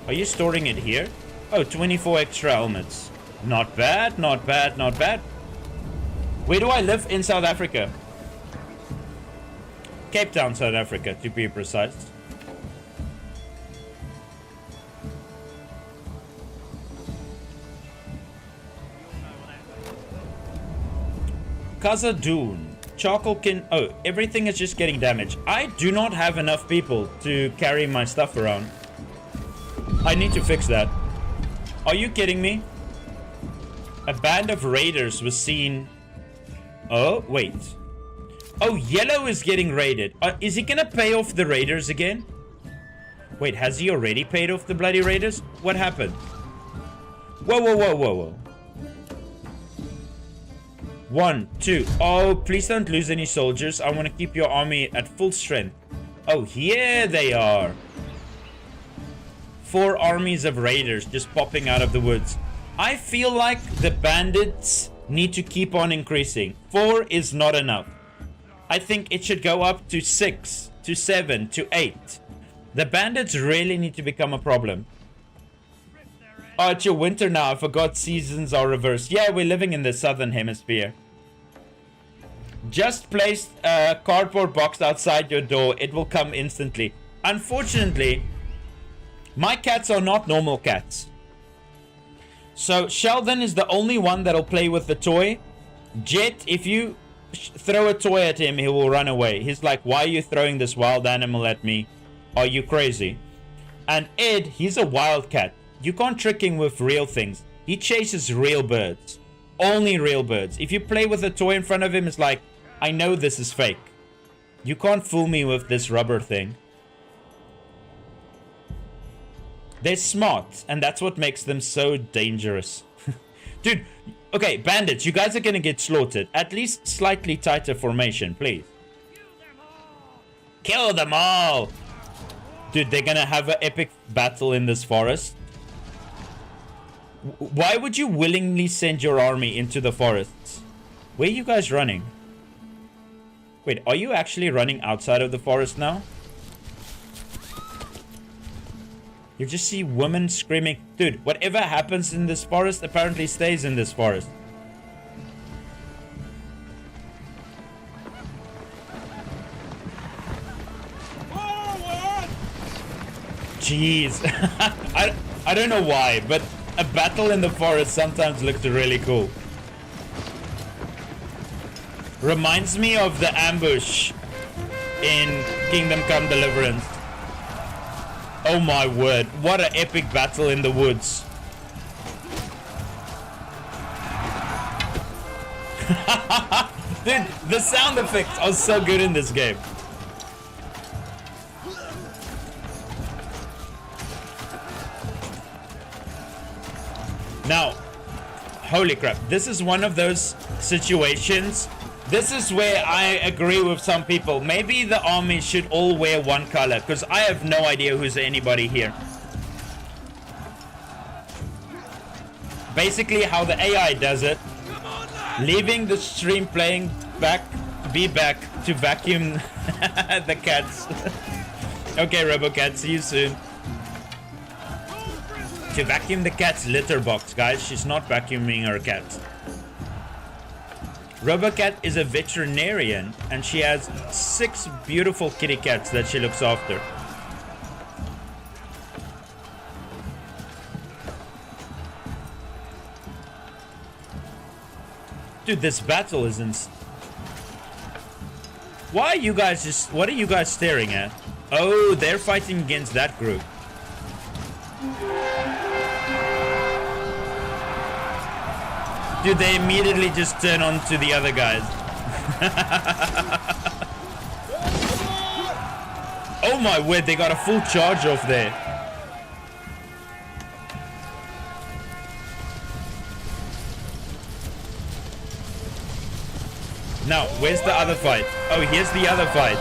Are you storing it here? Oh, 24 extra helmets. Not bad, not bad, not bad. Where do I live in South Africa? Cape Town, South Africa, to be precise. Kazadoon. Charcoal can... Oh, everything is just getting damaged. I do not have enough people to carry my stuff around. I need to fix that. Are you kidding me? A band of raiders was seen... Oh, wait. Oh, yellow is getting raided. Is he gonna pay off the raiders again? Wait, has he already paid off the bloody raiders? What happened? Whoa, whoa, whoa, whoa, whoa. 1, 2. Oh, please don't lose any soldiers. I want to keep your army at full strength. Oh, here they are. 4 armies of raiders just popping out of the woods. I feel like the bandits need to keep on increasing. 4 is not enough. I think it should go up to 6, to 7, to 8. The bandits really need to become a problem. Oh, it's your winter now. I forgot seasons are reversed. Yeah, we're living in the southern hemisphere. Just place a cardboard box outside your door. It will come instantly. Unfortunately, my cats are not normal cats. So Sheldon is the only one that'll play with the toy. Jet, if you throw a toy at him, he will run away. He's like, why are you throwing this wild animal at me? Are you crazy? And Ed, he's a wild cat. You can't trick him with real things. He chases real birds. Only real birds. If you play with a toy in front of him, it's like, I know this is fake. You can't fool me with this rubber thing. They're smart, and that's what makes them so dangerous. Dude, okay, bandits, you guys are gonna get slaughtered. At least slightly tighter formation, please. Kill them all! Dude, they're gonna have an epic battle in this forest. Why would you willingly send your army into the forests? Where are you guys running? Wait, are you actually running outside of the forest now? You just see women screaming. Dude, whatever happens in this forest apparently stays in this forest. Jeez. I don't know why, but a battle in the forest sometimes looks really cool. Reminds me of the ambush in Kingdom Come Deliverance. Oh my word, what an epic battle in the woods. Dude, the sound effects are so good in this game. Now, holy crap, this is one of those situations. This is where I agree with some people. Maybe the army should all wear one color, because I have no idea who's anybody here. Basically how the AI does it, leaving the stream playing back to vacuum the cats. Okay, RoboCat, see you soon. To vacuum the cat's litter box, guys. She's not vacuuming her cat. RoboCat is a veterinarian and she has 6 beautiful kitty cats that she looks after. Dude, this battle is Why are you guys what are you guys staring at? Oh, they're fighting against that group. Dude, they immediately just turn on to the other guys. Oh my word, they got a full charge off there. Now, where's the other fight? Oh, here's the other fight.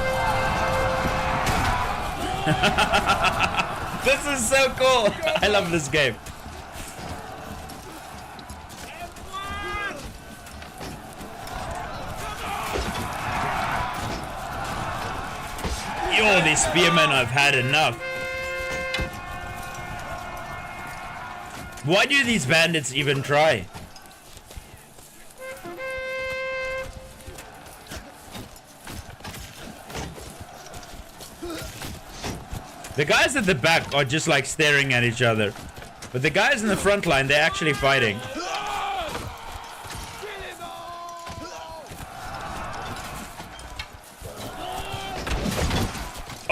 This is so cool. I love this game. Yo, these spearmen, I've had enough. Why do these bandits even try? The guys at the back are just like staring at each other. But the guys in the front line, they're actually fighting.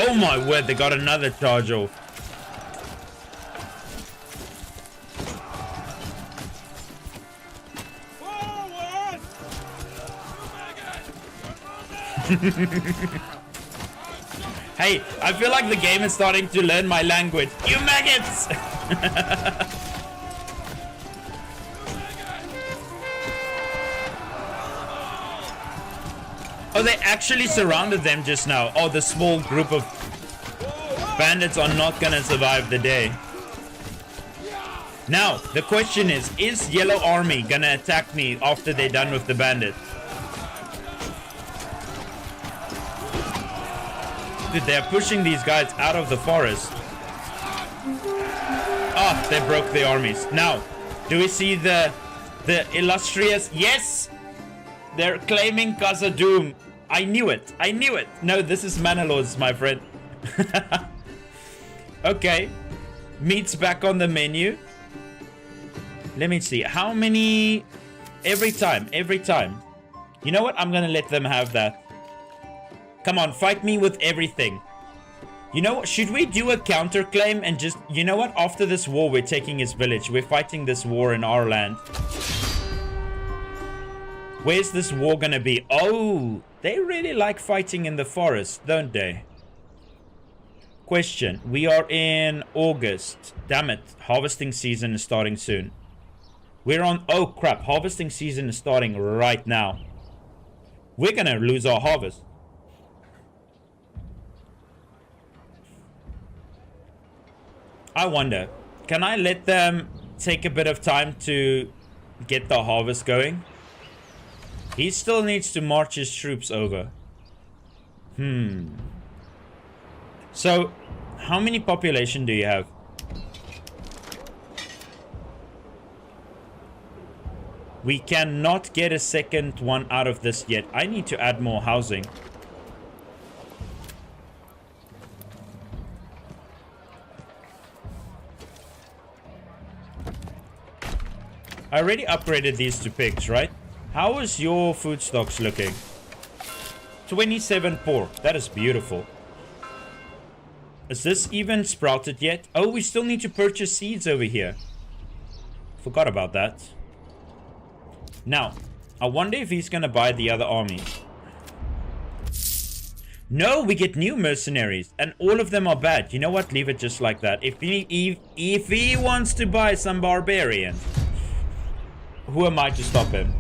Oh my word, they got another charge off. Hey, I feel like the game is starting to learn my language. You maggots! Oh, they actually surrounded them just now. Oh, the small group of bandits are not gonna survive the day. Now, the question is Yellow Army gonna attack me after they're done with the bandit? Dude, they're pushing these guys out of the forest. Oh, they broke the armies. Now, do we see the illustrious? Yes! They're claiming Casa Doom. I knew it. I knew it. No, this is Manor, my friend. Okay. Meat's back on the menu. Let me see. How many? Every time. You know what? I'm gonna let them have that. Come on, fight me with everything. You know what? Should we do a counterclaim and just... You know what? After this war, we're taking his village. We're fighting this war in our land. Where's this war gonna be? Oh, they really like fighting in the forest, don't they? Question. We are in August. Damn it. Harvesting season is starting soon. We're on... Oh, crap. Harvesting season is starting right now. We're gonna lose our harvest. I wonder, can I let them take a bit of time to get the harvest going? He still needs to march his troops over. So, how many population do you have? We cannot get a second one out of this yet. I need to add more housing. I already upgraded these to pigs, right? How is your food stocks looking? 27 pork. That is beautiful. Is this even sprouted yet? Oh, we still need to purchase seeds over here. Forgot about that. Now, I wonder if he's gonna buy the other army. No, we get new mercenaries, and all of them are bad. You know what? Leave it just like that. If he wants to buy some barbarians, who am I to stop him?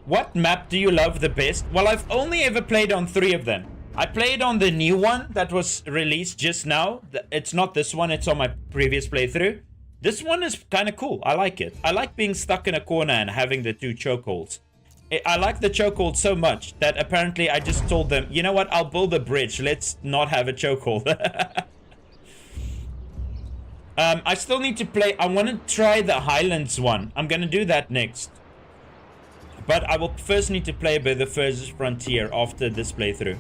What map do you love the best? Well, I've only ever played on 3 of them. I played on the new one that was released just now. It's not this one, it's on my previous playthrough. This one is kind of cool. I like it. I like being stuck in a corner and having the 2 chokeholds. I like the chokehold so much that apparently I just told them, you know what, I'll build a bridge. Let's not have a chokehold. I still need to play. I want to try the Highlands one. I'm going to do that next. But I will first need to play a bit of the First Frontier after this playthrough.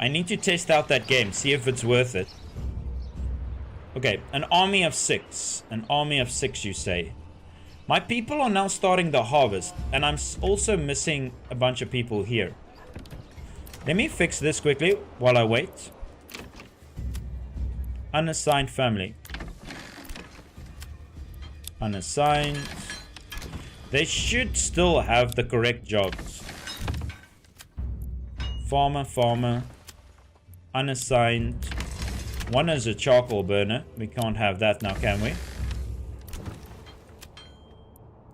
I need to test out that game, see if it's worth it. Okay, an army of 6. An army of 6, you say. My people are now starting the harvest, and I'm also missing a bunch of people here. Let me fix this quickly while I wait. Unassigned family. Unassigned. They should still have the correct jobs. Farmer, farmer. Unassigned. One is a charcoal burner. We can't have that now, can we?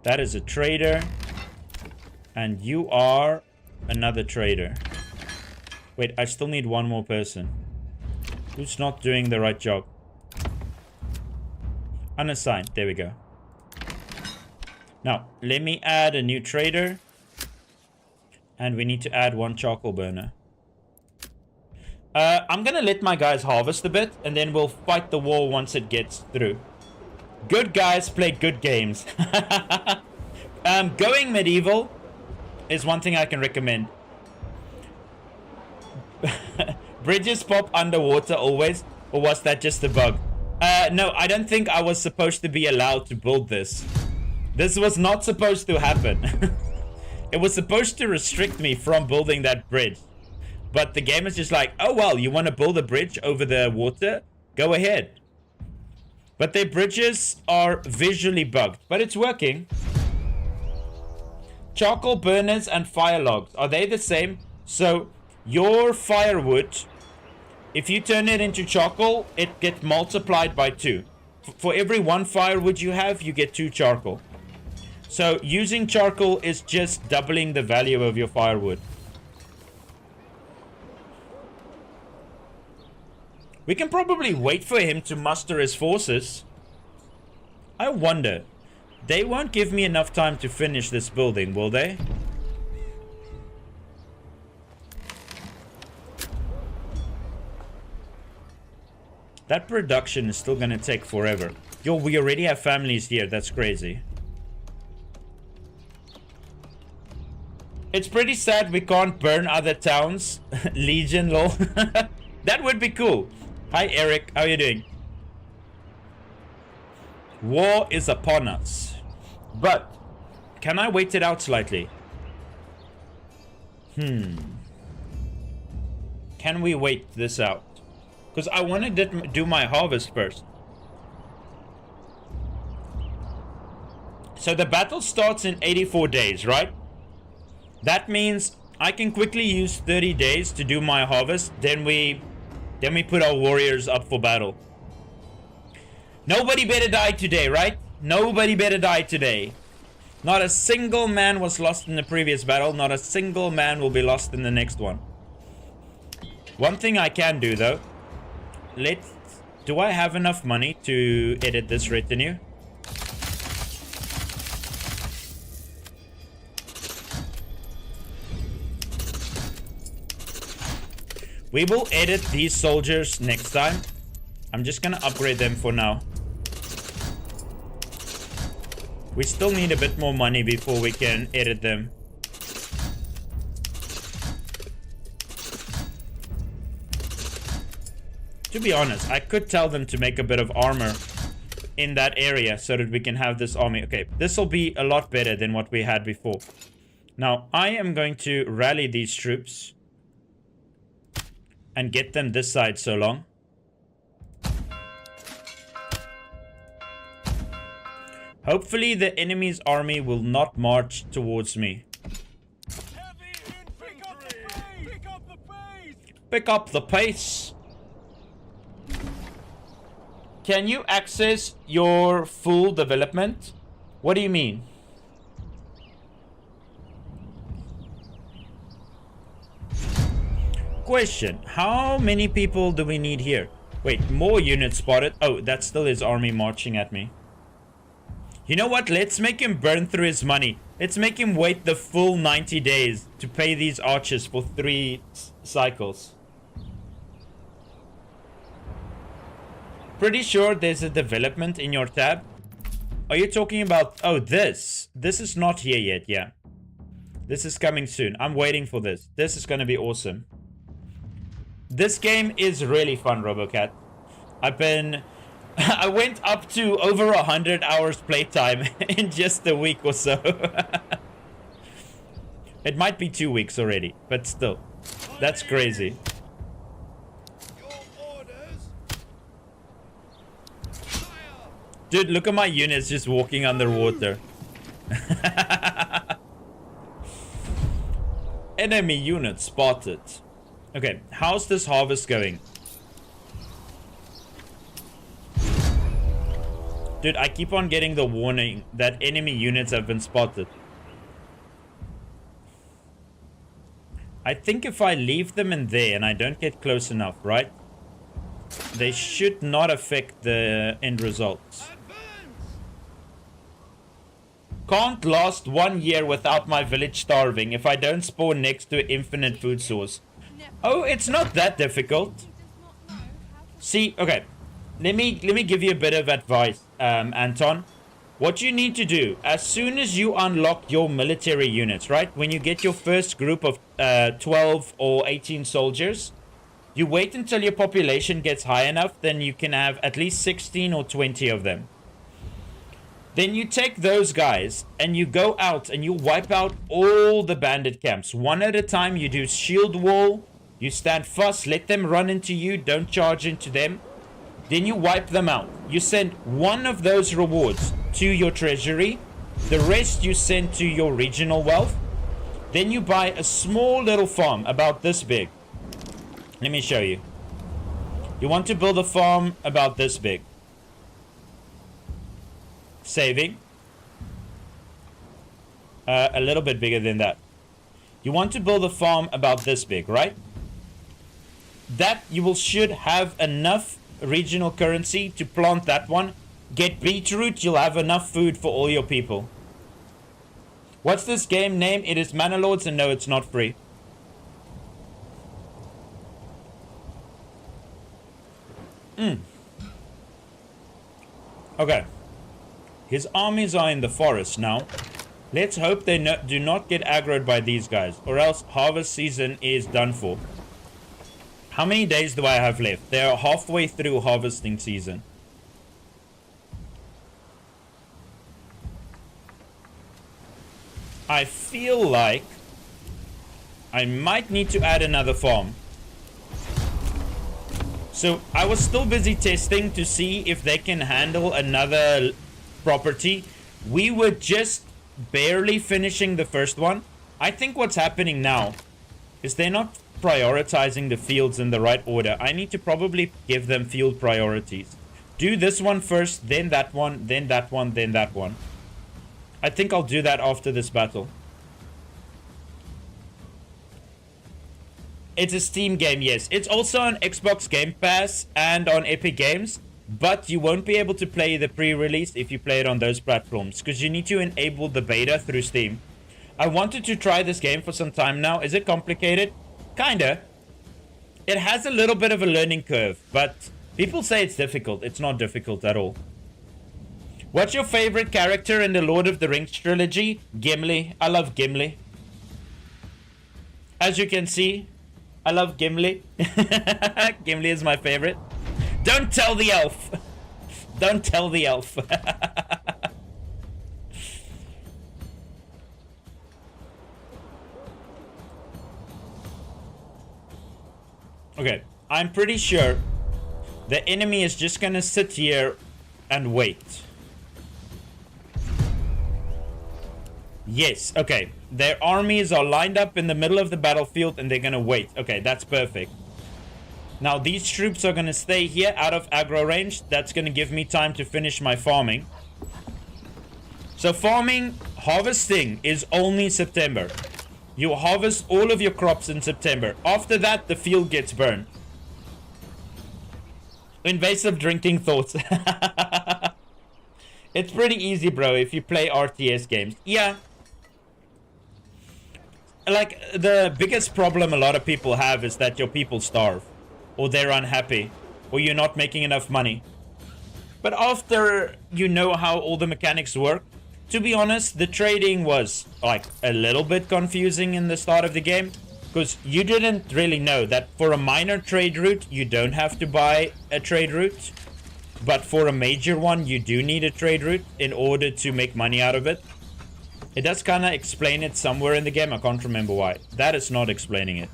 That is a trader. And you are another trader. Wait, I still need one more person. Who's not doing the right job? Unassigned. There we go. Now, let me add a new trader. And we need to add 1 charcoal burner. I'm gonna let my guys harvest a bit, and then we'll fight the war once it gets through. Good guys play good games. Going medieval is one thing I can recommend. Bridges pop underwater always, or was that just a bug? No, I don't think I was supposed to be allowed to build this. This was not supposed to happen. It was supposed to restrict me from building that bridge. But the game is just like, oh well, you want to build a bridge over the water? Go ahead. But their bridges are visually bugged, but it's working. Charcoal burners and fire logs, are they the same? So your firewood, if you turn it into charcoal, it gets multiplied by 2. For every 1 firewood you have, you get 2 charcoal. So using charcoal is just doubling the value of your firewood. We can probably wait for him to muster his forces. I wonder. They won't give me enough time to finish this building, will they? That production is still gonna take forever. Yo, we already have families here. That's crazy. It's pretty sad we can't burn other towns. Legion, lol. That would be cool. Hi, Eric. How are you doing? War is upon us. But, can I wait it out slightly? Can we wait this out? Because I want to do my harvest first. So the battle starts in 84 days, right? That means I can quickly use 30 days to do my harvest. Then we put our warriors up for battle. Nobody better die today, right? Nobody better die today. Not a single man was lost in the previous battle. Not a single man will be lost in the next one. One thing I can do, though. Do I have enough money to edit this retinue? We will edit these soldiers next time. I'm just gonna upgrade them for now. We still need a bit more money before we can edit them. To be honest, I could tell them to make a bit of armor in that area so that we can have this army. Okay, this will be a lot better than what we had before. Now, I am going to rally these troops and get them this side so long. Hopefully the enemy's army will not march towards me. Pick up the pace. Can you access your full development? What do you mean? Question. How many people do we need here? Wait, more units spotted. Oh, that still is army marching at me. You know what? Let's make him burn through his money. Let's make him wait the full 90 days to pay these archers for 3 cycles. Pretty sure there's a development in your tab. Are you talking about... Oh, this. This is not here yet, yeah. This is coming soon. I'm waiting for this. This is going to be awesome. This game is really fun, Robocat. I went up to over 100 hours playtime in just a week or so. It might be 2 weeks already, but still. That's crazy. Dude, look at my units just walking underwater. Enemy unit spotted. Okay, how's this harvest going? Dude, I keep on getting the warning that enemy units have been spotted. I think if I leave them in there and I don't get close enough, right? They should not affect the end results. Can't last 1 year without my village starving if I don't spawn next to an infinite food source. Oh, it's not that difficult. See, okay. Let me give you a bit of advice, Anton. What you need to do, as soon as you unlock your military units, right? When you get your first group of 12 or 18 soldiers, you wait until your population gets high enough, then you can have at least 16 or 20 of them. Then you take those guys and you go out and you wipe out all the bandit camps. One at a time, you do shield wall, you stand fast, let them run into you, don't charge into them. Then you wipe them out. You send one of those rewards to your treasury. The rest you send to your regional wealth. Then you buy a small little farm about this big. Let me show you. You want to build a farm about this big. Saving. A little bit bigger than that. You want to build a farm about this big, right? That you should have enough regional currency to plant that one. Get beetroot, you'll have enough food for all your people. What's this game name? It is Manor Lords, and no, it's not free. Okay. His armies are in the forest now. Let's hope they do not get aggroed by these guys, or else harvest season is done for. How many days do I have left? They are halfway through harvesting season. I feel like I might need to add another farm. So I was still busy testing to see if they can handle another property. We were just barely finishing the first one. I think what's happening now is they're not prioritizing the fields in the right order. I need to probably give them field priorities. Do this one first, then that one, then that one, then that one. I think I'll do that after this battle. It's a Steam game, yes. It's also on Xbox Game Pass and on Epic Games, but you won't be able to play the pre-release if you play it on those platforms, because you need to enable the beta through Steam. I wanted to try this game for some time now. Is it complicated? Kinda. It has a little bit of a learning curve, but people say it's difficult. It's not difficult at all. What's your favorite character in the Lord of the Rings trilogy? Gimli. I love Gimli. As you can see, I love Gimli. Gimli is my favorite. Don't tell the elf. Don't tell the elf. Okay, I'm pretty sure the enemy is just gonna sit here and wait. Yes, okay. Their armies are lined up in the middle of the battlefield and they're gonna wait. Okay, that's perfect. Now these troops are gonna stay here out of aggro range. That's gonna give me time to finish my farming. So harvesting is only September. You harvest all of your crops in September. After that, the field gets burned. Invasive drinking thoughts. It's pretty easy, bro, if you play RTS games. Yeah. Like, the biggest problem a lot of people have is that your people starve. Or they're unhappy. Or you're not making enough money. But after you know how all the mechanics work, to be honest, the trading was, like, a little bit confusing in the start of the game. Because you didn't really know that for a minor trade route, you don't have to buy a trade route. But for a major one, you do need a trade route in order to make money out of it. It does kind of explain it somewhere in the game. I can't remember why. That is not explaining it.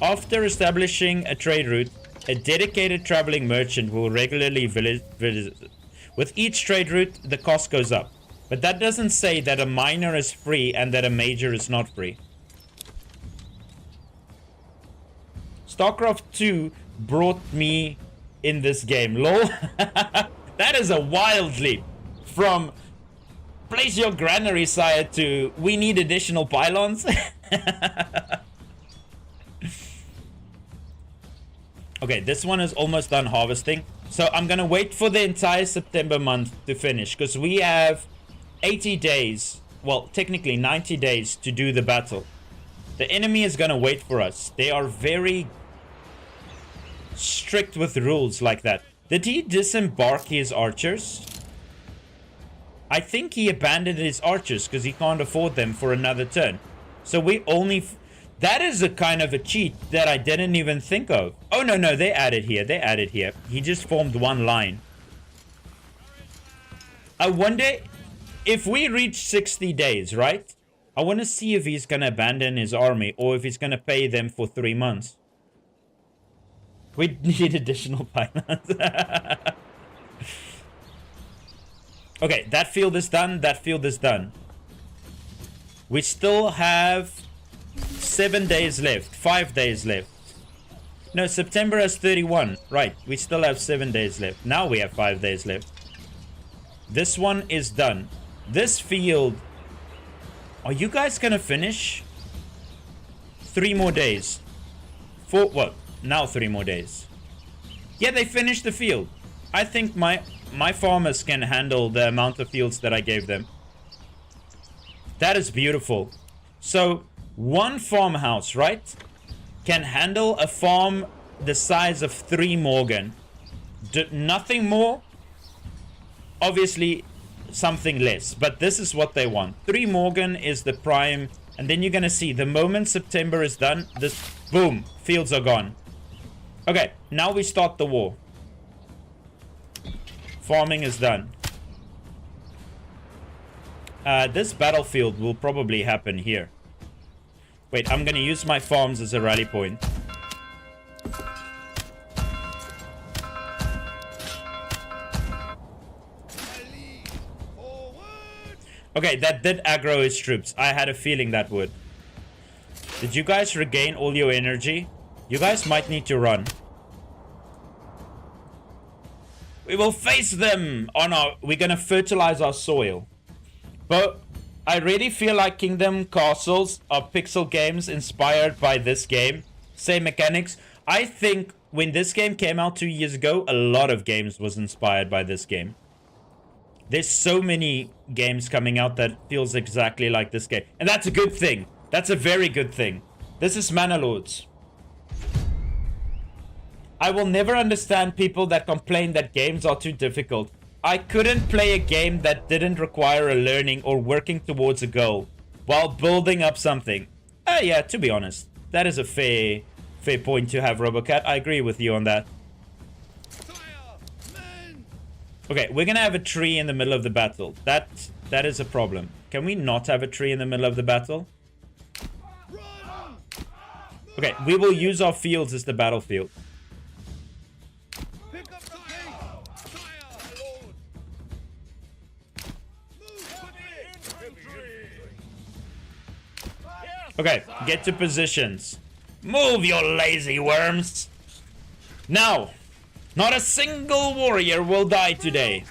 After establishing a trade route, a dedicated traveling merchant will regularly visit. With each trade route, the cost goes up. But that doesn't say that a minor is free and that a major is not free. StarCraft 2 brought me in this game. Lol. That is a wild leap. From place your granary sire to we need additional pylons. Okay, this one is almost done harvesting. So I'm gonna wait for the entire September month to finish. Because we have 80 days. Well, technically 90 days to do the battle. The enemy is gonna wait for us. They are very strict with rules like that. Did he disembark his archers? I think he abandoned his archers because he can't afford them for another turn. So we only... That is a kind of a cheat that I didn't even think of. Oh, no, they added here. They added here. He just formed one line. I wonder if we reach 60 days, right? I want to see if he's going to abandon his army or if he's going to pay them for 3 months. We need additional pylons. Okay, that field is done. That field is done. We still have 7 days left. 5 days left. No, September has 31. Right, we still have 7 days left. Now we have 5 days left. This one is done. This field... Are you guys gonna finish? 3 more days. 4... What? Now 3 more days. Yeah, they finished the field. I think my farmers can handle the amount of fields that I gave them. That is beautiful. So, one farmhouse, right, can handle a farm the size of 3 Morgan. Nothing more. Obviously, something less. But this is what they want. 3 Morgan is the prime. And then you're going to see, the moment September is done, this, boom, fields are gone. Okay, now we start the war. Farming is done. This battlefield will probably happen here. Wait, I'm gonna use my farms as a rally point. Okay, that did aggro his troops. I had a feeling that would. Did you guys regain all your energy? You guys might need to run. We will face them on our... We're gonna fertilize our soil. But I really feel like Kingdom Castles are pixel games inspired by this game. same mechanics. I think when this game came out 2 years ago, a lot of games was inspired by this game. There's so many games coming out that feels exactly like this game. And that's a good thing. That's a very good thing. This is Manor Lords. I will never understand people that complain that games are too difficult. I couldn't play a game that didn't require a learning or working towards a goal while building up something. Yeah, to be honest, that is a fair point to have, Robocat. I agree with you on that. Okay, we're gonna have a tree in the middle of the battle. That is a problem. Can we not have a tree in the middle of the battle? Okay, we will use our fields as the battlefield. Okay, get to positions. Move, you lazy worms. Now, not a single warrior will die today.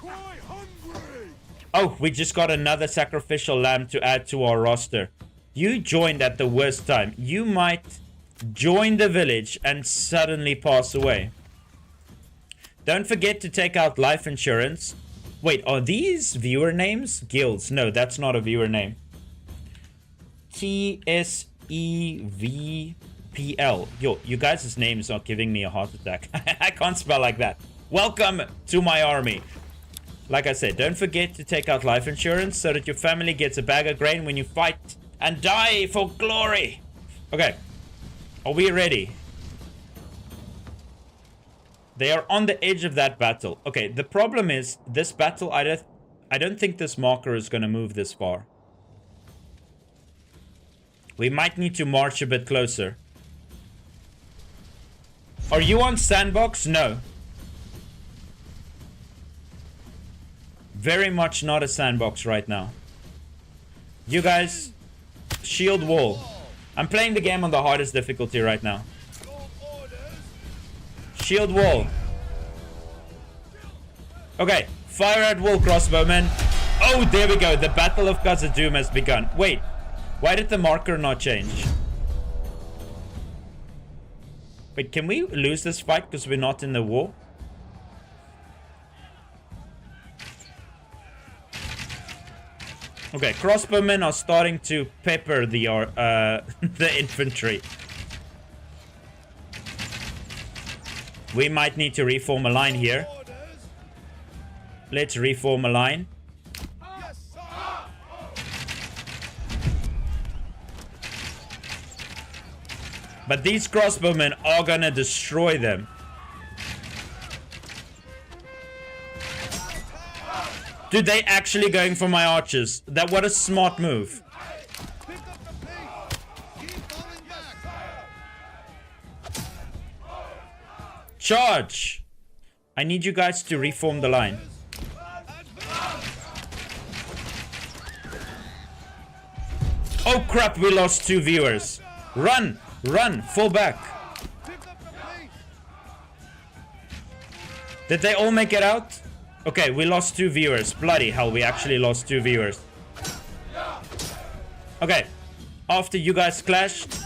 Oh, we just got another sacrificial lamb to add to our roster. You joined at the worst time. You might join the village and suddenly pass away. Don't forget to take out life insurance. Wait, are these viewer names? Guilds. No, that's not a viewer name. TSEVPL. Yo, you guys' names are giving me a heart attack. I can't spell like that. Welcome to my army. Like I said, don't forget to take out life insurance so that your family gets a bag of grain when you fight and die for glory. Okay. Are we ready? They are on the edge of that battle. Okay, the problem is this battle, I don't think this marker is going to move this far. We might need to march a bit closer. Are you on sandbox? No. Very much not a sandbox right now. You guys, shield wall. I'm playing the game on the hardest difficulty right now. Shield wall. Okay, fire at will, crossbowmen. Oh, there we go. The Battle of Khazad-dûm has begun. Wait, why did the marker not change? Wait, can we lose this fight because we're not in the war? Okay, crossbowmen are starting to pepper the the infantry. We might need to reform a line here. Let's reform a line. But these crossbowmen are gonna destroy them. Dude, they actually going for my archers. What a smart move. Charge! I need you guys to reform the line. Oh crap, we lost 2 viewers. Run! Run! Fall back! Did they all make it out? Okay, we lost 2 viewers. Bloody hell, we actually lost 2 viewers. Okay, after you guys clashed,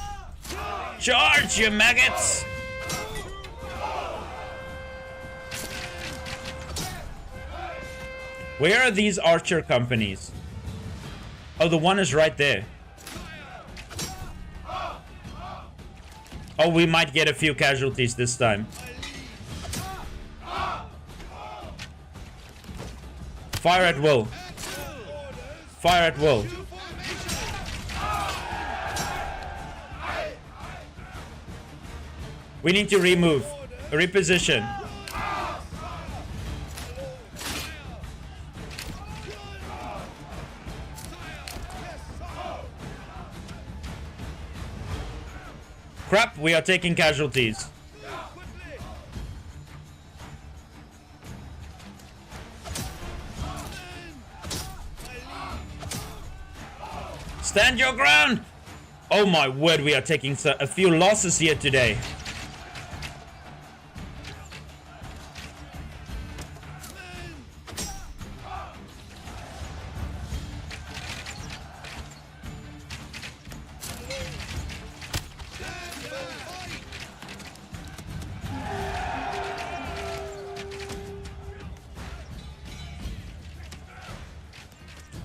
charge, you maggots! Where are these archer companies? Oh, the one is right there. Oh, we might get a few casualties this time. Fire at will. Fire at will. We need to remove. Reposition. Crap, we are taking casualties. Stand your ground! Oh my word, we are taking a few losses here today.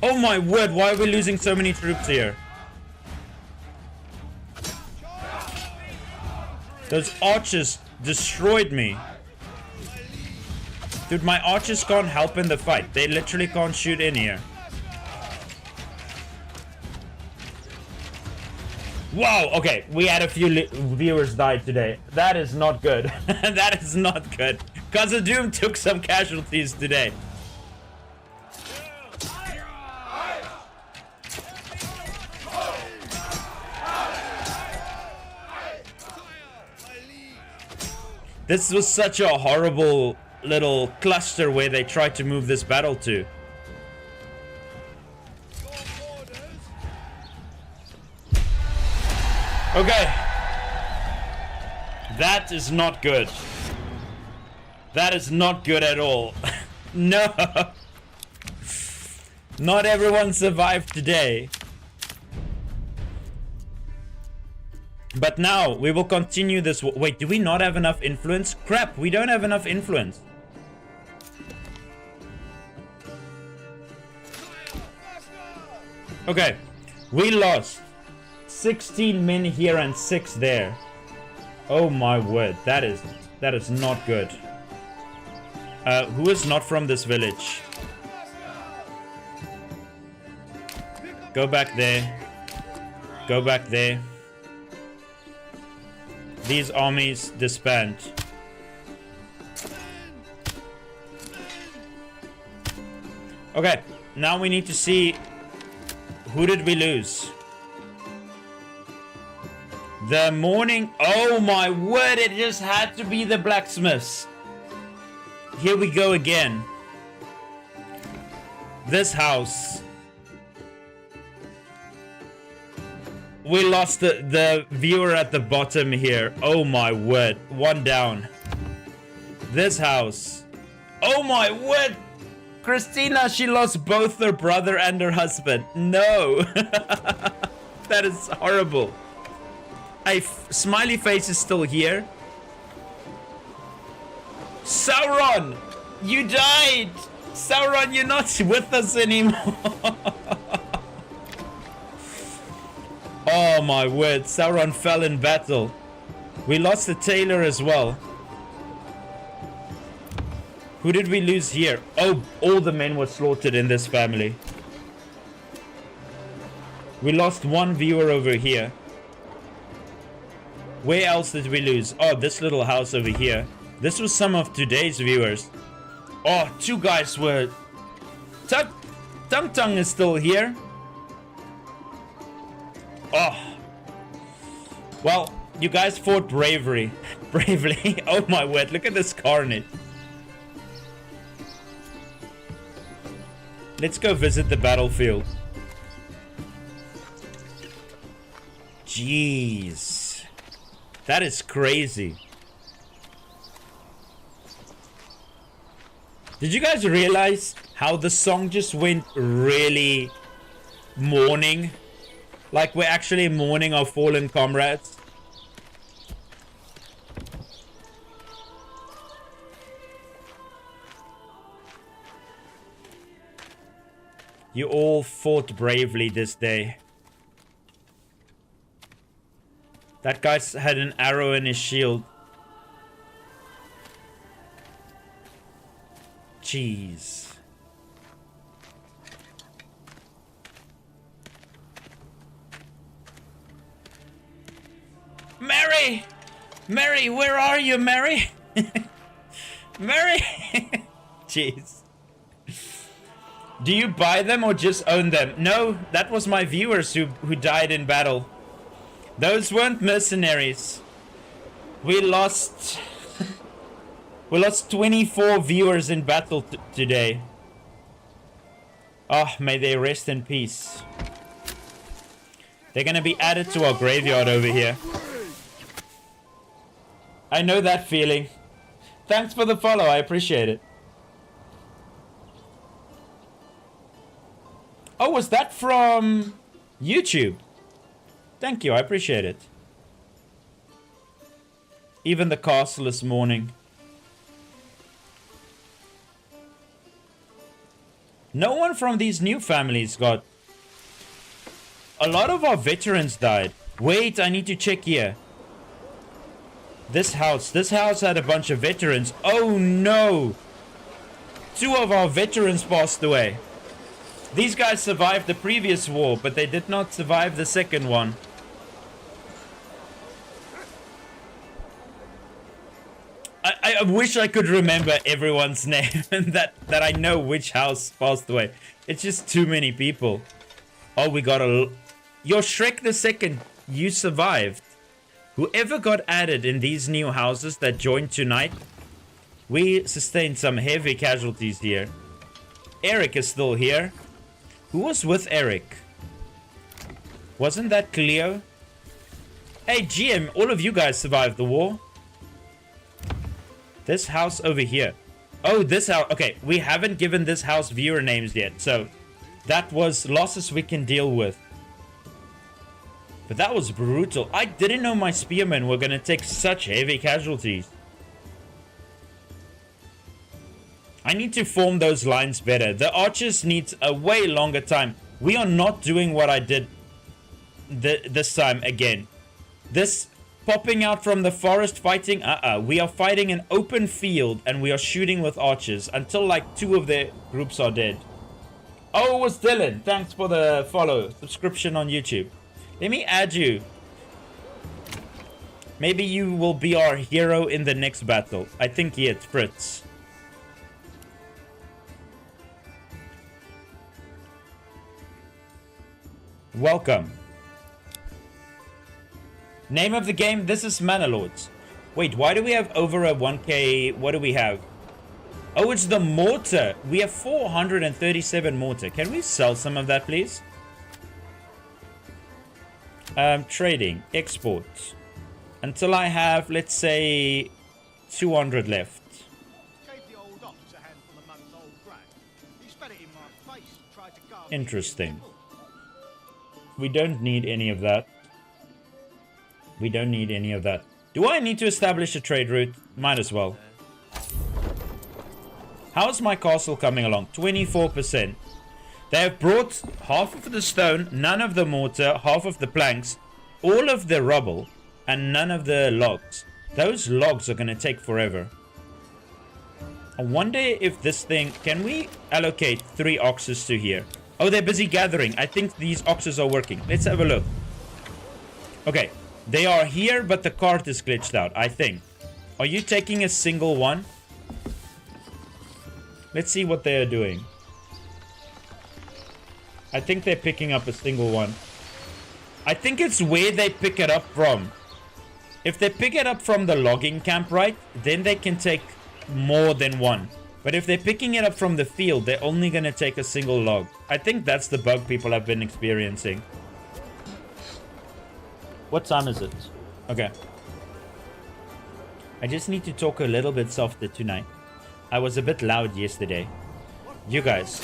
Oh my word, why are we losing so many troops here? Those archers destroyed me. Dude, my archers can't help in the fight. They literally can't shoot in here. Wow, okay, we had a few viewers die today. That is not good. That is not good. Khazad-dûm took some casualties today. This was such a horrible little cluster where they tried to move this battle to. Okay. That is not good. That is not good at all. No. Not everyone survived today. But now, we will continue this. Wait, do we not have enough influence? Crap, we don't have enough influence. Okay, we lost 16 men here and 6 there. Oh my word, that is not good. Who is not from this village? Go back there. Go back there. These armies disband. Okay, now we need to see who did we lose. The morning. Oh my word, it just had to be the blacksmiths. Here we go again. This house. We lost the viewer at the bottom here. Oh my word. One down. This house. Oh my word. Christina, she lost both her brother and her husband. No. That is horrible. Smiley face is still here. Sauron! You died! Sauron, you're not with us anymore. Oh my word, Sauron fell in battle. We lost the tailor as well. Who did we lose here? Oh, all the men were slaughtered in this family. We lost one viewer over here. Where else did we lose? Oh, this little house over here. This was some of today's viewers. Oh, 2 guys were... Tung Tung is still here. Oh. Well, you guys fought bravely. Bravely. Oh my word, look at this carnage. Let's go visit the battlefield. Jeez. That is crazy. Did you guys realize how the song just went really mourning? Like we're actually mourning our fallen comrades. You all fought bravely this day. That guy had an arrow in his shield. Jeez. Mary! Mary, where are you, Mary? Mary! Jeez. Do you buy them or just own them? No, that was my viewers who died in battle. Those weren't mercenaries. We lost... we lost 24 viewers in battle today. Oh, may they rest in peace. They're gonna be added to our graveyard over here. I know that feeling. Thanks for the follow, I appreciate it. Oh, was that from YouTube? Thank you, I appreciate it. Even the castle is mourning. No one from these new families got... A lot of our veterans died. Wait, I need to check here. This house had a bunch of veterans. Oh no! 2 of our veterans passed away. These guys survived the previous war, but they did not survive the second one. I wish I could remember everyone's name and that I know which house passed away. It's just too many people. Oh, we got a... Your Shrek the Second, you survived. Whoever got added in these new houses that joined tonight, we sustained some heavy casualties here. Eric is still here. Who was with Eric? Wasn't that Cleo? Hey, GM, all of you guys survived the war. This house over here. Oh, this house. Okay, we haven't given this house viewer names yet. So that was losses we can deal with. But that was brutal. I didn't know my spearmen were going to take such heavy casualties. I need to form those lines better. The archers need a way longer time. We are not doing what I did this time again. This popping out from the forest fighting, we are fighting an open field and we are shooting with archers until like 2 of their groups are dead. Oh, it was Dylan. Thanks for the follow, subscription on YouTube. Let me add you. Maybe you will be our hero in the next battle. I think it's Fritz. Welcome. Name of the game, this is Manor Lords. Wait, why do we have over a 1k? What do we have? Oh, it's the mortar. We have 437 mortar. Can we sell some of that, please? Trading, export. Until I have, let's say, 200 left. Interesting. We don't need any of that. We don't need any of that. Do I need to establish a trade route? Might as well. How's my castle coming along? 24%. They have brought half of the stone, none of the mortar, half of the planks, all of the rubble, and none of the logs. Those logs are going to take forever. I wonder if this thing... Can we allocate 3 oxes to here? Oh, they're busy gathering. I think these oxes are working. Let's have a look. Okay. They are here, but the cart is glitched out, I think. Are you taking a single one? Let's see what they are doing. I think they're picking up a single one. I think it's where they pick it up from. If they pick it up from the logging camp, right, then they can take more than one. But if they're picking it up from the field, they're only going to take a single log. I think that's the bug people have been experiencing. What time is it? Okay. I just need to talk a little bit softer tonight. I was a bit loud yesterday. You guys,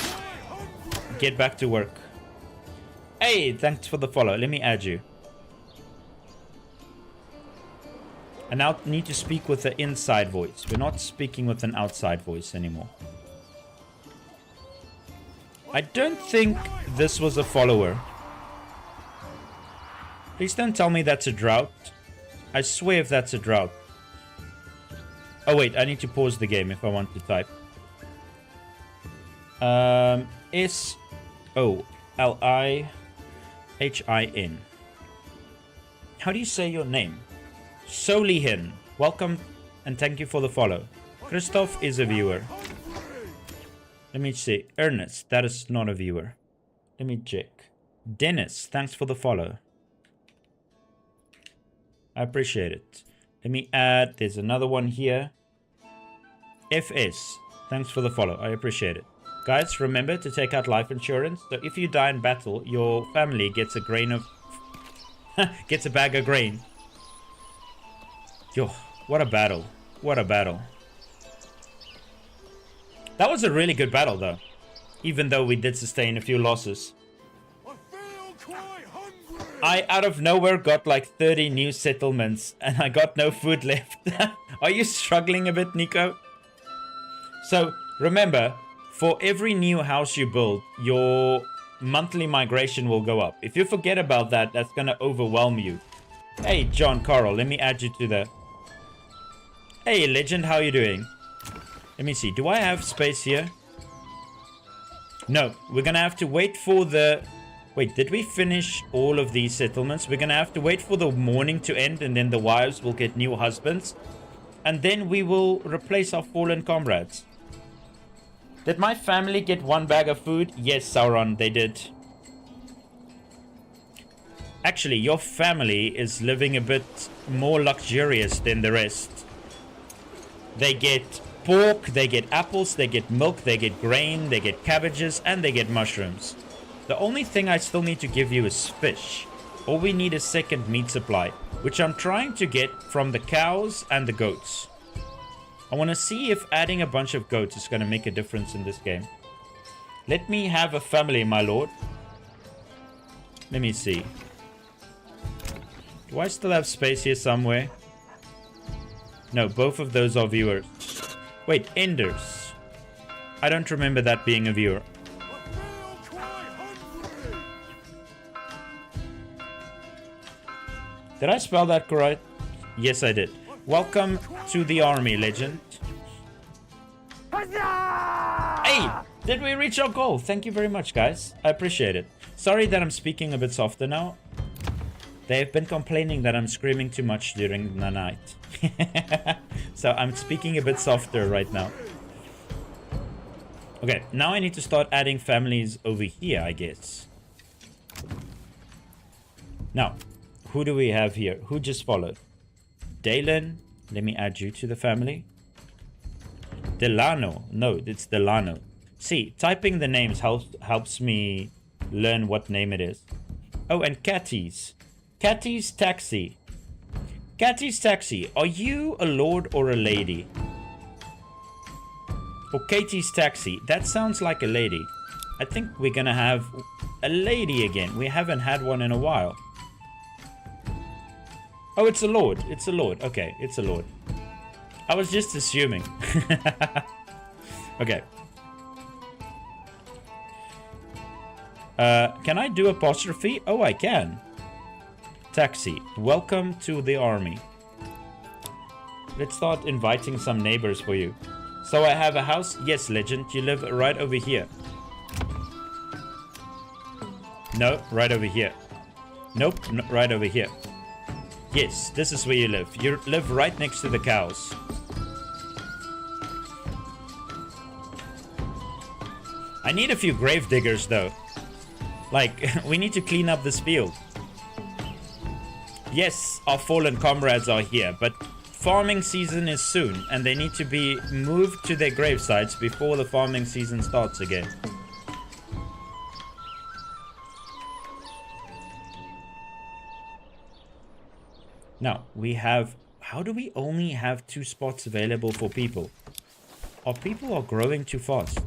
get back to work. Hey, thanks for the follow. Let me add you. I now need to speak with an inside voice. We're not speaking with an outside voice anymore. I don't think this was a follower. Please don't tell me that's a drought. I swear if that's a drought. Oh wait, I need to pause the game if I want to type. S-O-L-I-H-I-N. How do you say your name? Solihin. Welcome and thank you for the follow. Christoph is a viewer. Let me see. Ernest, that is not a viewer. Let me check. Dennis, thanks for the follow. I appreciate it. Let me add, there's another one here. FS, thanks for the follow. I appreciate it. Guys, remember to take out life insurance. So if you die in battle, your family gets a grain of... gets a bag of grain. Yo, what a battle. What a battle. That was a really good battle, though. Even though we did sustain a few losses. I, out of nowhere, got like 30 new settlements, and I got no food left. Are you struggling a bit, Nico? So, remember, For every new house you build, your monthly migration will go up. If you forget about that, that's gonna overwhelm you. Hey, John Carl, let me add you to the... Hey, Legend, how you doing? Let me see. Do I have space here? No, we're gonna have to wait for the... Wait, did we finish all of these settlements? We're gonna have to wait for the mourning to end, and then the wives will get new husbands. And then we will replace our fallen comrades. Did my family get one bag of food? Yes, Sauron, they did. Actually, your family is living a bit more luxurious than the rest. They get pork, they get apples, they get milk, they get grain, they get cabbages, and they get mushrooms. The only thing I still need to give you is fish. All we need is second meat supply, which I'm trying to get from the cows and the goats. I want to see if adding a bunch of goats is going to make a difference in this game. Let me have a family, my lord. Let me see. Do I still have space here somewhere? No, both of those are viewers. Wait, Enders. I don't remember that being a viewer. Did I spell that correct? Yes, I did. Welcome to the army, Legend. Hey, did we reach our goal? Thank you very much, guys. I appreciate it. Sorry that I'm speaking a bit softer now. They've been complaining that I'm screaming too much during the night. So I'm speaking a bit softer right now. Okay, now I need to start adding families over here, I guess. Now, who do we have here? Who just followed? Dalen, let me add you to the family. Delano, no, it's Delano. See, typing the names helps me learn what name it is. Oh, and Catties. Catty's Taxi. Catty's Taxi, are you a lord or a lady? Or Katie's Taxi, that sounds like a lady. I think we're gonna have a lady again. We haven't had one in a while. Oh, it's a lord. It's a lord. Okay, it's a lord. I was just assuming. Okay. Can I do apostrophe? Oh, I can. Taxi. Welcome to the army. Let's start inviting some neighbors for you. So I have a house. Yes, Legend. You live right over here. No, right over here. Nope, right over here. Yes, this is where you live. You live right next to the cows. I need a few grave diggers though. Like, we need to clean up this field. Yes, our fallen comrades are here, but farming season is soon, and they need to be moved to their grave sites before the farming season starts again. Now, we have... How do we only have 2 spots available for people? Our people are growing too fast.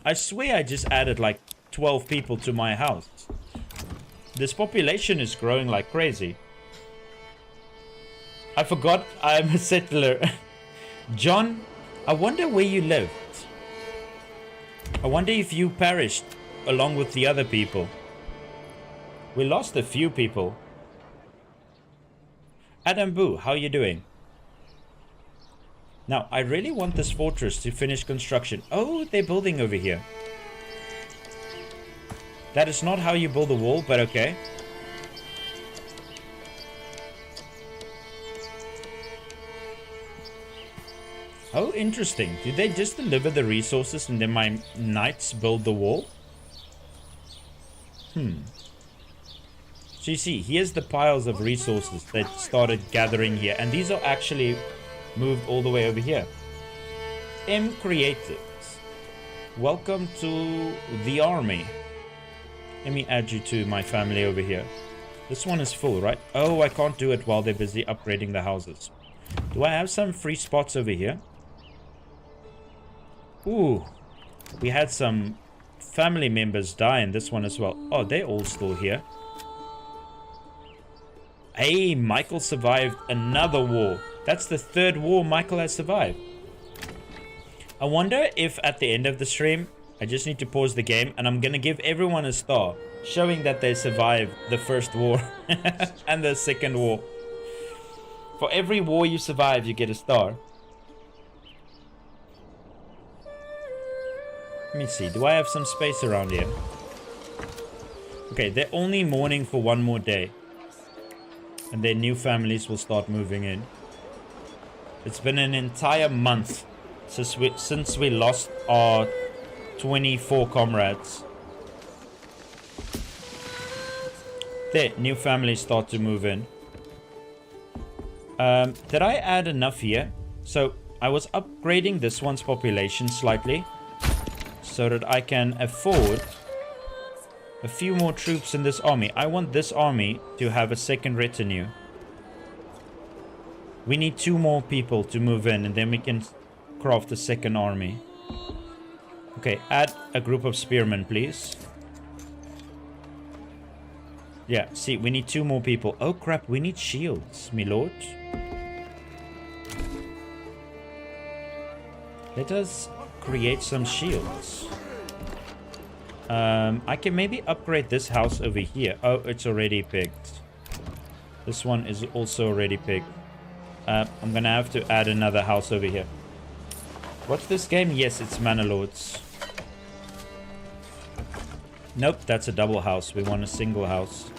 I swear I just added like 12 people to my house. This population is growing like crazy. I forgot I'm a settler. John, I wonder where you lived. I wonder if you perished along with the other people. We lost a few people. Adam Boo, how you doing? Now, I really want this fortress to finish construction. Oh, they're building over here. That is not how you build a wall, but okay. Oh, interesting. Do they just deliver the resources and then my knights build the wall? So you see, here's the piles of resources that started gathering here. And these are actually moved all the way over here. M Creatives. Welcome to the army. Let me add you to my family over here. This one is full, right? Oh, I can't do it while they're busy upgrading the houses. Do I have some free spots over here? Ooh, we had some family members die in this one as well. Oh, they're all still here. Hey, Michael survived another war. That's the 3rd war Michael has survived. I wonder if at the end of the stream, I just need to pause the game and I'm gonna give everyone a star, showing that they survived the first war and the second war. For every war you survive, you get a star. Let me see, do I have some space around here? Okay, they're only mourning for one more day. And their new families will start moving in. It's been an entire month since we lost our 24 comrades. There, new families start to move in. Did I add enough here? So I was upgrading this one's population slightly so that I can afford a few more troops in this army. I want this army to have a second retinue. We need 2 more people to move in and then we can craft a second army. Okay, add a group of spearmen, please. Yeah, see, we need 2 more people. Oh crap, we need shields, my lord. Let us create some shields. I can maybe upgrade this house over here. Oh, it's already picked. This one is also already picked. I'm gonna have to add another house over here. What's this game? Yes, it's Manor Lords. Nope, that's a double house. We want a single house.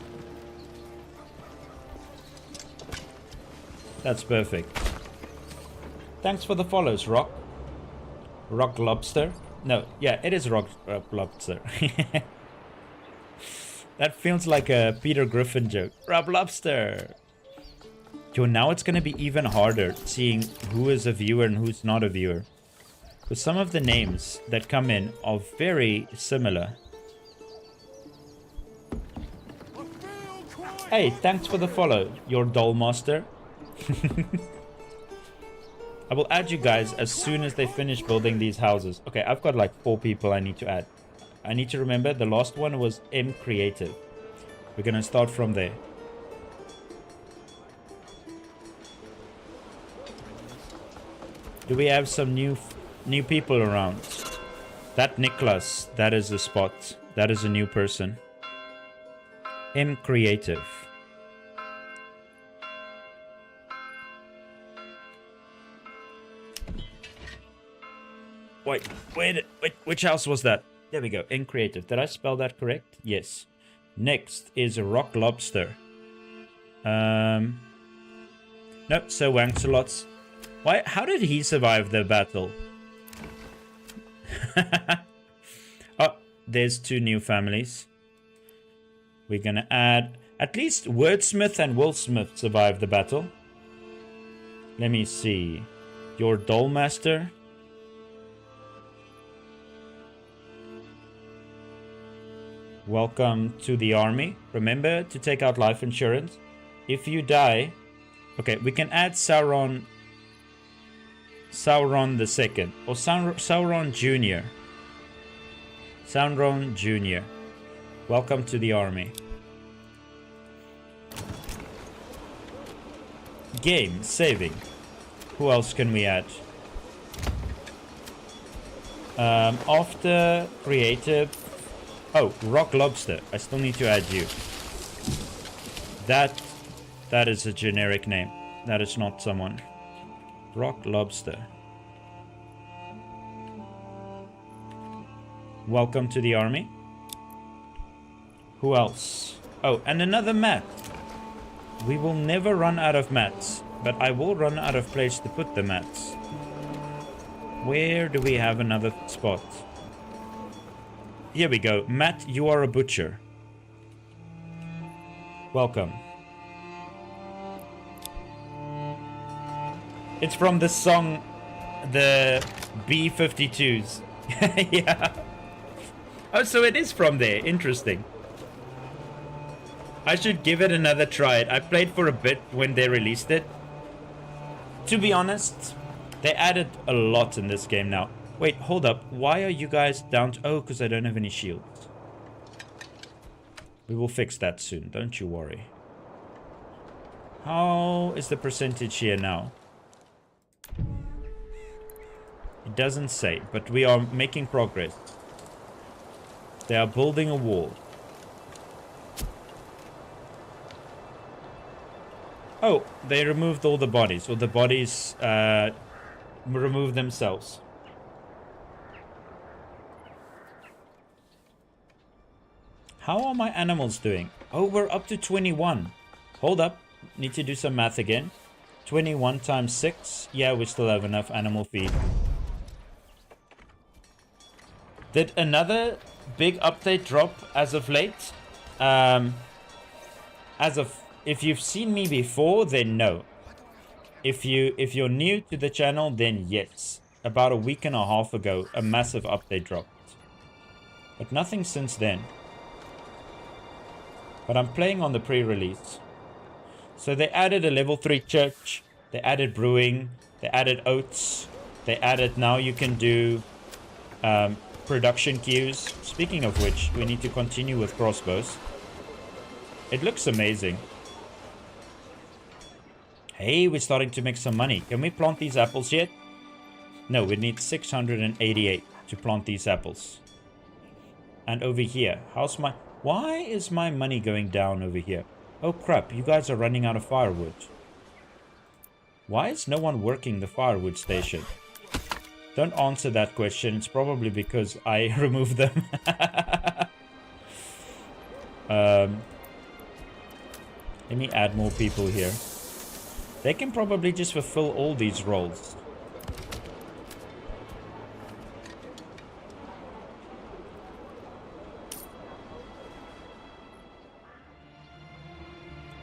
That's perfect. Thanks for the follows, Rock. Rock Lobster. No, yeah, it is Rock Lobster. That feels like a Peter Griffin joke. Rock Lobster. Yo, now it's gonna be even harder seeing who is a viewer and who's not a viewer. Because some of the names that come in are very similar. Hey, thanks for the follow, your doll master. I will add you guys as soon as they finish building these houses. Okay, I've got like 4 people I need to add. I need to remember the last one was M Creative. We're gonna start from there. Do we have some new people around? That Nicholas, that is a spot. That is a new person. M Creative. Wait, which house was that? There we go, M Creative. Did I spell that correct? Yes. Next is a Rock Lobster. Nope, so Wancelot's. Why? How did he survive the battle? Oh, there's 2 new families. We're gonna add... At least Wordsmith and Willsmith survived the battle. Let me see. Your Dollmaster. Welcome to the army. Remember to take out life insurance. If you die... Okay, we can add Sauron the Second. Or Sauron Jr. Sauron Jr. Welcome to the army. Game. Saving. Who else can we add? After Creative... Oh, Rock Lobster. I still need to add you. That is a generic name. That is not someone. Rock Lobster. Welcome to the army. Who else? Oh, and another mat. We will never run out of mats, but I will run out of place to put the mats. Where do we have another spot? Here we go. Matt, you are a butcher. Welcome. It's from the song, the B-52s. Yeah. Oh, so it is from there. Interesting. I should give it another try. I played for a bit when they released it. To be honest, they added a lot in this game now. Wait, hold up. Why are you guys down to... Oh, because I don't have any shields. We will fix that soon. Don't you worry. How is the percentage here now? It doesn't say, but we are making progress. They are building a wall. Oh, they removed all the bodies, or the bodies removed themselves. How are my animals doing? Oh, we're up to 21. Hold up. Need to do some math again. 21 times 6. Yeah, we still have enough animal feed. Did another big update drop as of late? If you've seen me before, then no. If you're new to the channel, then yes. About a week and a half ago, a massive update dropped. But nothing since then. But I'm playing on the pre-release. So they added a level 3 church. They added brewing. They added oats. They added, now you can do production queues. Speaking of which, we need to continue with crossbows. It looks amazing. Hey, we're starting to make some money. Can we plant these apples yet? No, we need 688 to plant these apples. And over here, how's my... Why is my money going down over here? Oh crap, you guys are running out of firewood. Why is no one working the firewood station? Don't answer that question. It's probably because I removed them. Let me add more people here. They can probably just fulfill all these roles.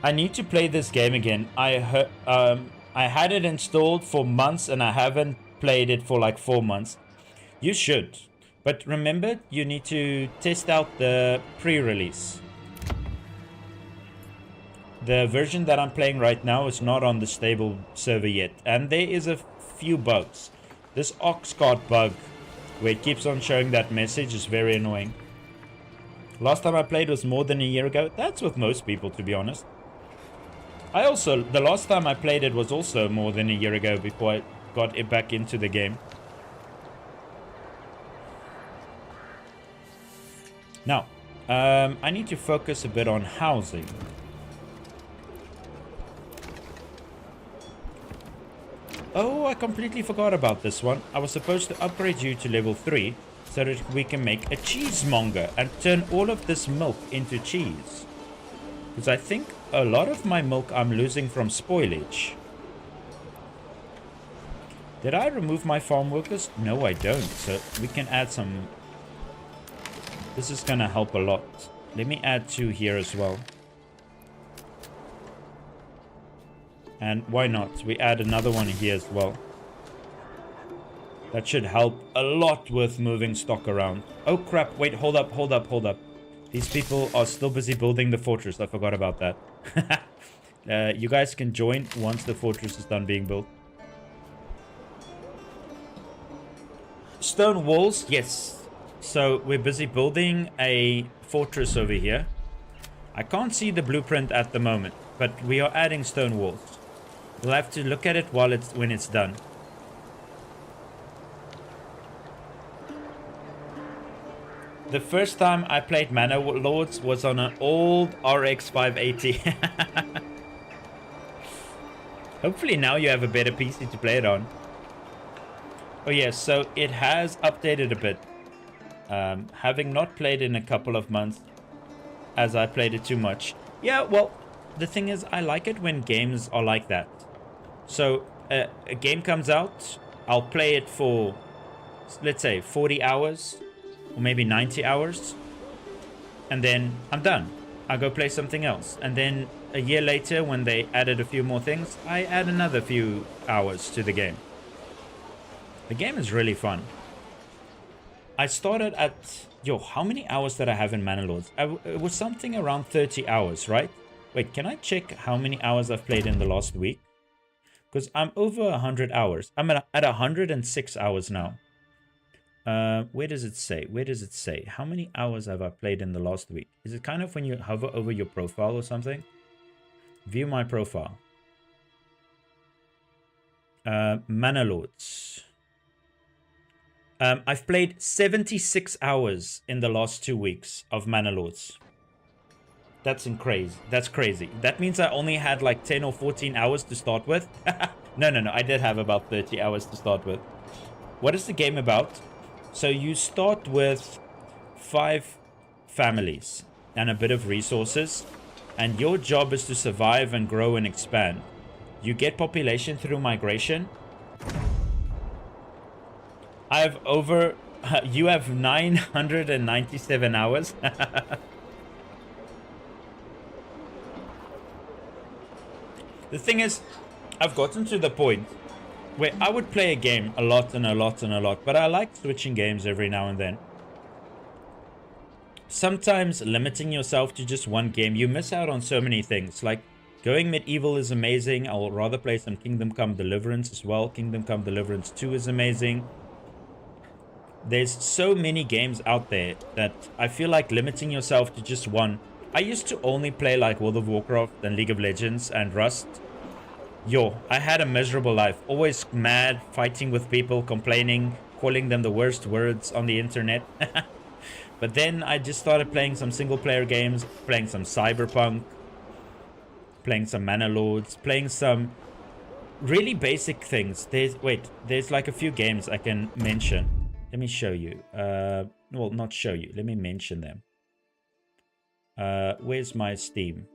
I need to play this game again. I had it installed for months and I haven't played it for like 4 months. You should. But remember, you need to test out the pre-release. The version that I'm playing right now is not on the stable server yet. And there is a few bugs. This ox cart bug, where it keeps on showing that message, is very annoying. Last time I played was more than a year ago. That's with most people, to be honest. The last time I played it was also more than a year ago before I got it back into the game. Now, I need to focus a bit on housing. Oh, I completely forgot about this one. I was supposed to upgrade you to level 3 so that we can make a cheesemonger and turn all of this milk into cheese. Because I think a lot of my milk I'm losing from spoilage. Did I remove my farm workers? No, I don't. So we can add some. This is going to help a lot. Let me add 2 here as well. And why not? We add another one here as well. That should help a lot with moving stock around. Oh crap, wait, hold up. These people are still busy building the fortress. I forgot about that. You guys can join once the fortress is done being built. Stone walls, yes. So we're busy building a fortress over here. I can't see the blueprint at the moment, but we are adding stone walls. We'll have to look at it when it's done. The first time I played Manor Lords was on an old RX 580. Hopefully now you have a better PC to play it on. Oh yes, so it has updated a bit. Having not played in a couple of months, as I played it too much. Yeah, well, the thing is, I like it when games are like that. So a game comes out, I'll play it for, let's say, 40 hours. Or maybe 90 hours. And then I'm done. I go play something else. And then a year later, when they added a few more things, I add another few hours to the game. The game is really fun. I started at... Yo, how many hours did I have in Manor Lords? It was something around 30 hours, right? Wait, can I check how many hours I've played in the last week? Because I'm over 100 hours. I'm at 106 hours now. Where does it say? Where does it say? How many hours have I played in the last week? Is it kind of when you hover over your profile or something? View my profile. Manor Lords. I've played 76 hours in the last 2 weeks of Manor Lords. That's crazy. That's crazy. That means I only had like 10 or 14 hours to start with. No. I did have about 30 hours to start with. What is the game about? So you start with 5 families and a bit of resources. And your job is to survive and grow and expand. You get population through migration. I have over... you have 997 hours. The thing is, I've gotten to the point where I would play a game a lot and a lot and a lot, but I like switching games every now and then. Sometimes limiting yourself to just one game, you miss out on so many things. Like, going medieval is amazing. I'll rather play some Kingdom Come Deliverance as well. Kingdom Come Deliverance 2 is amazing. There's so many games out there that I feel like limiting yourself to just one. I used to only play like World of Warcraft and League of Legends and Rust. Yo, I had a miserable life. Always mad, fighting with people, complaining, calling them the worst words on the internet. But then I just started playing some single player games, playing some Cyberpunk, playing some Manor Lords, playing some really basic things. There's like a few games I can mention. Let me show you. Well, not show you. Let me mention them. Where's my Steam?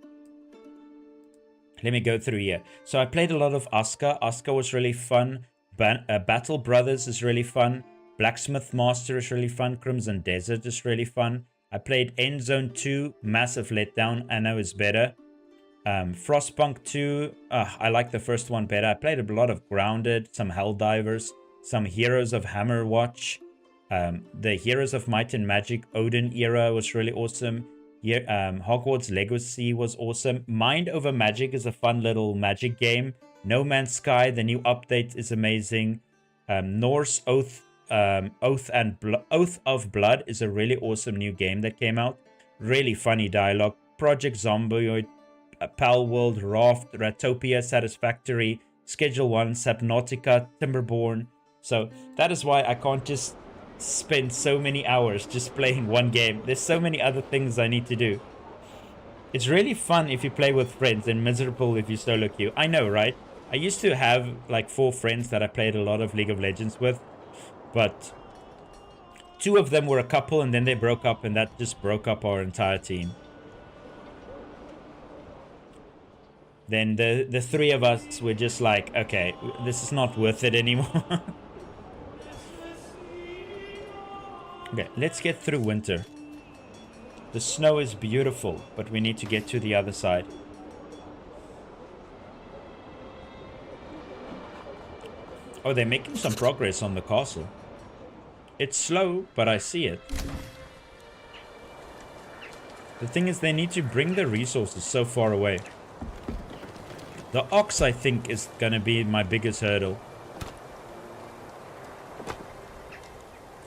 Let me go through here. So I played a lot of Asuka. Asuka was really fun. Battle Brothers is really fun. Blacksmith Master is really fun. Crimson Desert is really fun. I played Endzone 2. Massive letdown. I know it's better. Frostpunk 2. I like the first one better. I played a lot of Grounded. Some Helldivers. Some Heroes of Hammerwatch. The Heroes of Might and Magic Odin era was really awesome. Hogwarts Legacy was awesome. Mind Over Magic is a fun little magic game. No Man's Sky, the new update, is amazing. Norse Oath of Blood is a really awesome new game that came out. Really funny dialogue. Project Zomboid, Pal World, Raft, Ratopia, Satisfactory, Schedule 1, Subnautica, Timberborn. So that is why I can't just spend so many hours just playing one game. There's so many other things I need to do. It's really fun if you play with friends and miserable if you solo queue. I know, right? I used to have like 4 friends that I played a lot of League of Legends with, but 2 of them were a couple and then they broke up, and that just broke up our entire team. Then the 3 of us were just like, okay, this is not worth it anymore. Okay, let's get through winter. The snow is beautiful, but we need to get to the other side. Oh, they're making some progress on the castle. It's slow, but I see it. The thing is, they need to bring the resources so far away. The ox, I think, is gonna be my biggest hurdle.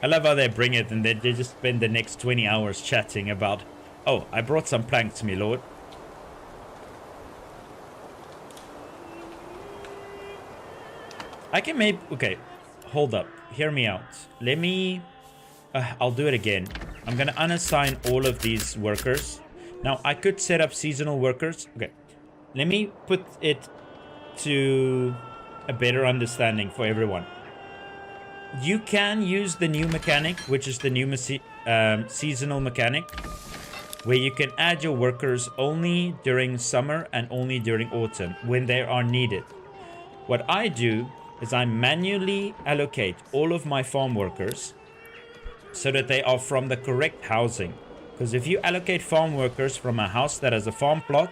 I love how they bring it and they just spend the next 20 hours chatting about, oh, I brought some planks, my lord. I can maybe... Okay, hold up. Hear me out. Let me... I'll do it again. I'm going to unassign all of these workers. Now, I could set up seasonal workers. Okay, let me put it to a better understanding for everyone. You can use the new mechanic, which is the new seasonal mechanic, where you can add your workers only during summer and only during autumn when they are needed. What I do is I manually allocate all of my farm workers so that they are from the correct housing. Because if you allocate farm workers from a house that has a farm plot,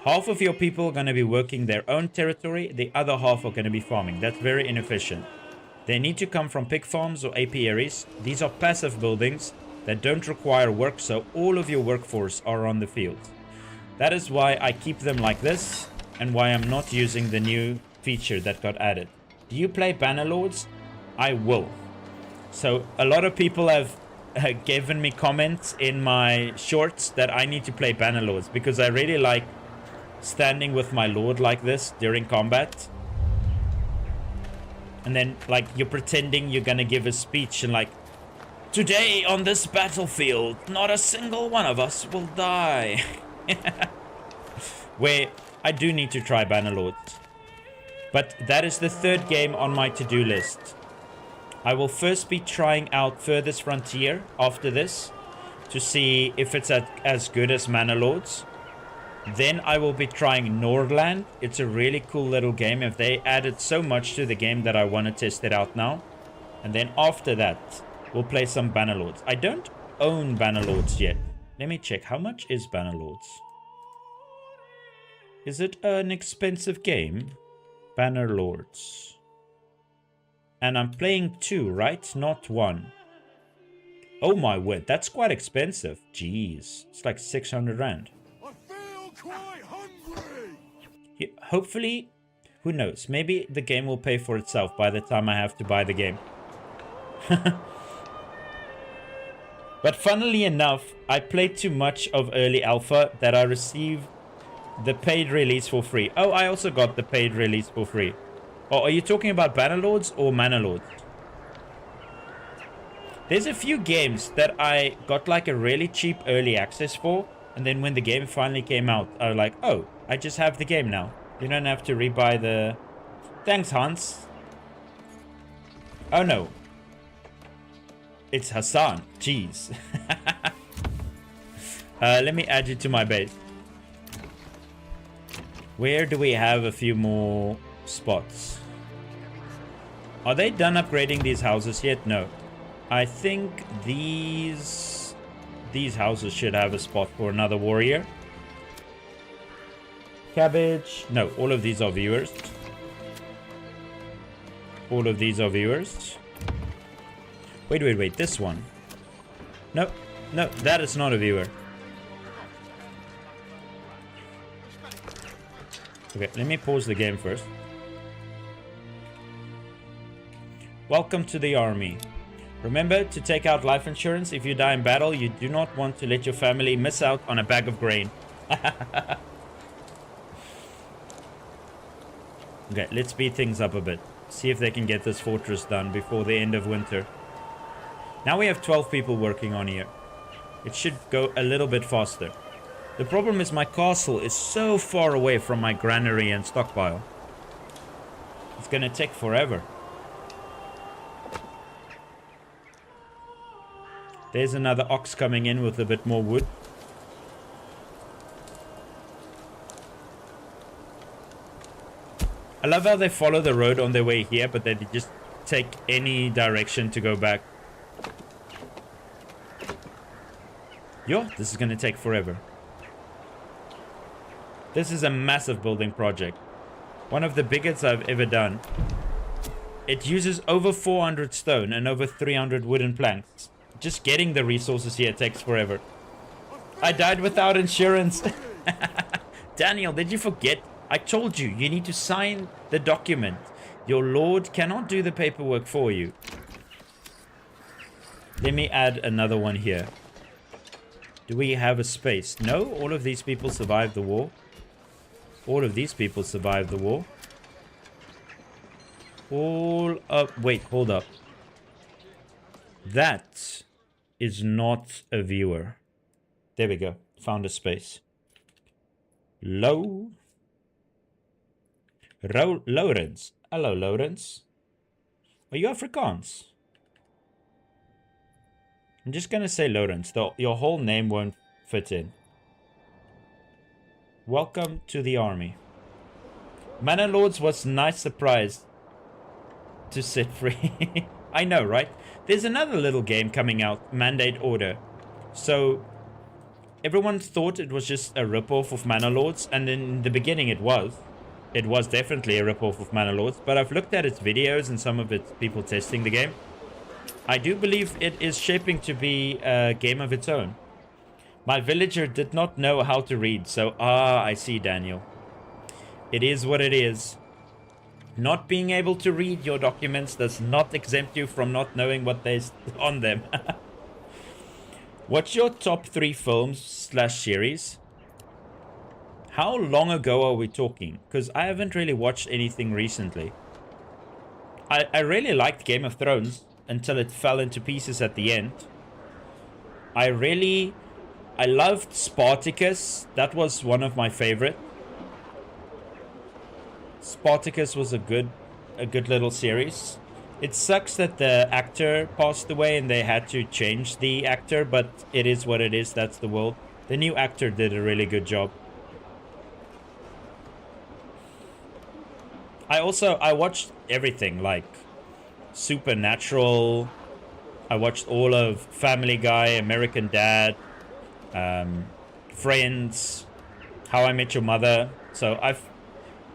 half of your people are going to be working their own territory, the other half are going to be farming. That's very inefficient. They need to come from pig farms or apiaries. These are passive buildings that don't require work, so all of your workforce are on the field. That is why I keep them like this, and why I'm not using the new feature that got added. Do you play Banner Lords? I will. So a lot of people have given me comments in my shorts that I need to play Banner Lords, because I really like standing with my lord like this during combat. And then, like, you're pretending you're gonna give a speech and, like, today on this battlefield, not a single one of us will die. Where I do need to try Bannerlords. But that is the third game on my to-do list. I will first be trying out Furthest Frontier after this to see if it's as good as Manor. Then I will be trying Nordland. It's a really cool little game. If they added so much to the game that I want to test it out now. And then after that, we'll play some Bannerlords. I don't own Bannerlords yet. Let me check. How much is Bannerlords? Is it an expensive game? Bannerlords. And I'm playing 2, right? Not 1. Oh my word, that's quite expensive. Jeez, it's like 600 rand. I feel quite hungry. Yeah, hopefully, who knows? Maybe the game will pay for itself by the time I have to buy the game. But funnily enough, I played too much of early alpha that I received the paid release for free. Oh, I also got the paid release for free. Oh, are you talking about Bannerlords or Manorlords? There's a few games that I got like a really cheap early access for. And then when the game finally came out, I was like, oh, I just have the game now. You don't have to rebuy the... Thanks, Hans. Oh, no. It's Hassan. Jeez. Let me add you to my base. Where do we have a few more spots? Are they done upgrading these houses yet? No. I think these houses should have a spot for another warrior. Cabbage. No, all of these are viewers. All of these are viewers. Wait. This one. No, that is not a viewer. Okay, let me pause the game first. Welcome to the army. Remember to take out life insurance if you die in battle. You do not want to let your family miss out on a bag of grain. Okay, let's speed things up a bit. See if they can get this fortress done before the end of winter. Now we have 12 people working on here. It should go a little bit faster. The problem is my castle is so far away from my granary and stockpile. It's gonna take forever. There's another ox coming in with a bit more wood. I love how they follow the road on their way here, but they just take any direction to go back. Yo, this is gonna take forever. This is a massive building project. One of the biggest I've ever done. It uses over 400 stone and over 300 wooden planks. Just getting the resources here takes forever. I died without insurance. Daniel, did you forget? I told you, you need to sign the document. Your lord cannot do the paperwork for you. Let me add another one here. Do we have a space? No, all of these people survived the war. All of these people survived the war. All up. Wait, hold up. That is not a viewer. There we go. Found a space. Lawrence. Hello, Lawrence. Are you Afrikaans? I'm just gonna say Lawrence, though your whole name won't fit in. Welcome to the army. Manor Lords was a nice surprise to set free. I know, right? There's another little game coming out, Mandate Order. So everyone thought it was just a ripoff of Manor Lords, and in the beginning it was. It was definitely a ripoff of Manor Lords, but I've looked at its videos and some of its people testing the game. I do believe it is shaping to be a game of its own. My villager did not know how to read, so I see, Daniel. It is what it is. Not being able to read your documents does not exempt you from not knowing what there's on them. What's your top 3 films / series? How long ago are we talking? Because I haven't really watched anything recently. I really liked Game of Thrones until it fell into pieces at the end. I loved Spartacus. That was one of my favorite. Spartacus was a good little series. It sucks that the actor passed away and they had to change the actor, but it is what it is. That's the world. The new actor did a really good job. I watched everything, like Supernatural. I watched all of Family Guy, American Dad, Friends, How I Met Your Mother.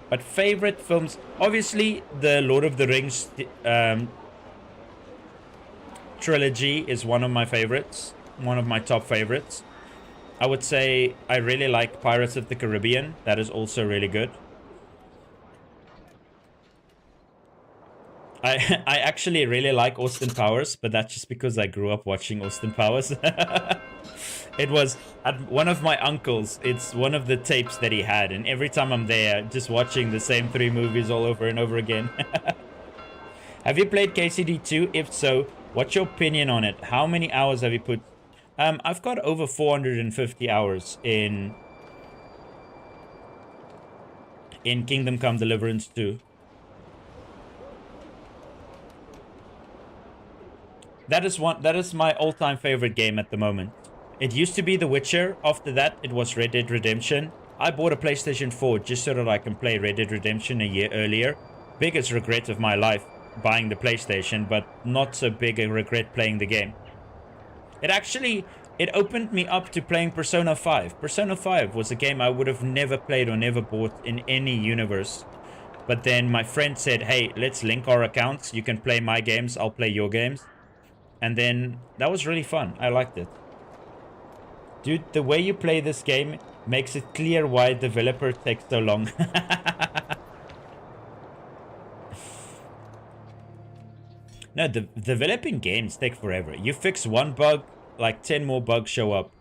But favorite films, obviously the Lord of the Rings trilogy is one of my favorites, one of my top favorites. I would say I really like Pirates of the Caribbean. That is also really good. I actually really like Austin Powers, but that's just because I grew up watching Austin Powers. It was at one of my uncles. It's one of the tapes that he had, and every time I'm there, just watching the same 3 movies all over and over again. Have you played KCD2? If so, what's your opinion on it? How many hours have you put? I've got over 450 hours in Kingdom Come Deliverance 2. That is my all-time favorite game at the moment. It used to be The Witcher. After that, it was Red Dead Redemption. I bought a PlayStation 4 just so that I can play Red Dead Redemption a year earlier. Biggest regret of my life, buying the PlayStation, but not so big a regret playing the game. It opened me up to playing Persona 5. Persona 5 was a game I would have never played or never bought in any universe. But then my friend said, hey, let's link our accounts. You can play my games, I'll play your games. And then that was really fun. I liked it. Dude, the way you play this game makes it clear why developer takes so long. No, developing games take forever. You fix one bug, like 10 more bugs show up.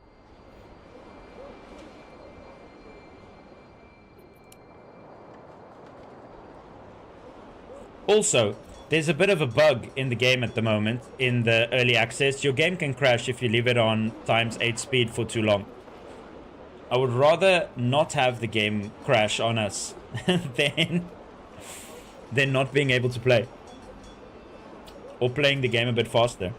Also, there's a bit of a bug in the game at the moment, in the early access. Your game can crash if you leave it on ×8 speed for too long. I would rather not have the game crash on us than not being able to play. Or playing the game a bit faster.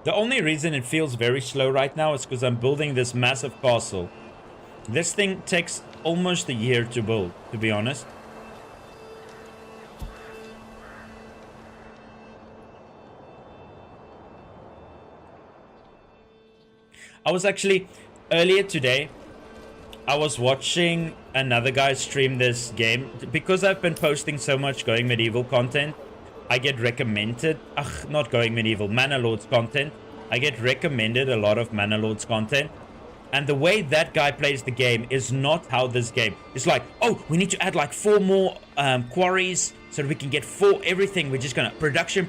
The only reason it feels very slow right now is because I'm building this massive castle. This thing takes almost a year to build, to be honest. I was actually, earlier today, I was watching another guy stream this game. Because I've been posting so much Going Medieval content, I get recommended, not Going Medieval, Manor Lords content. I get recommended a lot of Manor Lords content. And the way that guy plays the game is not how this game. It's like, oh, we need to add like 4 more quarries so that we can get 4 everything. We're just gonna production.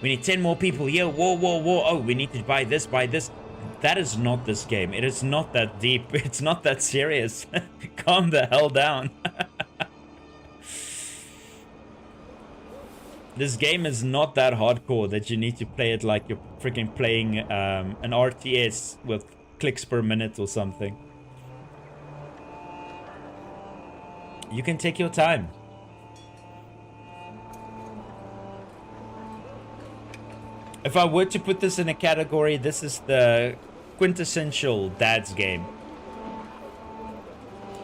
We need 10 more people here. Whoa. Oh, we need to buy this. That is not this game. It is not that deep. It's not that serious. Calm the hell down. This game is not that hardcore that you need to play it like you're freaking playing an RTS with clicks per minute or something. You can take your time. If I were to put this in a category, this is the quintessential dad's game.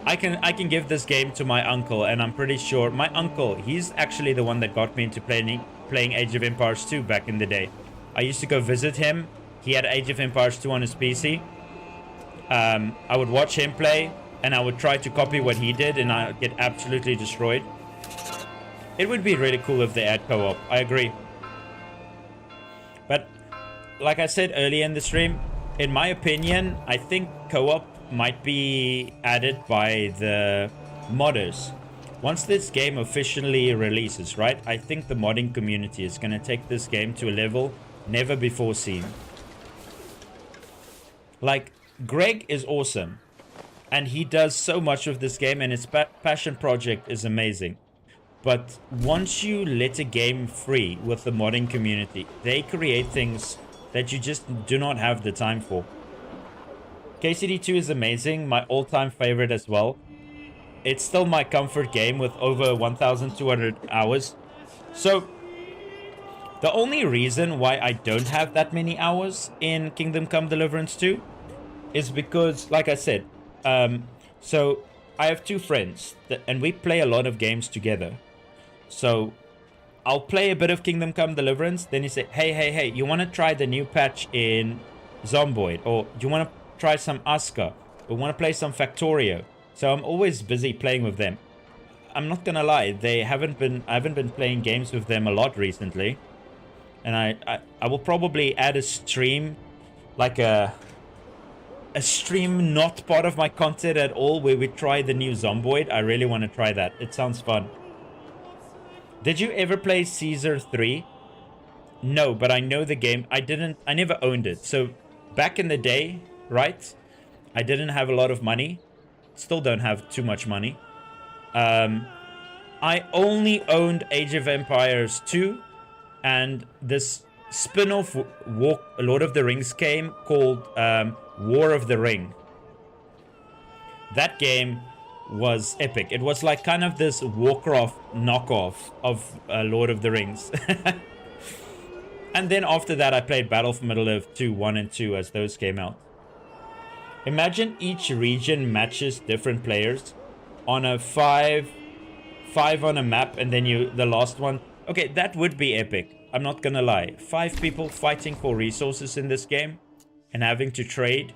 I can give this game to my uncle, and I'm pretty sure my uncle, he's actually the one that got me into playing Age of Empires 2 back in the day. I used to go visit him. He had Age of Empires 2 on his PC. I would watch him play, and I would try to copy what he did, and I'd get absolutely destroyed. It would be really cool if they add co-op. I agree. But like I said earlier in the stream, in my opinion, I think co-op might be added by the modders. Once this game officially releases, right, I think the modding community is going to take this game to a level never before seen. Like, Greg is awesome. And he does so much with this game, and his passion project is amazing. But once you let a game free with the modding community, they create things that you just do not have the time for. KCD2 is amazing, my all-time favorite as well. It's still my comfort game with over 1,200 hours. So, the only reason why I don't have that many hours in Kingdom Come Deliverance 2 is because, like I said, so I have two friends and we play a lot of games together. So I'll play a bit of Kingdom Come Deliverance, then you say, hey, you want to try the new patch in Zomboid, or you want to try some Asuka, or want to play some Factorio. So I'm always busy playing with them. I'm not gonna lie, I haven't been playing games with them a lot recently. And I will probably add a stream, like a stream not part of my content at all, where we try the new Zomboid. I really want to try that. It sounds fun. Did you ever play Caesar 3? No, but I know the game. I never owned it. So back in the day, right? I didn't have a lot of money. Still don't have too much money. I only owned Age of Empires 2 and this spin-off Lord of the Rings game called War of the Ring. That game was epic. It was like kind of this Warcraft knockoff of Lord of the Rings. And then after that I played Battle for Middle-earth 2, 1 and 2 as those came out. Imagine each region matches different players on a 5 on a map, and then the last one. Okay, that would be epic. I'm not gonna lie. 5 people fighting for resources in this game and having to trade.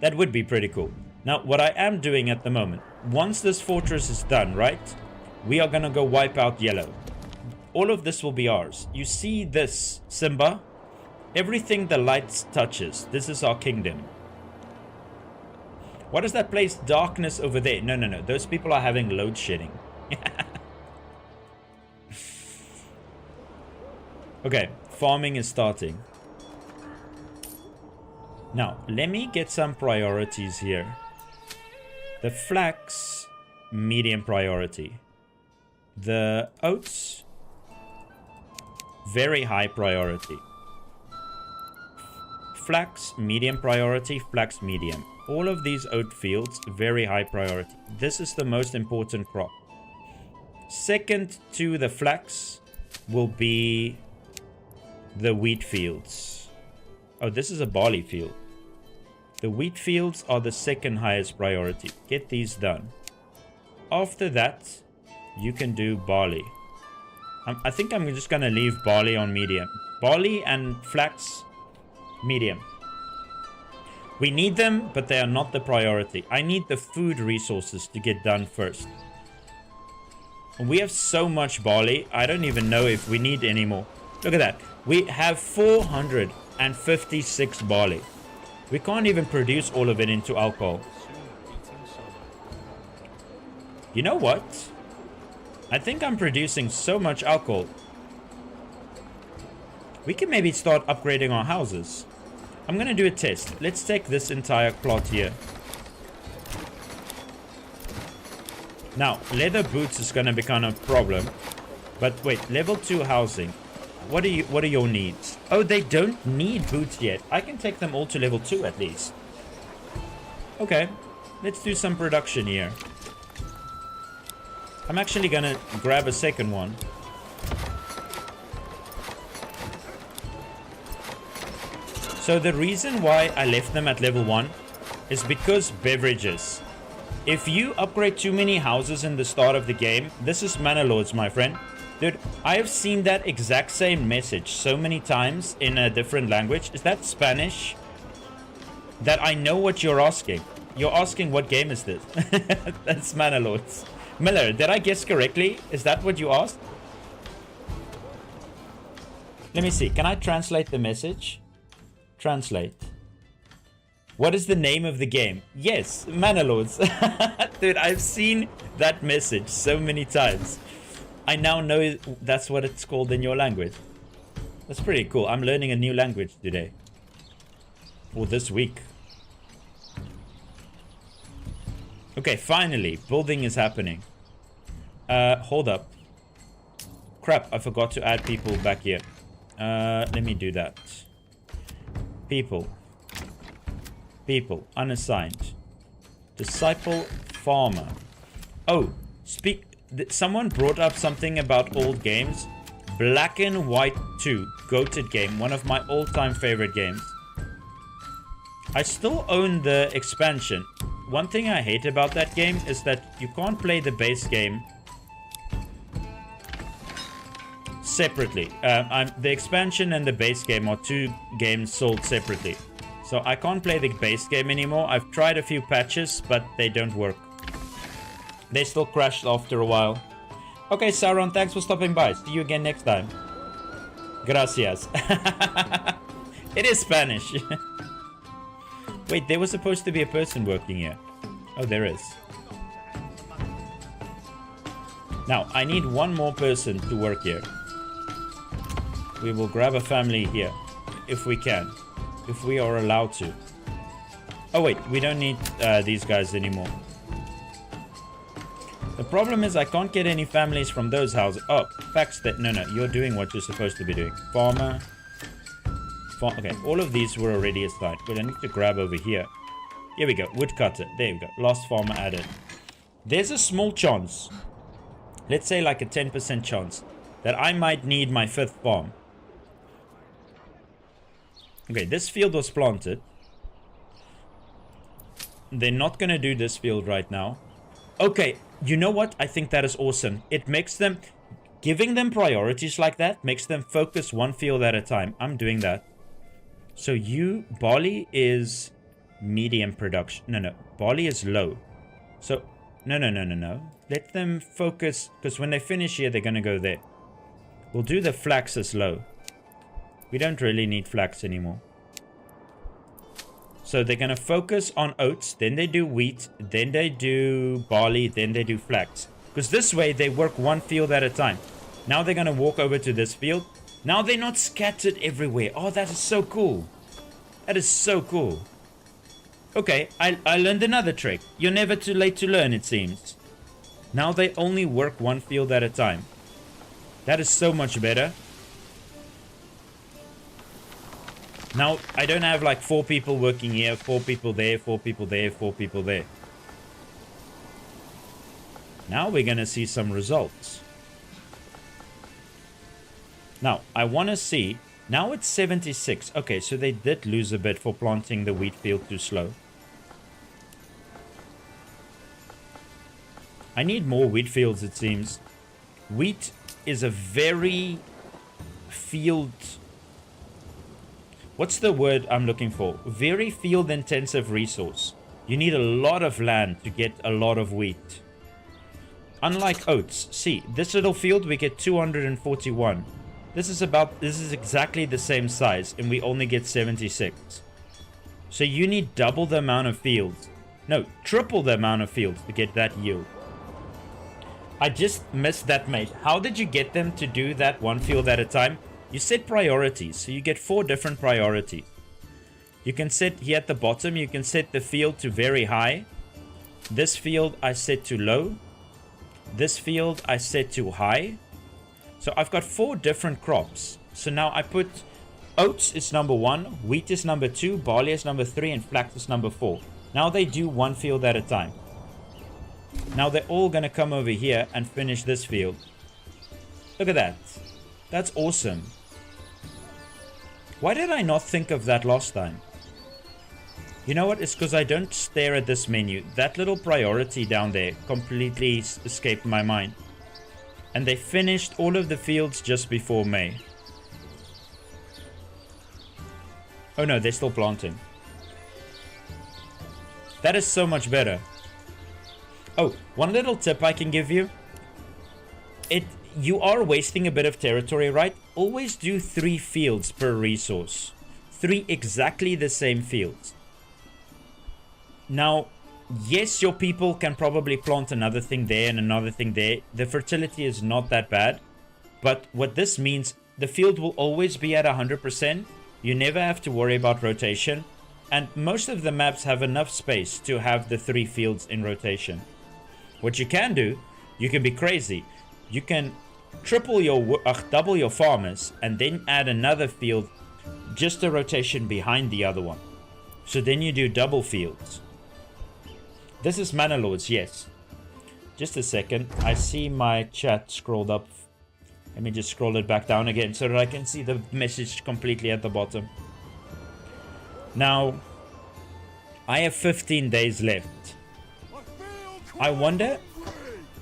That would be pretty cool. Now, what I am doing at the moment, once this fortress is done, right? We are gonna go wipe out yellow. All of this will be ours. You see this, Simba? Everything the light touches. This is our kingdom. What is that place? Darkness over there. No. Those people are having load shedding. Okay, farming is starting. Now, let me get some priorities here. The flax, medium priority. The oats, very high priority. Flax, medium priority. Flax, medium. All of these oat fields, very high priority. This is the most important crop. Second to the flax will be the wheat fields. Oh, this is a barley field. The wheat fields are the second highest priority. Get these done. After that, you can do barley. I think I'm just gonna leave barley on medium. Barley and flax, medium. We need them, but they are not the priority. I need the food resources to get done first. And we have so much barley, I don't even know if we need any more. Look at that. We have 456 barley. We can't even produce all of it into alcohol. You know what? I think I'm producing so much alcohol. We can maybe start upgrading our houses. I'm gonna do a test. Let's take this entire plot here. Now, leather boots is gonna become a problem. But wait, level 2 housing. What are your needs? Oh, they don't need boots yet. I can take them all to level 2 at least. Okay, let's do some production here. I'm actually gonna grab a second one. So the reason why I left them at level 1 is because beverages. If you upgrade too many houses in the start of the game, this is Manor Lords, my friend. Dude, I have seen that exact same message so many times in a different language. Is that Spanish? That I know what you're asking. You're asking what game is this? That's Manor Lords. Miller, did I guess correctly? Is that what you asked? Let me see. Can I translate the message? Translate. What is the name of the game? Yes, Manor Lords. Dude, I've seen that message so many times. I now know that's what it's called in your language. That's pretty cool. I'm learning a new language today. Or this week. Okay, finally, building is happening. Hold up. Crap, I forgot to add people back here. Let me do that. People. People, unassigned. Disciple farmer. Oh, someone brought up something about old games. Black and White 2, goated game, one of my all-time favorite games. I still own the expansion. One thing I hate about that game is that you can't play the base game separately. The expansion and the base game are two games sold separately. So I can't play the base game anymore. I've tried a few patches, but they don't work. They still crashed after a while. Okay, Sauron, thanks for stopping by. See you again next time. Gracias. It is Spanish. Wait, there was supposed to be a person working here. Oh, there is. Now, I need one more person to work here. We will grab a family here. If we can. If we are allowed to. Oh, wait. We don't need these guys anymore. The problem is I can't get any families from those houses. Oh, facts that... No, you're doing what you're supposed to be doing. Farmer. Okay, all of these were already assigned. But I need to grab over here. Here we go. Woodcutter. There we go. Last farmer added. There's a small chance. Let's say like a 10% chance. That I might need my 5th farm. Okay, this field was planted. They're not going to do this field right now. Okay, you know what? I think that is awesome. It makes them... Giving them priorities like that makes them focus one field at a time. I'm doing that. So barley is medium production. No. Barley is low. So, no. Let them focus, because when they finish here, they're going to go there. We'll do the flax as low. We don't really need flax anymore. So they're going to focus on oats, then they do wheat, then they do barley, then they do flax. Because this way, they work one field at a time. Now they're going to walk over to this field. Now they're not scattered everywhere. Oh, that is so cool. That is so cool. Okay, I learned another trick. You're never too late to learn, it seems. Now they only work one field at a time. That is so much better. Now, I don't have like 4 people working here, 4 people there, 4 people there, 4 people there. Now we're going to see some results. Now, I want to see... Now it's 76. Okay, so they did lose a bit for planting the wheat field too slow. I need more wheat fields, it seems. Wheat is a very field... What's the word I'm looking for? Very field-intensive resource. You need a lot of land to get a lot of wheat. Unlike oats. See, this little field we get 241. This is exactly the same size, and we only get 76. So you need double the amount of fields. No, triple the amount of fields to get that yield. I just missed that, mate. How did you get them to do that one field at a time? You set priorities, so you get 4 different priorities. You can set here at the bottom, you can set the field to very high. This field I set to low. This field I set to high. So I've got 4 different crops. So now I put oats is number 1, wheat is number 2, barley is number 3, and flax is number 4. Now they do one field at a time. Now they're all going to come over here and finish this field. Look at that. That's awesome. Why did I not think of that last time? You know what? It's because I don't stare at this menu. That little priority down there completely escaped my mind. And they finished all of the fields just before May. Oh no, they're still planting. That is so much better. Oh, one little tip I can give you. You are wasting a bit of territory, right? Always do 3 fields per resource. 3 exactly the same fields. Now, yes, your people can probably plant another thing there and another thing there. The fertility is not that bad. But what this means, the field will always be at 100%. You never have to worry about rotation. And most of the maps have enough space to have the 3 fields in rotation. What you can do, you can be crazy. You can double your farmers and then add another field, just a rotation behind the other one. So then you do double fields. This is Manor Lords, yes. Just a second. I see my chat scrolled up. Let me just scroll it back down again so that I can see the message completely at the bottom. Now, I have 15 days left. I wonder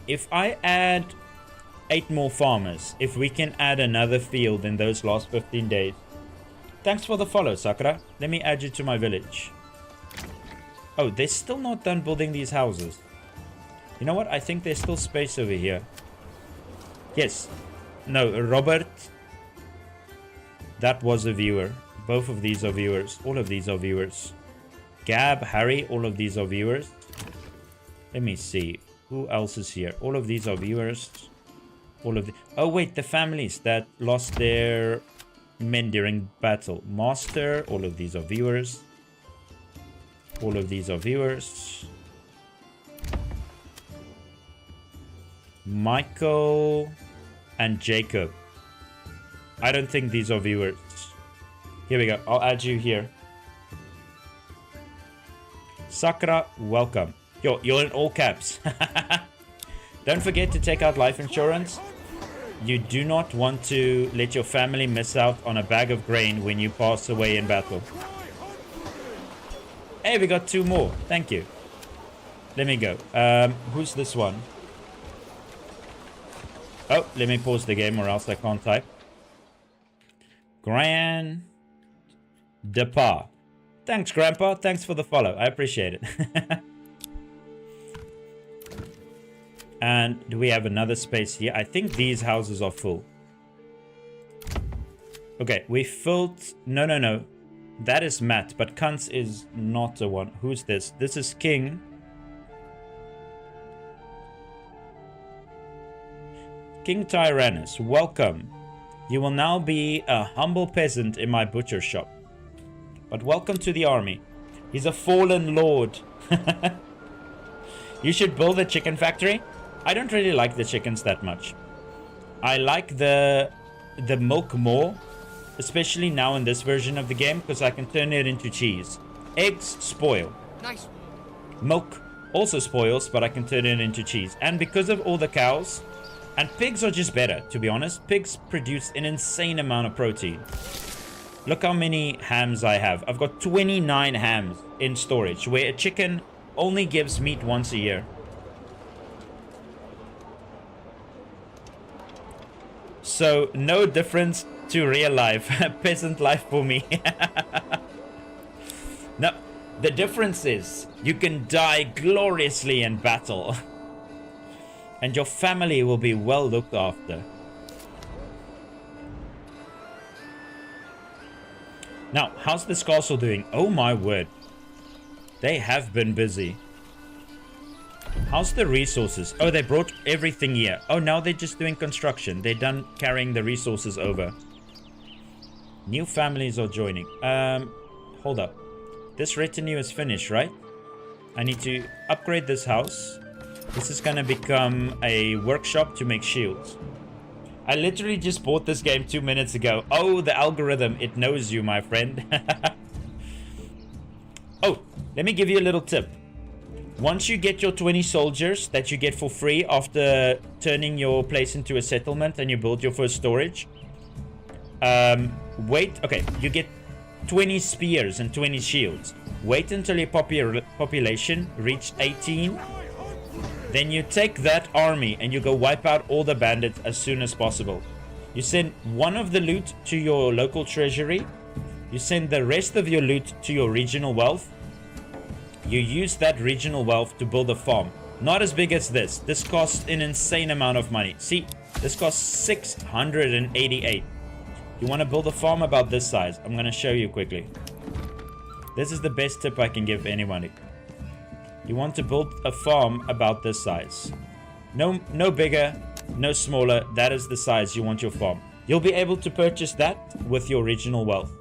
if I add 8 more farmers, if we can add another field in those last 15 days. Thanks for the follow, Sakura. Let me add you to my village. Oh, they're still not done building these houses. You know what? I think there's still space over here. Yes. No, Robert. That was a viewer. Both of these are viewers. All of these are viewers. Gab, Harry, all of these are viewers. Let me see. Who else is here? All of these are viewers. All of the... Oh, wait. The families that lost their men during battle. Master, all of these are viewers. All of these are viewers. Michael and Jacob. I don't think these are viewers. Here we go. I'll add you here. Sakura, welcome. Yo, you're in all caps. Don't forget to take out life insurance. You do not want to let your family miss out on a bag of grain when you pass away in battle. Hey, we got 2 more. Thank you. Let me go. Who's this one? Oh, let me pause the game or else I can't type. Grandpa. Thanks, Grandpa. Thanks for the follow. I appreciate it. And do we have another space here? I think these houses are full. Okay, we filled... No. That is Matt, but Kunz is not the one. Who's this? This is King. King Tyrannus, welcome. You will now be a humble peasant in my butcher shop. But welcome to the army. He's a fallen lord. You should build a chicken factory. I don't really like the chickens that much. I like the milk more, especially now in this version of the game, because I can turn it into cheese. Eggs spoil. Nice. Milk also spoils, but I can turn it into cheese. And because of all the cows, and pigs are just better, to be honest. Pigs produce an insane amount of protein. Look how many hams I have. I've got 29 hams in storage, where a chicken only gives meat once a year. So, no difference to real life. Peasant life for me. No, the difference is you can die gloriously in battle. And your family will be well looked after. Now, how's this castle doing? Oh my word. They have been busy. How's the resources? Oh, they brought everything here. Oh, now they're just doing construction. They're done carrying the resources over. New families are joining. Hold up. This retinue is finished, right? I need to upgrade this house. This is gonna become a workshop to make shields. I literally just bought this game 2 minutes ago. Oh, the algorithm. It knows you, my friend. Oh, let me give you a little tip. Once you get your 20 soldiers that you get for free after turning your place into a settlement and you build your first storage, wait. Okay, you get 20 spears and 20 shields. Wait until your population reach 18. Then you take that army and you go wipe out all the bandits as soon as possible. You send one of the loot to your local treasury. You send the rest of your loot to your regional wealth. You use that regional wealth to build a farm. Not as big as this. This costs an insane amount of money. See, this costs 688. You want to build a farm about this size? I'm going to show you quickly. This is the best tip I can give anybody. You want to build a farm about this size. No bigger, no smaller. That is the size you want your farm. You'll be able to purchase that with your regional wealth.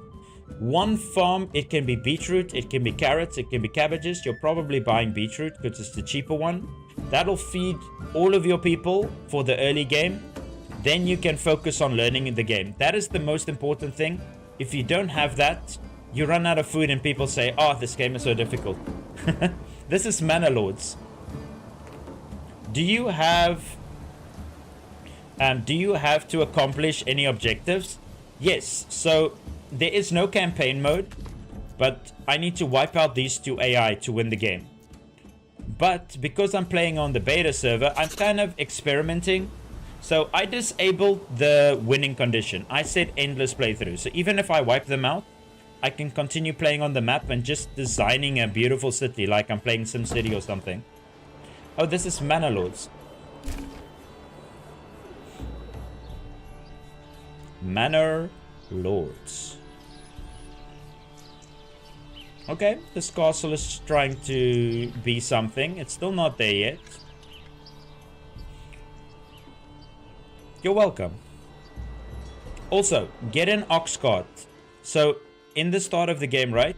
One farm, it can be beetroot, it can be carrots, it can be cabbages. You're probably buying beetroot because it's the cheaper one. That'll feed all of your people for the early game. Then you can focus on learning in the game. That is the most important thing. If you don't have that, you run out of food and people say, oh, this game is so difficult. This is Manor Lords. Do you have to accomplish any objectives? Yes. So there is no campaign mode, but I need to wipe out these two AI to win the game. But because I'm playing on the beta server, I'm kind of experimenting. So I disabled the winning condition. I said endless playthrough. So even if I wipe them out, I can continue playing on the map and just designing a beautiful city like I'm playing SimCity or something. Oh, this is Manor Lords. Manor Lords. Okay, this castle is trying to be something. It's still not there yet. You're welcome. Also, get an ox cart. So, in the start of the game, right?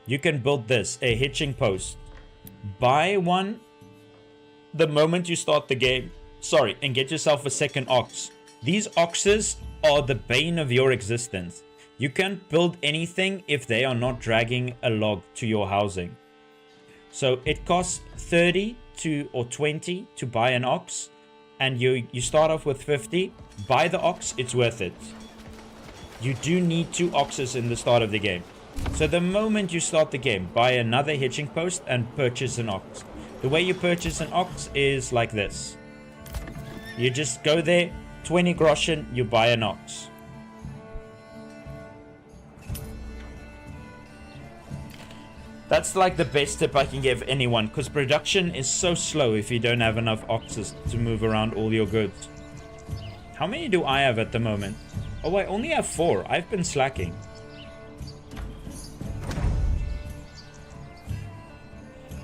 You can build this, a hitching post. Buy one the moment you start the game. Sorry, and get yourself a second ox. These oxes are the bane of your existence. You can't build anything if they are not dragging a log to your housing. So it costs 30 or 20 to buy an ox. And you start off with 50. Buy the ox, it's worth it. You do need 2 oxes in the start of the game. So the moment you start the game, buy another hitching post and purchase an ox. The way you purchase an ox is like this. You just go there, 20 groschen, you buy an ox. That's like the best tip I can give anyone, because production is so slow if you don't have enough oxes to move around all your goods. How many do I have at the moment? Oh, I only have 4. I've been slacking.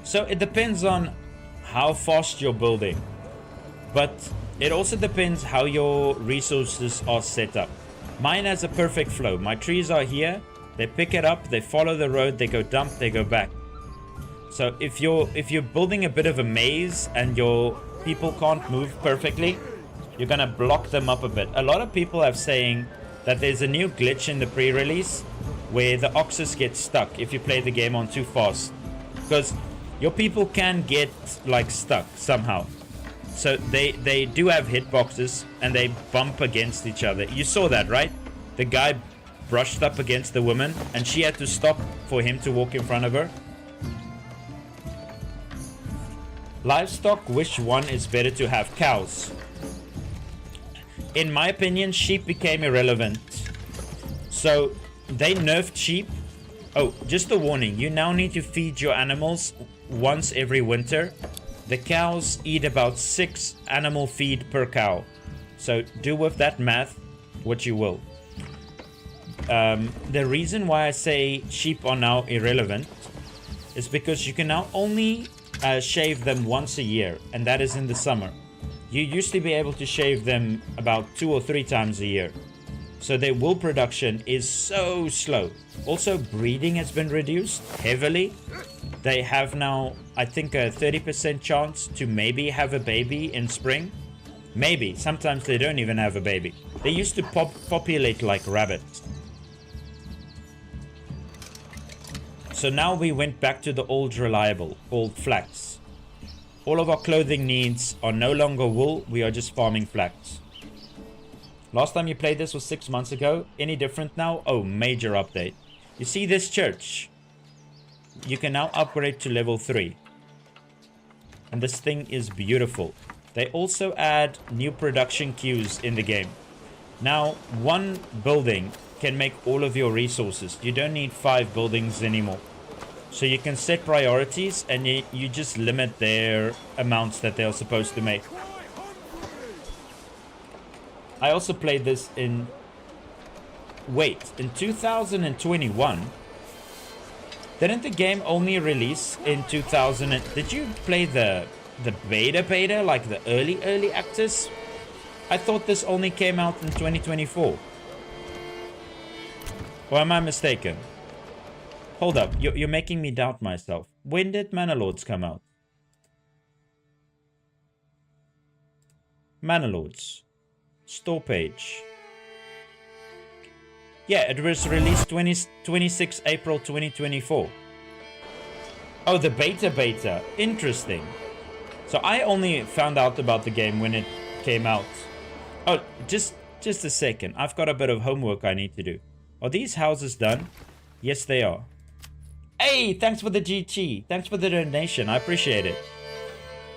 So it depends on how fast you're building. But it also depends how your resources are set up. Mine has a perfect flow. My trees are here. They pick it up, they follow the road, they go dump, they go back. So if you're building a bit of a maze and your people can't move perfectly, you're gonna block them up a bit. A lot of people are saying that there's a new glitch in the pre-release where the oxes get stuck if you play the game on too fast. Because your people can get like stuck somehow. So they do have hitboxes and they bump against each other. You saw that, right? The guy brushed up against the woman and she had to stop for him to walk in front of her. Livestock, which one is better to have? Cows. In my opinion, sheep became irrelevant. So they nerfed sheep. Oh, just a warning, you now need to feed your animals once every winter. The cows eat about 6 animal feed per cow. So do with that math what you will. The reason why I say sheep are now irrelevant is because you can now only shave them once a year, and that is in the summer. You used to be able to shave them about 2 or 3 times a year. So their wool production is so slow. Also, breeding has been reduced heavily. They have now, I think, a 30% chance to maybe have a baby in spring. Maybe. Sometimes they don't even have a baby. They used to populate like rabbits. So now we went back to the old reliable, old flax. All of our clothing needs are no longer wool, we are just farming flax. Last time you played this was 6 months ago. Any different now? Oh, major update. You see this church? You can now upgrade to level 3. And this thing is beautiful. They also add new production queues in the game. Now, one building can make all of your resources. You don't need 5 buildings anymore. So you can set priorities and you just limit their amounts that they're supposed to make. I also played this in... Wait, in 2021? Didn't the game only release in 2000? Did you play the beta, like the early access? I thought this only came out in 2024. Or am I mistaken? Hold up, you're making me doubt myself. When did Manor Lords come out? Manor Lords. Store page. Yeah, it was released 26 April 2024. Oh, the beta. Interesting. So I only found out about the game when it came out. Oh, just a second. I've got a bit of homework I need to do. Are these houses done? Yes, they are. Hey, thanks for the GT. Thanks for the donation. I appreciate it.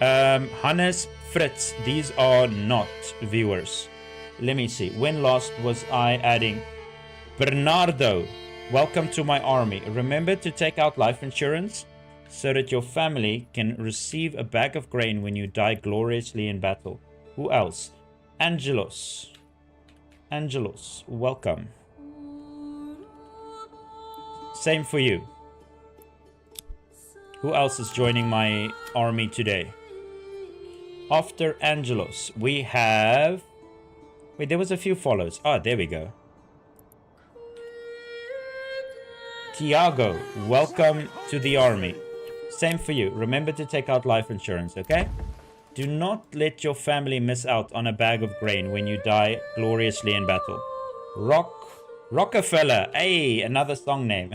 Hannes, Fritz, these are not viewers. Let me see. When last was I adding? Bernardo, welcome to my army. Remember to take out life insurance so that your family can receive a bag of grain when you die gloriously in battle. Who else? Angelos, welcome. Same for you. Who else is joining my army today? After Angelos, we have... Wait, there was a few follows. Ah, there we go. Tiago, welcome to the army. Same for you. Remember to take out life insurance, okay? Do not let your family miss out on a bag of grain when you die gloriously in battle. Rockefeller. Hey, another song name.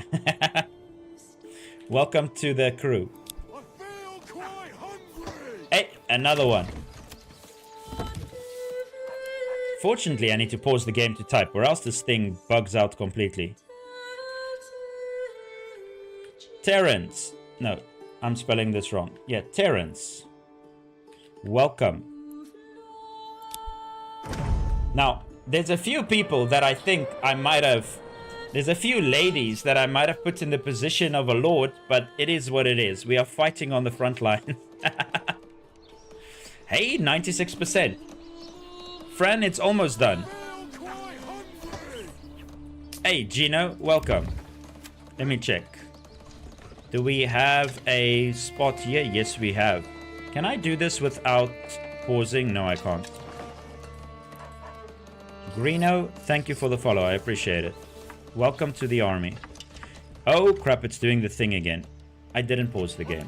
Welcome to the crew. I feel quite hungry. Hey, another one. Fortunately, I need to pause the game to type, or else this thing bugs out completely. Terrence. No, I'm spelling this wrong. Yeah, Terrence. Welcome. Now, there's a few people that I think I might have... There's a few ladies that I might have put in the position of a lord, but it is what it is. We are fighting on the front line. Hey, 96%. Fran, it's almost done. Hey, Gino, welcome. Let me check. Do we have a spot here? Yes, we have. Can I do this without pausing? No, I can't. Greeno, thank you for the follow. I appreciate it. Welcome to the army. Oh, crap, it's doing the thing again. I didn't pause the game.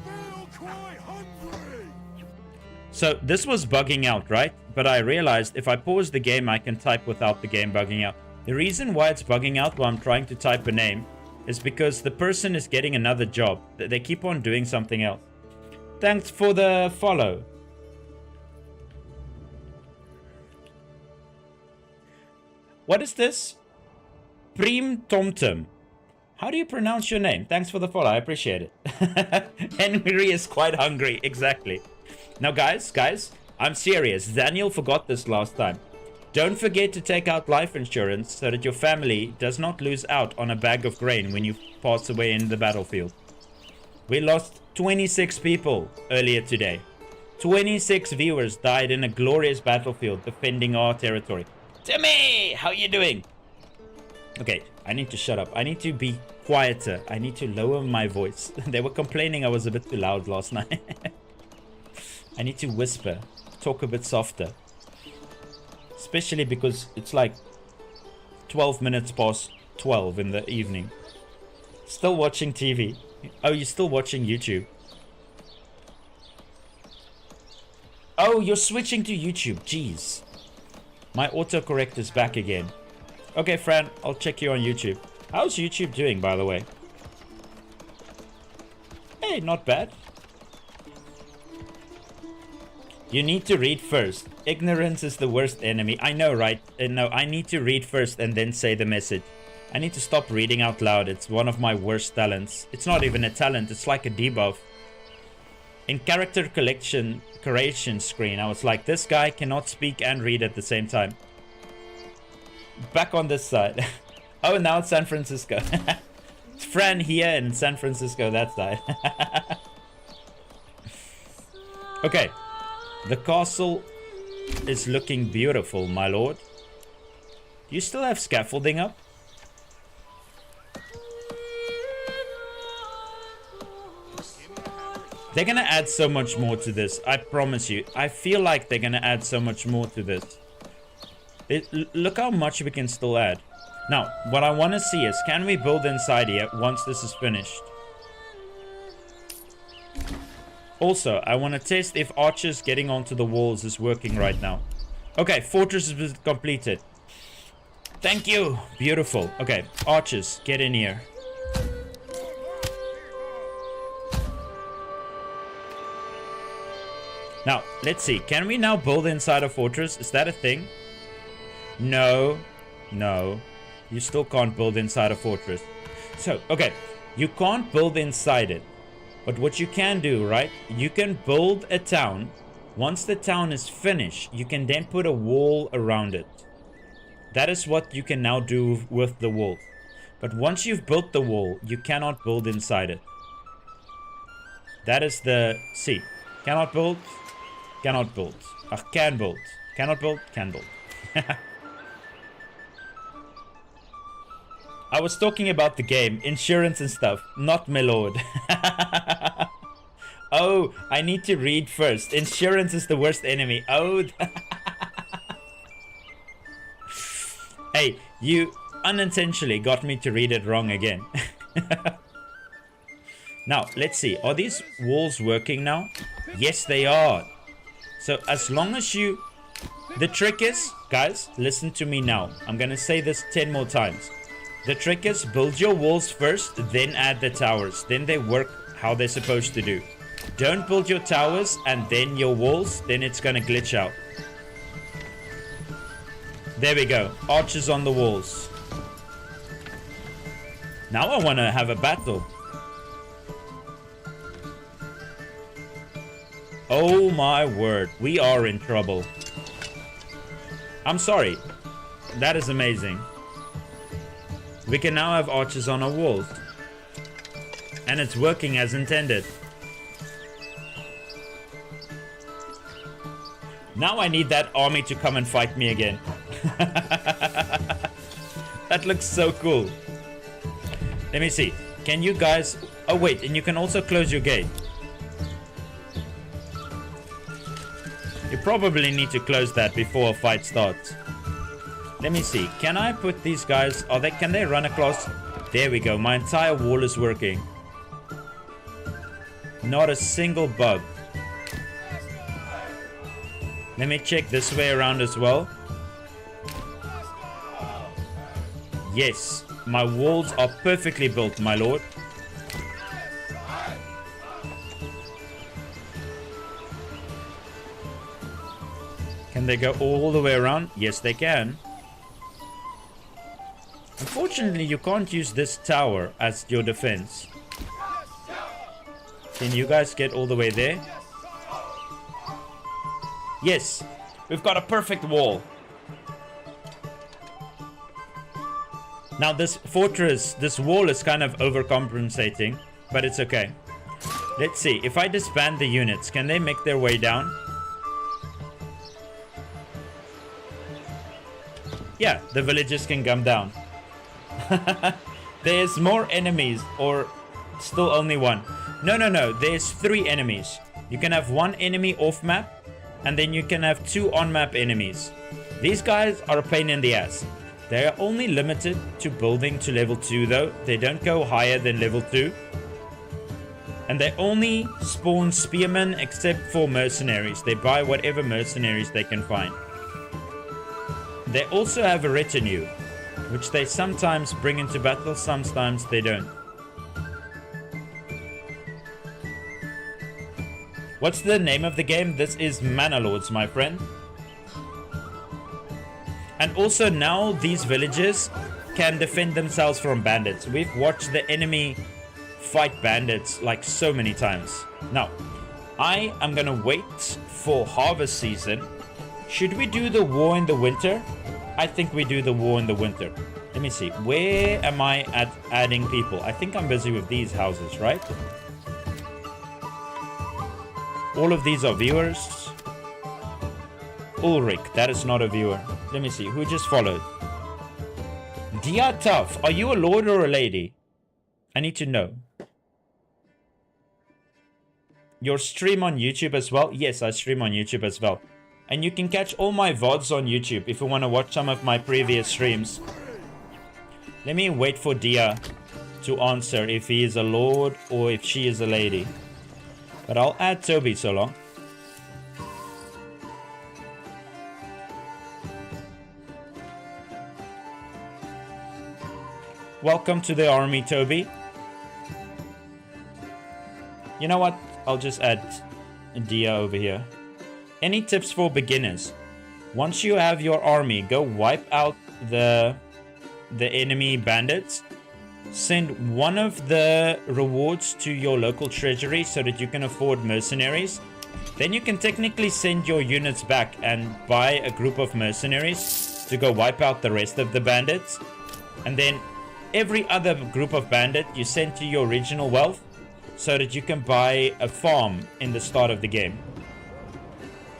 So this was bugging out, right? But I realized if I pause the game, I can type without the game bugging out. The reason why it's bugging out while I'm trying to type a name is because the person is getting another job. They keep on doing something else. Thanks for the follow. What is this? Prim Tomtum. How do you pronounce your name? Thanks for the follow. I appreciate it. Henry is quite hungry. Exactly. Now, guys, I'm serious. Daniel forgot this last time. Don't forget to take out life insurance so that your family does not lose out on a bag of grain when you pass away in the battlefield. We lost 26 people earlier today. 26 viewers died in a glorious battlefield defending our territory. Timmy, how you doing? Okay, I need to shut up. I need to be quieter. I need to lower my voice. They were complaining I was a bit too loud last night. I need to whisper, talk a bit softer. Especially because it's like 12 minutes past 12 in the evening. Still watching TV. Oh, you're still watching YouTube. Oh, you're switching to YouTube. Jeez. My autocorrect is back again. Okay, Fran, I'll check you on YouTube. How's YouTube doing, by the way? Hey, not bad. You need to read first. Ignorance is the worst enemy. I know, right? No, I need to read first and then say the message. I need to stop reading out loud. It's one of my worst talents. It's not even a talent. It's like a debuff. In character creation screen, I was like, this guy cannot speak and read at the same time. Back on this side. Oh, now it's San Francisco. It's Fran here and San Francisco that side. Okay. The castle is looking beautiful, my lord. Do you still have scaffolding up? They're gonna add so much more to this. I promise you. I feel like they're gonna add so much more to this. Look how much we can still add. Now, what I want to see is, can we build inside here once this is finished? Also, I want to test if archers getting onto the walls is working right now. Okay, fortress is completed. Thank you. Beautiful. Okay, archers, get in here. Now, let's see. Can we now build inside a fortress? Is that a thing? No. No. You still can't build inside a fortress. So, okay. You can't build inside it. But what you can do, right? You can build a town. Once the town is finished, you can then put a wall around it. That is what you can now do with the wall. But once you've built the wall, you cannot build inside it. That is the... See. Cannot build. Cannot build. Can build. Cannot build. Can build. I was talking about the game, insurance and stuff, not my lord. Oh, I need to read first. Insurance is the worst enemy. Oh. Hey, you unintentionally got me to read it wrong again. Now, let's see. Are these walls working now? Yes, they are. So as long as you... The trick is, guys, listen to me now. I'm going to say this 10 more times. The trick is build your walls first, then add the towers. Then they work how they're supposed to do. Don't build your towers and then your walls, then it's gonna glitch out. There we go. Archers on the walls. Now I want to have a battle. Oh my word. We are in trouble. I'm sorry. That is amazing. We can now have archers on our walls. And it's working as intended. Now I need that army to come and fight me again. That looks so cool. Let me see. Can you guys... Oh wait, and you can also close your gate. You probably need to close that before a fight starts. Let me see. Can I put these guys... Can they run across? There we go. My entire wall is working. Not a single bug. Let me check this way around as well. Yes. My walls are perfectly built, my lord. Can they go all the way around? Yes, they can. Unfortunately, you can't use this tower as your defense. Can you guys get all the way there? Yes, we've got a perfect wall. Now this fortress, this wall is kind of overcompensating, but it's okay. Let's see, if I disband the units, can they make their way down? Yeah, the villagers can come down. There's more enemies, or still only one. No, there's 3 enemies. You can have 1 enemy off map, and then you can have 2 on map enemies. These guys are a pain in the ass. They are only limited to building to level 2 though. They don't go higher than level 2. And they only spawn spearmen except for mercenaries. They buy whatever mercenaries they can find. They also have a retinue, which they sometimes bring into battle, sometimes they don't. What's the name of the game? This is Manor Lords, my friend. And also now these villages can defend themselves from bandits. We've watched the enemy fight bandits like so many times. Now, I am gonna wait for harvest season. Should we do the war in the winter? I think we do the war in the winter. Let me see. Where am I at adding people? I think I'm busy with these houses, right? All of these are viewers. Ulrich, that is not a viewer. Let me see. Who just followed? Dia Tough, are you a lord or a lady? I need to know. Your stream on YouTube as well? Yes, I stream on YouTube as well. And you can catch all my VODs on YouTube if you want to watch some of my previous streams. Let me wait for Dia to answer if he is a lord or if she is a lady. But I'll add Toby so long. Welcome to the army, Toby. You know what? I'll just add Dia over here. Any tips for beginners? Once you have your army, go wipe out the enemy bandits. Send one of the rewards to your local treasury so that you can afford mercenaries. Then you can technically send your units back and buy a group of mercenaries to go wipe out the rest of the bandits. And then every other group of bandit you send to your regional wealth so that you can buy a farm in the start of the game.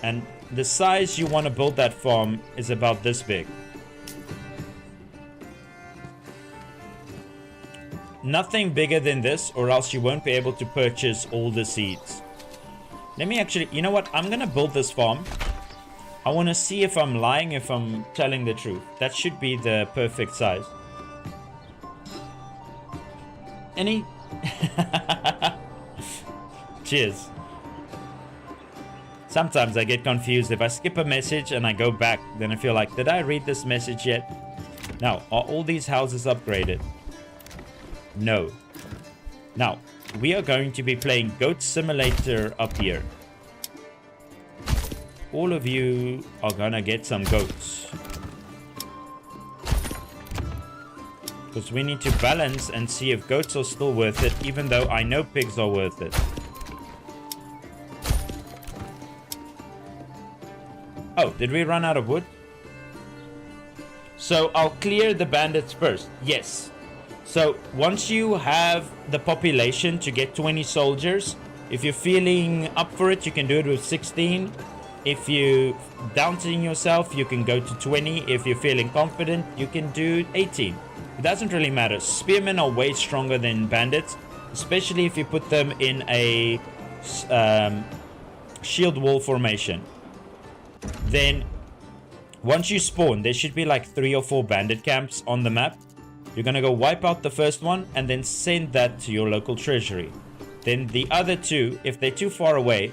And the size you want to build that farm is about this big. Nothing bigger than this, or else you won't be able to purchase all the seeds. Let me actually, you know what? I'm gonna build this farm. I want to see if I'm lying, if I'm telling the truth. That should be the perfect size. Any? Cheers. Sometimes I get confused. If I skip a message and I go back, then I feel like, did I read this message yet? Now, are all these houses upgraded? No. Now, we are going to be playing Goat Simulator up here. All of you are gonna get some goats. Because we need to balance and see if goats are still worth it, even though I know pigs are worth it. Oh, did we run out of wood? So I'll clear the bandits first. Yes. So once you have the population to get 20 soldiers, if you're feeling up for it, you can do it with 16. If you're doubting yourself, you can go to 20. If you're feeling confident, you can do 18. It doesn't really matter. Spearmen are way stronger than bandits, especially if you put them in a shield wall formation. Then once you spawn, there should be like 3 or 4 bandit camps on the map. You're gonna go wipe out the first one and then send that to your local treasury. Then the other 2, if they're too far away,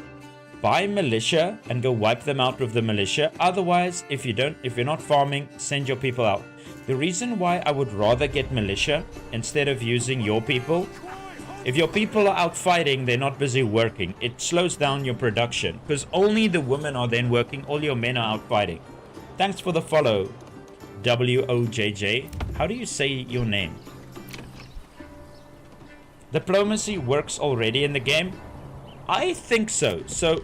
buy militia and go wipe them out with the militia. Otherwise, if you're not farming, send your people out. The reason why I would rather get militia instead of using your people, if your people are out fighting, they're not busy working. It slows down your production because only the women are then working. All your men are out fighting. Thanks for the follow, WOJJ. How do you say your name? Diplomacy works already in the game? I think so. So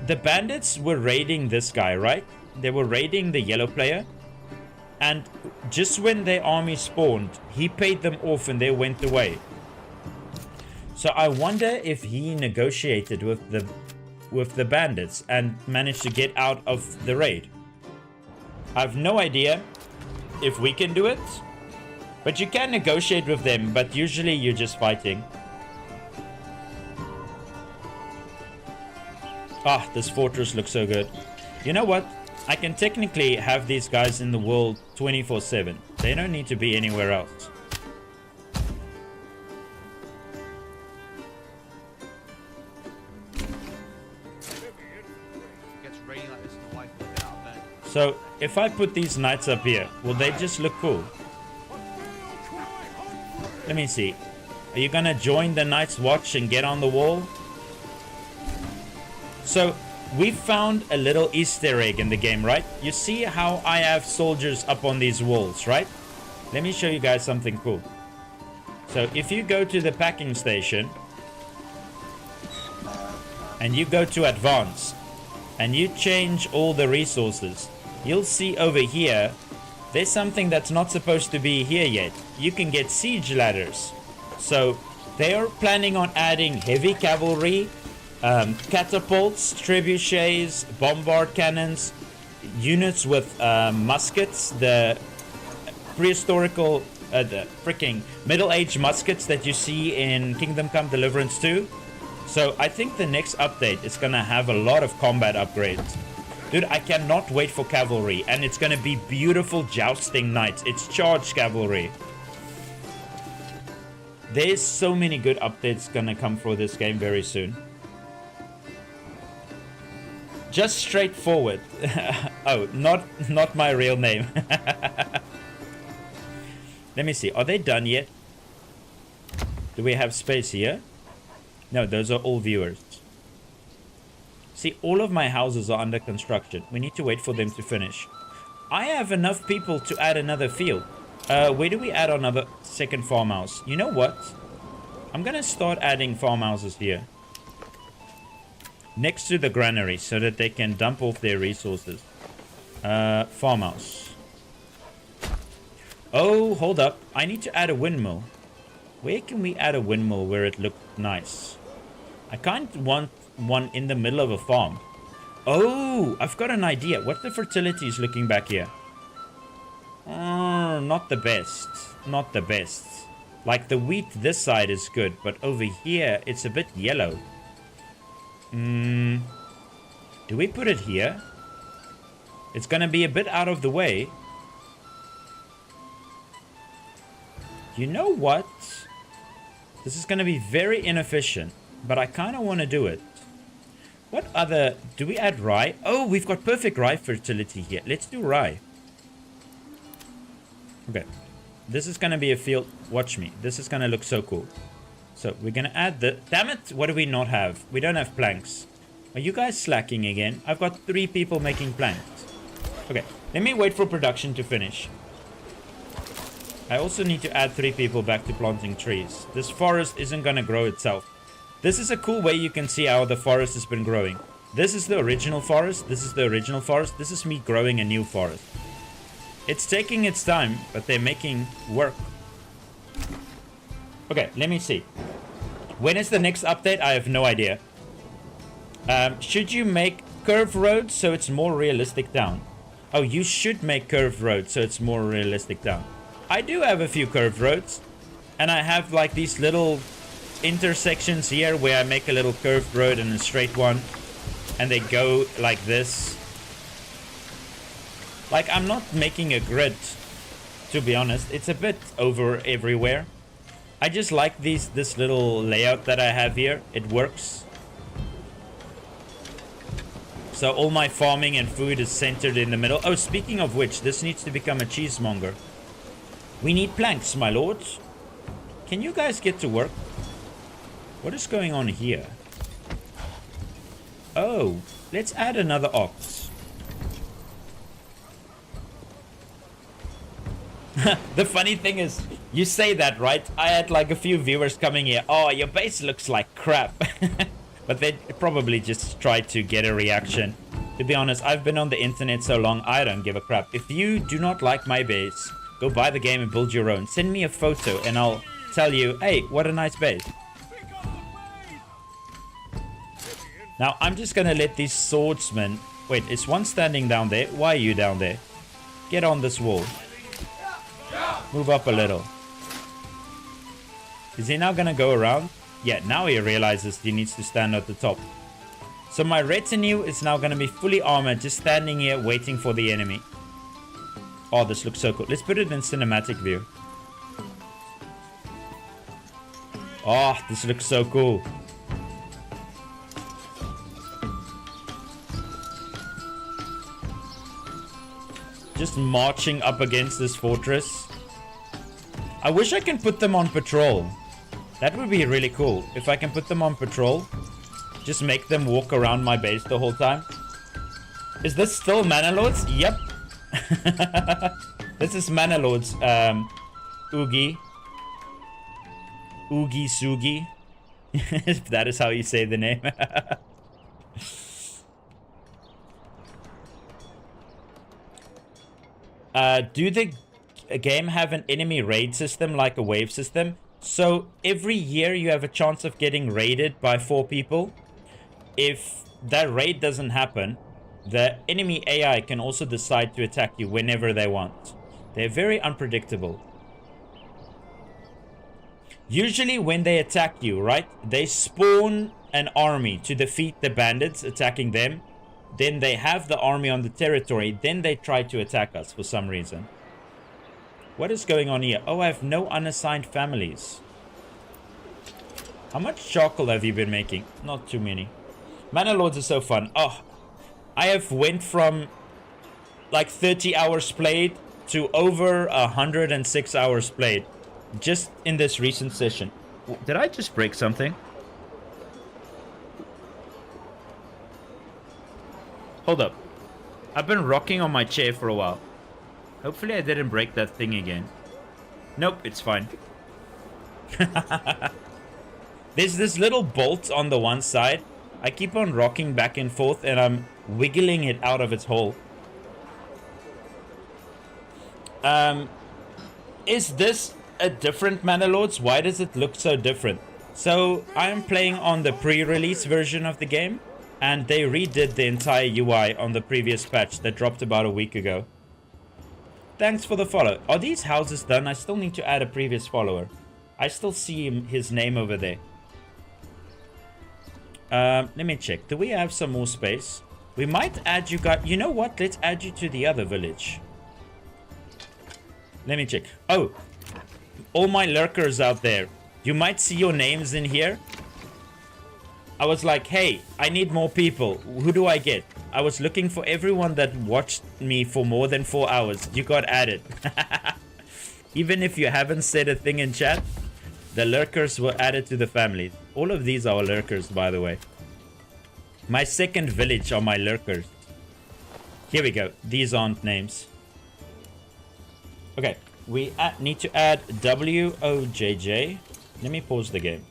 the bandits were raiding this guy, right? They were raiding the yellow player. And just when their army spawned, he paid them off and they went away. So I wonder if he negotiated with the bandits and managed to get out of the raid. I have no idea if we can do it, but you can negotiate with them, but usually you're just fighting. Ah, this fortress looks so good. You know what? I can technically have these guys in the world 24/7. They don't need to be anywhere else. So, if I put these knights up here, will they just look cool? Let me see. Are you gonna join the Night's Watch and get on the wall? So, we found a little Easter egg in the game, right? You see how I have soldiers up on these walls, right? Let me show you guys something cool. So, if you go to the packing station, and you go to advance, and you change all the resources, you'll see over here, there's something that's not supposed to be here yet. You can get siege ladders. So they are planning on adding heavy cavalry, catapults, trebuchets, bombard cannons, units with muskets, the prehistorical, the freaking middle-aged muskets that you see in Kingdom Come Deliverance 2. So I think the next update is gonna have a lot of combat upgrades. Dude, I cannot wait for cavalry, and it's gonna be beautiful jousting knights. It's charged cavalry. There's so many good updates gonna come for this game very soon. Just straightforward. Oh, not my real name. Let me see. Are they done yet? Do we have space here? No, those are all viewers. See, all of my houses are under construction. We need to wait for them to finish. I have enough people to add another field. Where do we add another second farmhouse? You know what? I'm gonna start adding farmhouses here. Next to the granary, so that they can dump off their resources. Farmhouse. Oh, hold up. I need to add a windmill. Where can we add a windmill where it looks nice? I kind of want one in the middle of a farm. Oh, I've got an idea. What's the fertilities looking back here? Not the best. Not the best. Like the wheat this side is good, but over here it's a bit yellow. Do we put it here? It's gonna be a bit out of the way. You know what? This is gonna be very inefficient, but I kind of want to do it. What other... Do we add rye? Oh, we've got perfect rye fertility here. Let's do rye. Okay. This is going to be a field. Watch me. This is going to look so cool. So, we're going to add the... Damn it! What do we not have? We don't have planks. Are you guys slacking again? I've got 3 people making planks. Okay. Let me wait for production to finish. I also need to add 3 people back to planting trees. This forest isn't going to grow itself. This is a cool way you can see how the forest has been growing. This is the original forest. This is the original forest. This is me growing a new forest. It's taking its time, but they're making work. Okay, let me see. When is the next update? I have no idea. Should you make curved roads so it's more realistic down? Oh, you should make curved roads so it's more realistic down. I do have a few curved roads. And I have like these little... intersections here where I make a little curved road and a straight one, and they go like this. Like, I'm not making a grid, to be honest. It's a bit over everywhere. I just like this little layout that I have here. It works. So all my farming and food is centered in the middle. Oh, speaking of which, this needs to become a cheesemonger. We need planks, my lords. Can you guys get to work? What is going on here? Oh, let's add another ox. The funny thing is, you say that, right? I had like a few viewers coming here. Oh, your base looks like crap. But they probably just tried to get a reaction. To be honest, I've been on the internet so long, I don't give a crap. If you do not like my base, go buy the game and build your own. Send me a photo and I'll tell you, hey, what a nice base. Now, I'm just gonna let these swordsmen... Wait, is one standing down there? Why are you down there? Get on this wall. Move up a little. Is he now gonna go around? Yeah, now he realizes he needs to stand at the top. So my retinue is now gonna be fully armored, just standing here waiting for the enemy. Oh, this looks so cool. Let's put it in cinematic view. Oh, this looks so cool. Just marching up against this fortress. I wish I can put them on patrol. That would be really cool. If I can put them on patrol. Just make them walk around my base the whole time. Is this still Manor Lords? Yep. This is Manor Lords. Oogie. Oogie Sugi. If that is how you say the name. Do the game have an enemy raid system like a wave system? So every year you have a chance of getting raided by 4 people. If that raid doesn't happen, the enemy AI can also decide to attack you whenever they want. They're very unpredictable. Usually when they attack you, right, they spawn an army to defeat the bandits attacking them. Then they have the army on the territory. Then they try to attack us for some reason. What is going on here? Oh, I have no unassigned families. How much charcoal have you been making? Not too many. Manor Lords are so fun. Oh, I have went from like 30 hours played to over 106 hours played just in this recent session. Did I just break something? Hold up. I've been rocking on my chair for a while. Hopefully I didn't break that thing again. Nope, it's fine. There's this little bolt on the one side. I keep on rocking back and forth and I'm wiggling it out of its hole. Is this a different Manor Lords? Why does it look so different? So I'm playing on the pre-release version of the game, and they redid the entire UI on the previous patch that dropped about a week ago. Thanks for the follow. Are these houses done? I still need to add a previous follower. I still see his name over there. Let me check. Do we have some more space? We might add you guys. You know what? Let's add you to the other village. Let me check. Oh, all my lurkers out there. You might see your names in here. I was like, hey, I need more people. Who do I get? I was looking for everyone that watched me for more than 4 hours. You got added. Even if you haven't said a thing in chat, the lurkers were added to the family. All of these are lurkers, by the way. My second village are my lurkers. Here we go. These aren't names. Okay, we need to add WOJJ. Let me pause the game.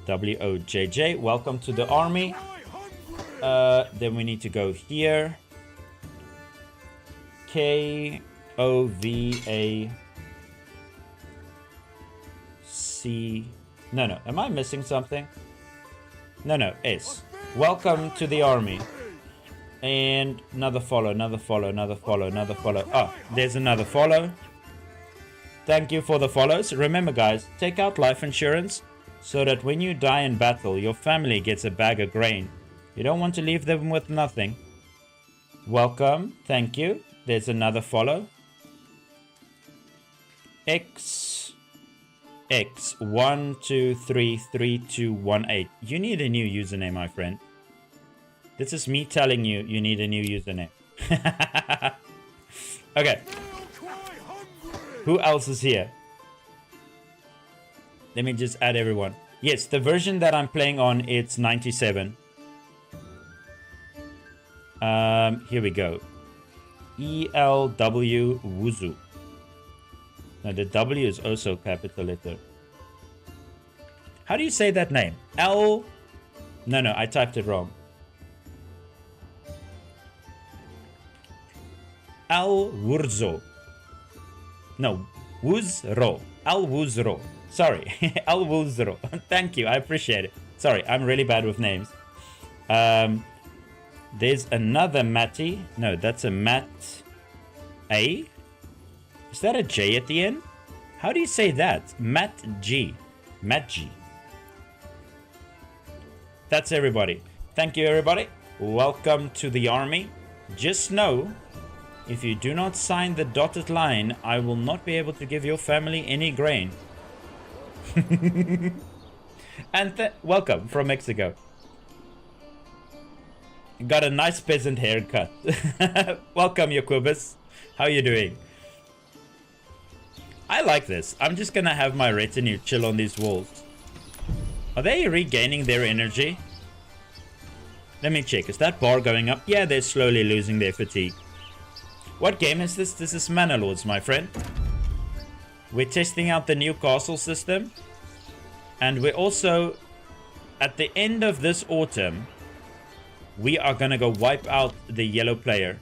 WOJJ, welcome to the army. Then we need to go here. KOVAC. No, am I missing something? No, S. Welcome to the army. And another follow, another follow, another follow, another follow. Oh, there's another follow. Thank you for the follows. Remember, guys, take out life insurance so that when you die in battle, your family gets a bag of grain. You don't want to leave them with nothing. Welcome. Thank you. There's another follow. X12333218. You need a new username, my friend. This is me telling you you need a new username. Okay. Who else is here? Let me just add everyone. Yes, the version that I'm playing on, it's 97. Here we go. ELW Wuzu. Now the W is also capital letter. How do you say that name? No, I typed it wrong. Al Wurzo. No, Wuzro. Al Wuzro. Sorry, Al Wuzro. Thank you, I appreciate it. Sorry, I'm really bad with names. There's another Matty. No, that's a Matt A. Is that a J at the end? How do you say that? Matt G. Matt G. That's everybody. Thank you, everybody. Welcome to the army. Just know, if you do not sign the dotted line, I will not be able to give your family any grain. And welcome from Mexico. Got a nice peasant haircut. Welcome, Yakubus. How you doing? I like this. I'm just gonna have my retinue chill on these walls. Are they regaining their energy? Let me check. Is that bar going up? Yeah, they're slowly losing their fatigue. What game is this? This is Manor Lords, my friend. We're testing out the new castle system. And we're also, at the end of this autumn, we are going to go wipe out the yellow player.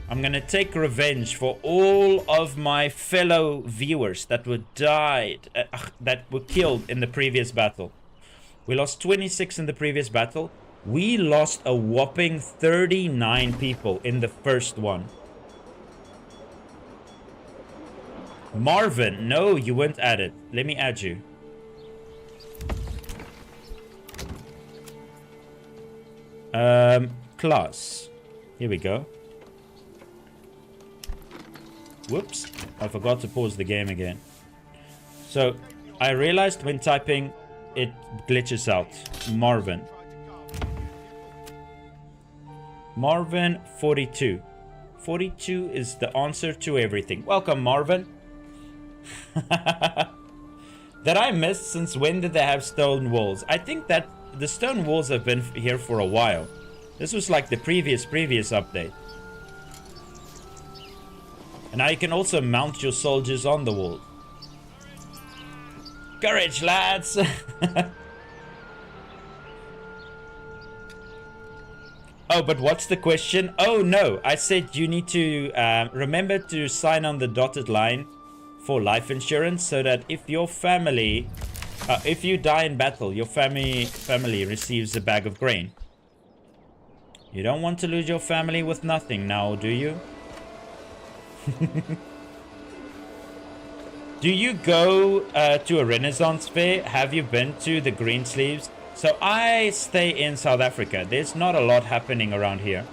I'm going to take revenge for all of my fellow viewers that were that were killed in the previous battle. We lost 26 in the previous battle. We lost a whopping 39 people in the first one. Marvin, no, you weren't added. Let me add you. Class. Here we go. Whoops. I forgot to pause the game again. So, I realized when typing it glitches out. Marvin. Marvin 42. 42 is the answer to everything. Welcome, Marvin. That I missed. Since when did they have stone walls? I think that the stone walls have been here for a while. This was like the previous update. And now you can also mount your soldiers on the wall. Courage, lads! Oh, but what's the question? Oh, no. I said you need to remember to sign on the dotted line for life insurance so that if your family... if you die in battle, your family receives a bag of grain. You don't want to lose your family with nothing now, do you? Do you go to a Renaissance fair? Have you been to the Greensleeves? So I stay in South Africa. There's not a lot happening around here.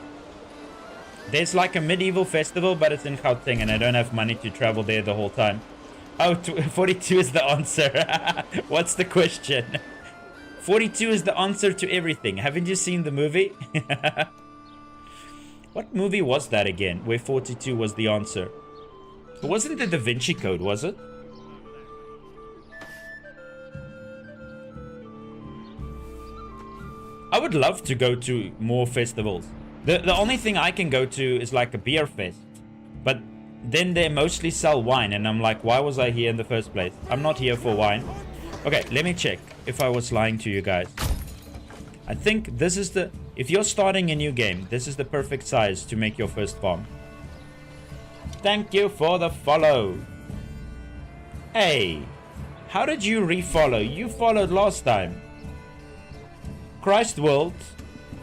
There's like a medieval festival, but it's in Gauteng and I don't have money to travel there the whole time. Oh, 42 is the answer. What's the question? 42 is the answer to everything. Haven't you seen the movie? What movie was that again, where 42 was the answer? It wasn't the Da Vinci Code, was it? I would love to go to more festivals. The only thing I can go to is like a beer fest. But then they mostly sell wine. And I'm like, why was I here in the first place? I'm not here for wine. Okay, let me check if I was lying to you guys. I think this is the... If you're starting a new game, this is the perfect size to make your first farm. Thank you for the follow. Hey, how did you refollow? You followed last time. Christ World,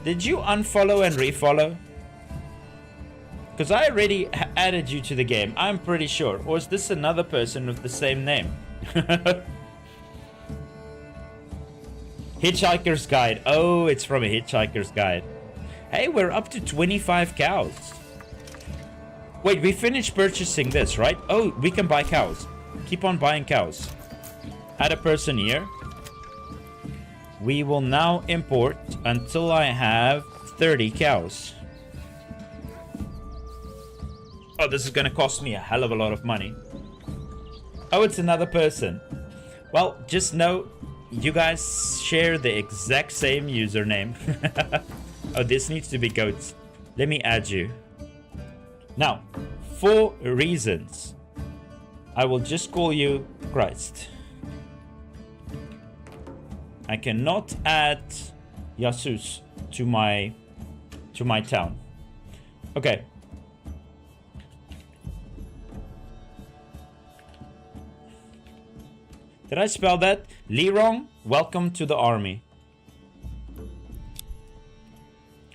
did you unfollow and refollow? Because I already added you to the game, I'm pretty sure. Or is this another person with the same name? Hitchhiker's Guide. Oh, it's from a Hitchhiker's Guide. Hey, we're up to 25 cows. Wait, we finished purchasing this, right? Oh, we can buy cows. Keep on buying cows. Add a person here. We will now import until I have 30 cows. Oh, this is going to cost me a hell of a lot of money. Oh, it's another person. Well, just know you guys share the exact same username. Oh, this needs to be goats. Let me add you. Now, 4 reasons. I will just call you Christ. I cannot add Jesus to my town. Okay. Did I spell that? Lirong, welcome to the army.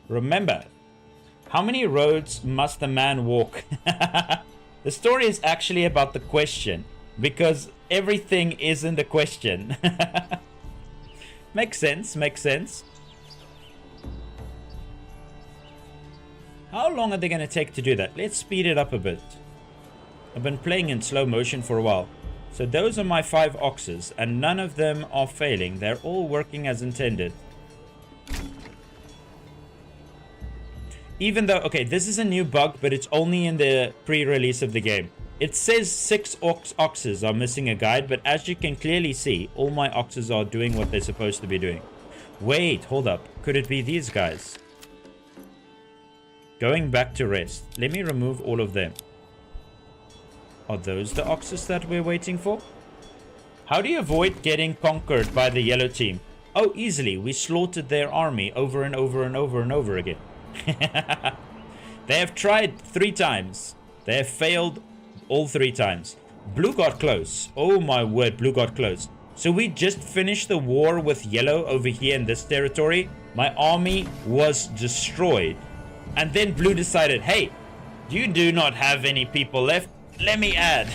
Remember, how many roads must a man walk? The story is actually about the question, because everything isn't a question. Makes sense, makes sense. How long are they going to take to do that? Let's speed it up a bit. I've been playing in slow motion for a while. So those are my 5 oxes, and none of them are failing. They're all working as intended. Even though, okay, this is a new bug, but it's only in the pre-release of the game. It says 6 oxes are missing a guide, but as you can clearly see, all my oxes are doing what they're supposed to be doing. Wait, hold up. Could it be these guys? Going back to rest. Let me remove all of them. Are those the oxes that we're waiting for? How do you avoid getting conquered by the yellow team? Oh, easily. We slaughtered their army over and over and over and over again. They have tried 3 times. They have failed all 3 times. Blue got close. Oh my word, blue got close. So we just finished the war with yellow over here in this territory. My army was destroyed. And then blue decided, hey, you do not have any people left. Let me add.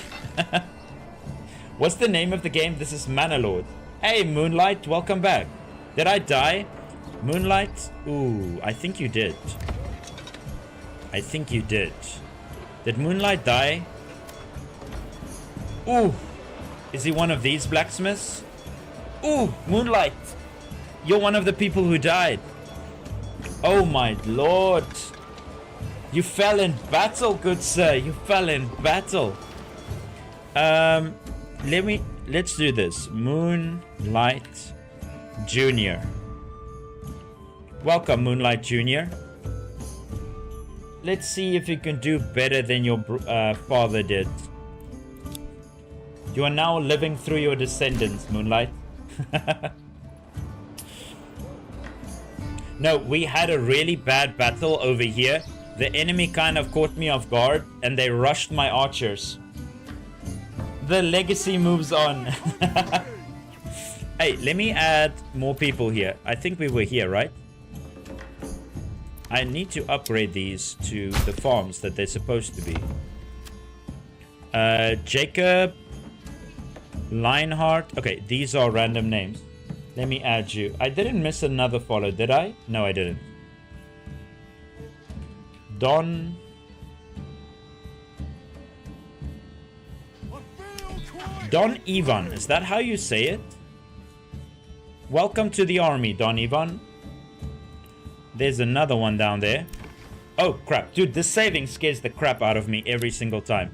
What's the name of the game? This is Manor. Hey, Moonlight, welcome back. Did I die? Moonlight? Ooh, I think you did. I think you did. Did Moonlight die? Ooh. Is he one of these blacksmiths? Ooh, Moonlight. You're one of the people who died. Oh my lord. You fell in battle, good sir. You fell in battle. Let's do this. Moonlight Junior. Welcome, Moonlight Junior. Let's see if you can do better than your father did. You are now living through your descendants, Moonlight. No, we had a really bad battle over here. The enemy kind of caught me off guard and they rushed my archers. The legacy moves on. Hey, let me add more people here. I think we were here, right? I need to upgrade these to the farms that they're supposed to be. Jacob, Lionheart. Okay, these are random names. Let me add you. I didn't miss another follow, did I? No, I didn't. Don. Don Ivan. Is that how you say it? Welcome to the army, Don Ivan. There's another one down there. Oh, crap. Dude, this saving scares the crap out of me every single time.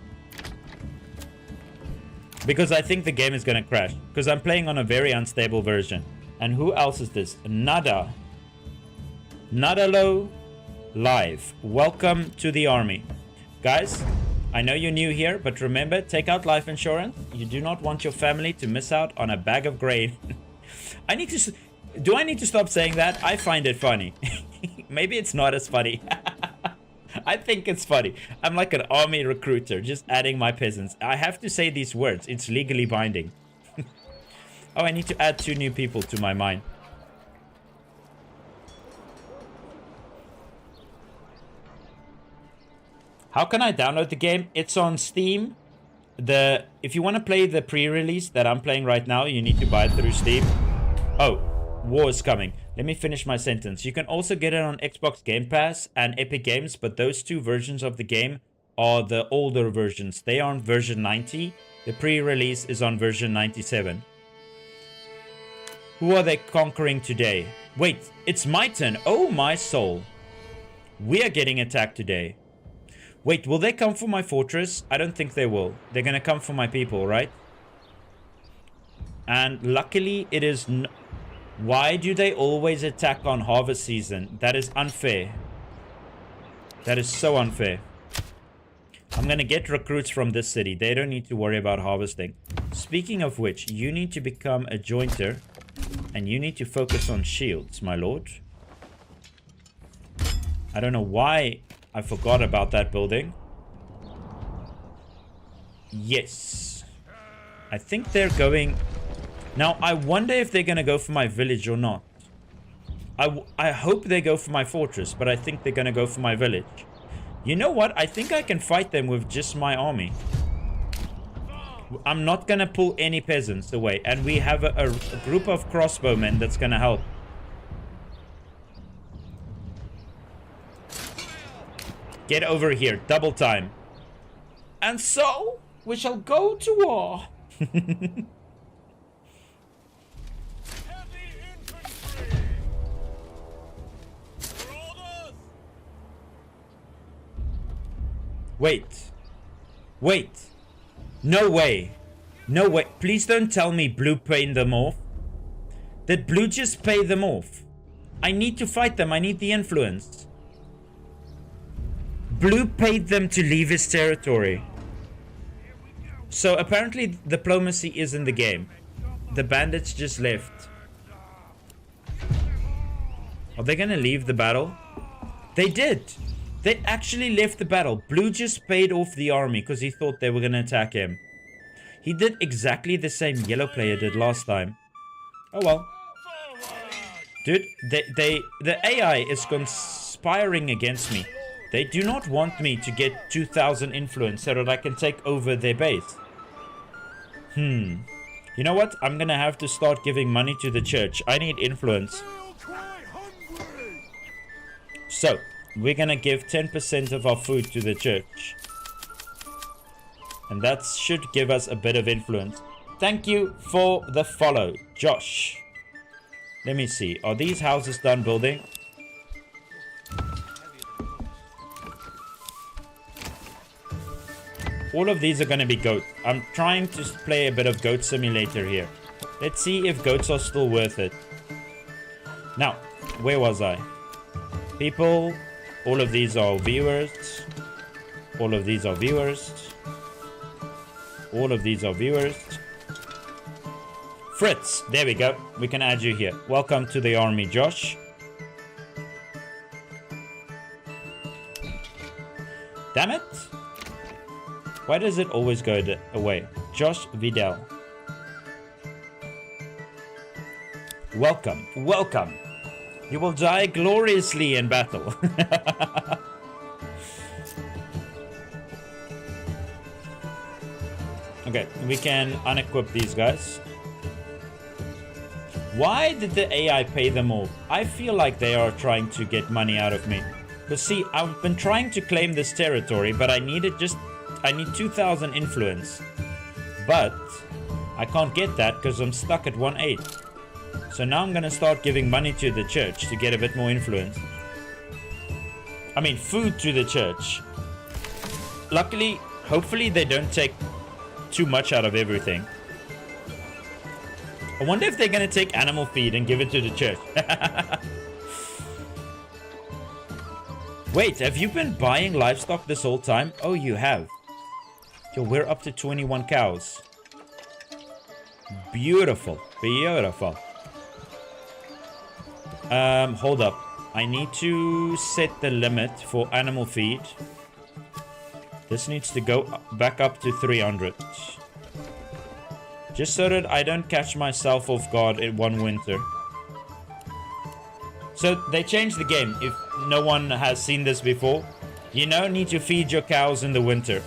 Because I think the game is going to crash. Because I'm playing on a very unstable version. And who else is this? Nada. Nadalo Live. Welcome to the army. Guys, I know you're new here, but remember, take out life insurance. You do not want your family to miss out on a bag of grain. Do I need to stop saying that? I find it funny. Maybe it's not as funny. I think it's funny. I'm like an army recruiter, just adding my peasants. I have to say these words. It's legally binding. Oh, I need to add 2 new people to my mine. How can I download the game? It's on Steam. If you want to play the pre-release that I'm playing right now, you need to buy it through Steam. Oh, war is coming. Let me finish my sentence. You can also get it on Xbox Game Pass and Epic Games, but those 2 versions of the game are the older versions. They are on version 90. The pre-release is on version 97. Who are they conquering today? Wait, it's my turn. Oh, my soul. We are getting attacked today. Wait, will they come for my fortress? I don't think they will. They're going to come for my people, right? And luckily, it is... Why do they always attack on harvest season? That is unfair. That is so unfair. I'm going to get recruits from this city. They don't need to worry about harvesting. Speaking of which, you need to become a jointer. And you need to focus on shields, my lord. I don't know why I forgot about that building. Yes. I think they're going... Now, I wonder if they're going to go for my village or not. I hope they go for my fortress, but I think they're going to go for my village. You know what? I think I can fight them with just my army. I'm not going to pull any peasants away. And we have a group of crossbowmen that's going to help. Get over here. Double time. And so, we shall go to war. Wait. Wait. No way. No way. Please don't tell me blue paid them off. Did blue just pay them off? I need to fight them. I need the influence. Blue paid them to leave his territory. So apparently diplomacy is in the game. The bandits just left. Are they gonna leave the battle? They did. They actually left the battle. Blue just paid off the army because he thought they were going to attack him. He did exactly the same yellow player did last time. Oh well. Dude, the AI is conspiring against me. They do not want me to get 2,000 influence so that I can take over their base. You know what? I'm going to have to start giving money to the church. I need influence. So... we're gonna give 10% of our food to the church. And that should give us a bit of influence. Thank you for the follow, Josh. Let me see. Are these houses done building? All of these are going to be goat. I'm trying to play a bit of Goat Simulator here. Let's see if goats are still worth it. Now, where was I? People, all of these are viewers. All of these are viewers. All of these are viewers. Fritz, there we go. We can add you here. Welcome to the army, Josh. Damn it. Why does it always go away? Josh Vidal. Welcome, welcome. You will die gloriously in battle. Okay, we can unequip these guys. Why did the AI pay them all? I feel like they are trying to get money out of me. Because see, I've been trying to claim this territory, but I need 2,000 influence. But I can't get that because I'm stuck at 1/8. So now I'm going to start giving money to the church to get a bit more influence. I mean, food to the church. Luckily, hopefully they don't take too much out of everything. I wonder if they're going to take animal feed and give it to the church. Wait, have you been buying livestock this whole time? Oh, you have. Yo, we're up to 21 cows. Beautiful. Beautiful. Hold up. I need to set the limit for animal feed. This needs to go back up to 300. Just so that I don't catch myself off guard in one winter. So they changed the game. If no one has seen this before, you don't need to feed your cows in the winter.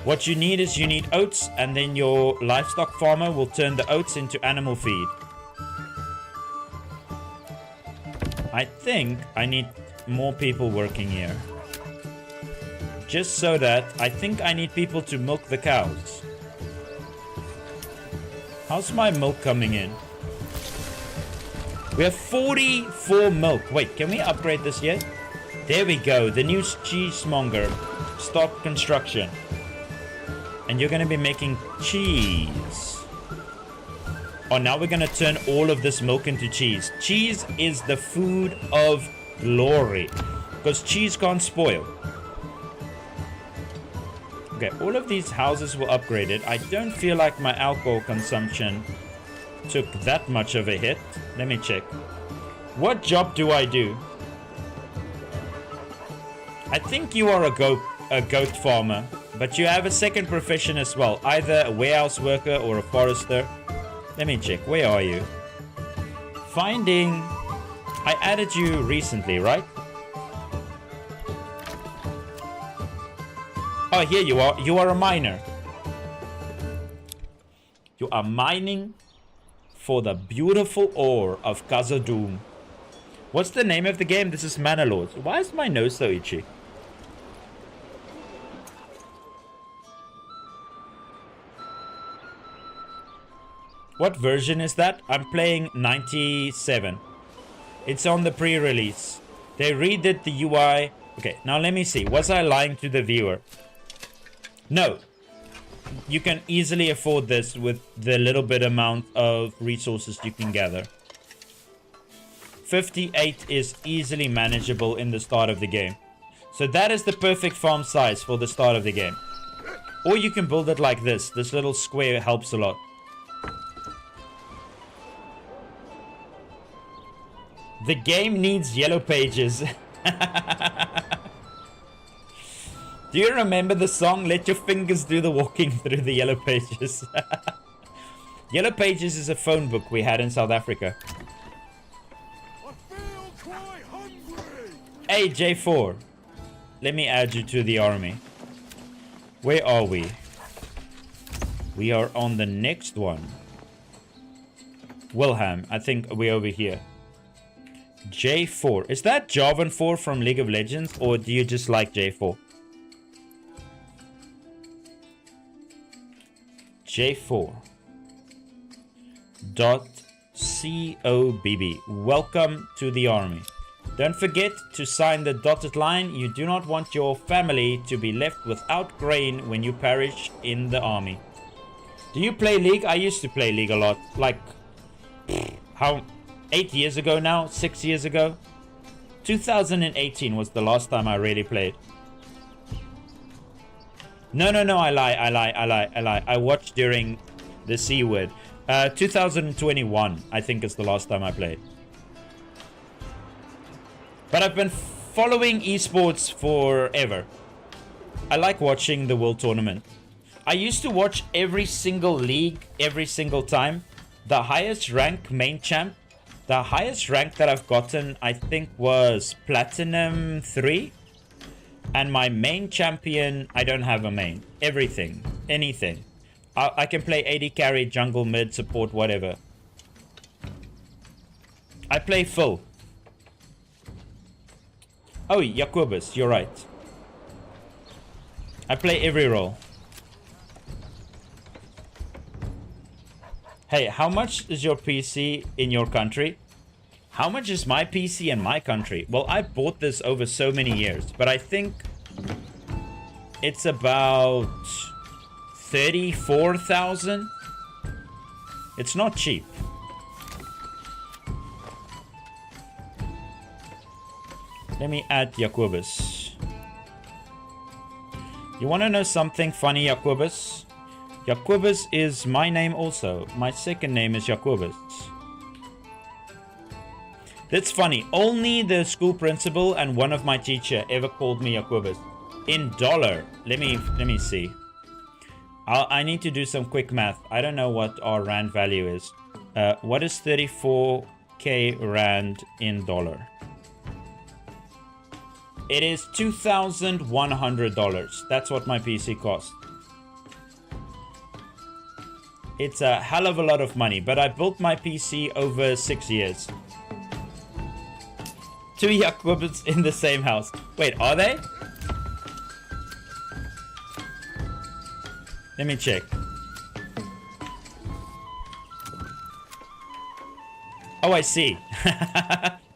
What you need is you need oats, and then your livestock farmer will turn the oats into animal feed. I think I need more people working here. Just so that I think I need people to milk the cows. How's my milk coming in? We have 44 milk. Wait, can we upgrade this yet? There we go. The new cheesemonger. Start construction. And you're going to be making cheese. Oh, now we're going to turn all of this milk into cheese. Cheese is the food of glory. Because cheese can't spoil. Okay, all of these houses were upgraded. I don't feel like my alcohol consumption took that much of a hit. Let me check. What job do I do? I think you are a goat farmer, but you have a second profession as well. Either a warehouse worker or a forester. Let me check. Where are you? Finding... I added you recently, right? Oh, here you are. You are a miner. You are mining for the beautiful ore of Khazad-dûm. What's the name of the game? This is Manor. Why is my nose so itchy? What version is that? I'm playing 97. It's on the pre-release. They redid the UI. Okay, now let me see. Was I lying to the viewer? No. You can easily afford this with the little bit amount of resources you can gather. 58 is easily manageable in the start of the game. So that is the perfect farm size for the start of the game. Or you can build it like this. This little square helps a lot. The game needs yellow pages. Do you remember the song, Let Your Fingers Do the Walking Through the Yellow Pages? Yellow Pages is a phone book we had in South Africa. I feel quite hungry. Hey, J4. Let me add you to the army. Where are we? We are on the next one. Wilhelm. I think we're over here. J4. Is that Jarvan 4 from League of Legends, or do you just like J4? J4. Welcome to the army. Don't forget to sign the dotted line. You do not want your family to be left without grain when you perish in the army. Do you play League? I used to play League a lot. Like, how, 8 years ago now? 6 years ago? 2018 was the last time I really played. No, I lie. I watched during the C word. 2021, I think, is the last time I played. But I've been following esports forever. I like watching the World Tournament. I used to watch every single league, every single time. The highest rank main champ, the highest rank that I've gotten, I think, was Platinum 3. And my main champion, I don't have a main. Everything, anything. I can play AD carry, jungle, mid, support, whatever. I play full. Oh, Jacobus, you're right. I play every role. Hey, how much is your PC in your country? How much is my PC in my country? Well, I bought this over so many years, but I think it's about 34,000. It's not cheap. Let me add Jacobus. You want to know something funny, Jacobus? Jacobus is my name also. My second name is Jacobus. That's funny. Only the school principal and one of my teacher ever called me Jacobus. In dollar. Let me see. I need to do some quick math. I don't know what our rand value is. What is 34k rand in dollar? It is $2,100. That's what my PC costs. It's a hell of a lot of money, but I built my PC over 6 years. 2 Jacobus in the same house. Wait, are they? Let me check. Oh, I see.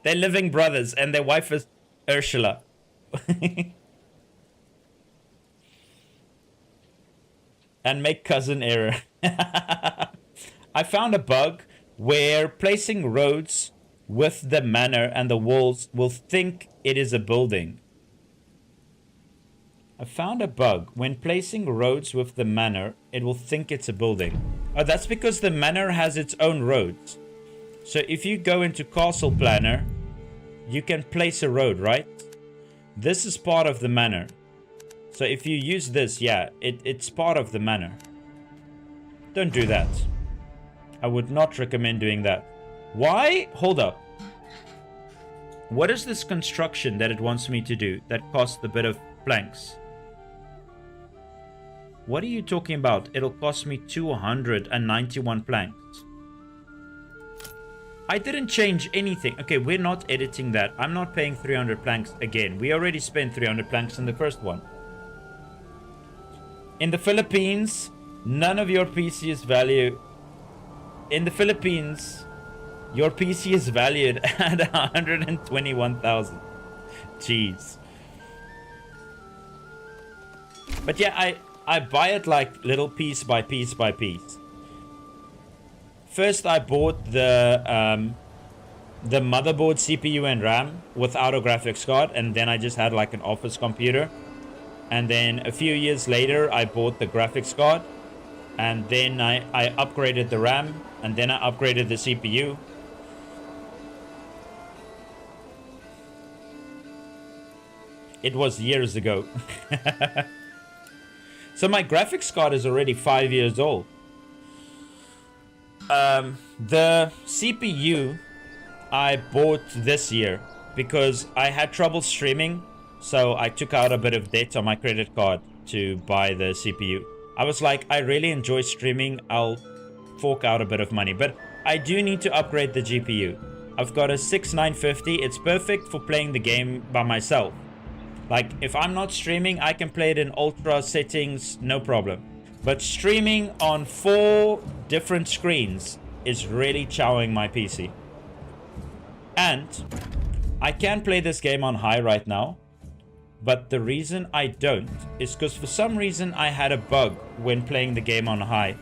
They're living brothers and their wife is Ursula. And make cousin error. I found a bug where placing roads with the manor and the walls will think it is a building. I found a bug. When placing roads with the manor, it will think it's a building. Oh, that's because the manor has its own roads. So if you go into Castle Planner, you can place a road, right? This is part of the manor. So if you use this, yeah, it's part of the manor. Don't do that. I would not recommend doing that. Why? Hold up. What is this construction that it wants me to do that costs a bit of planks? What are you talking about? It'll cost me 291 planks. I didn't change anything. Okay, we're not editing that. I'm not paying 300 planks again. We already spent 300 planks in the first one. In the Philippines, none of your PC is valued. In the Philippines, your PC is valued at 121,000. Jeez. But yeah, I buy it like little piece by piece by piece. First, I bought the motherboard, CPU, and RAM without a graphics card, and then I just had like an office computer. And then a few years later, I bought the graphics card, and then I upgraded the RAM, and then I upgraded the CPU. It was years ago. So my graphics card is already 5 years old. The CPU I bought this year because I had trouble streaming, so I took out a bit of debt on my credit card to buy the CPU. I was like, I really enjoy streaming, I'll fork out a bit of money, but I do need to upgrade the GPU. I've got a 6950, it's perfect for playing the game by myself. Like, if I'm not streaming, I can play it in ultra settings, no problem. But streaming on 4 different screens, is really chowing my PC. And I can play this game on high right now. But the reason I don't is because for some reason I had a bug when playing the game on high,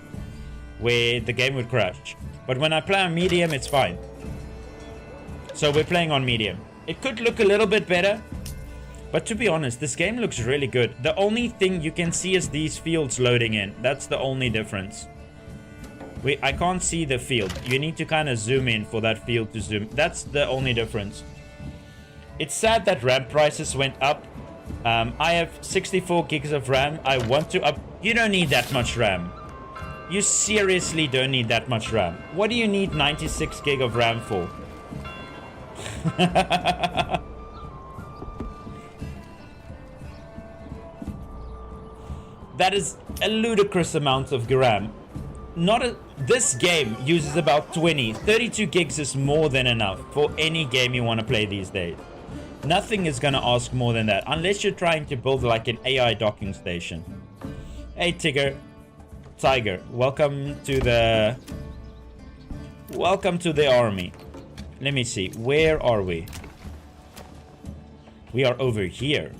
where the game would crash. But when I play on medium, it's fine. So we're playing on medium. It could look a little bit better, but to be honest, this game looks really good. The only thing you can see is these fields loading in. That's the only difference. I can't see the field. You need to kind of zoom in for that field to zoom. That's the only difference. It's sad that RAM prices went up. I have 64 gigs of RAM. I want to up. You don't need that much RAM. You seriously don't need that much RAM. What do you need 96 gig of RAM for? That is a ludicrous amount of RAM. This game uses about 20. 32 gigs is more than enough for any game you want to play these days. Nothing is going to ask more than that, unless you're trying to build like an AI docking station. Hey, Tiger, welcome to the army. Let me see, where are we? We are over here.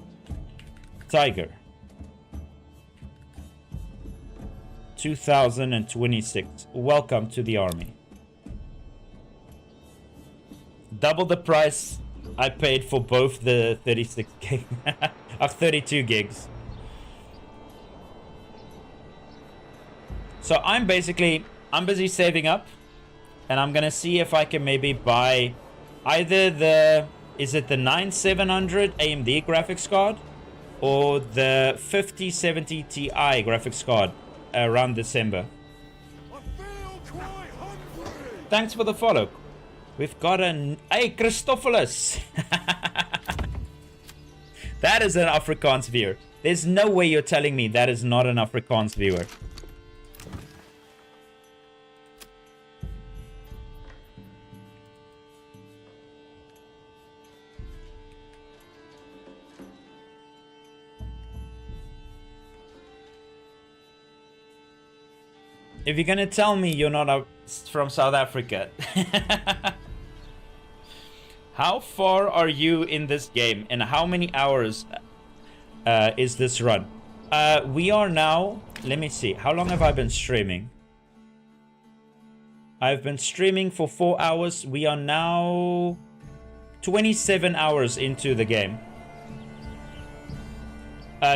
Tiger. 2026. Welcome to the army. Double the price I paid for both the 36 gig of 32 gigs. So I'm busy saving up, and I'm gonna see if I can maybe buy either the 9700 AMD graphics card or the 5070 Ti graphics card around December. I feel quite hungry. Thanks for the follow. We've got an... Hey, Christophilus! That is an Afrikaans viewer. There's no way you're telling me that is not an Afrikaans viewer. If you're gonna tell me you're not from South Africa... How far are you in this game, and how many hours is this run? We are now... Let me see. How long have I been streaming? I've been streaming for 4 hours. We are now 27 hours into the game.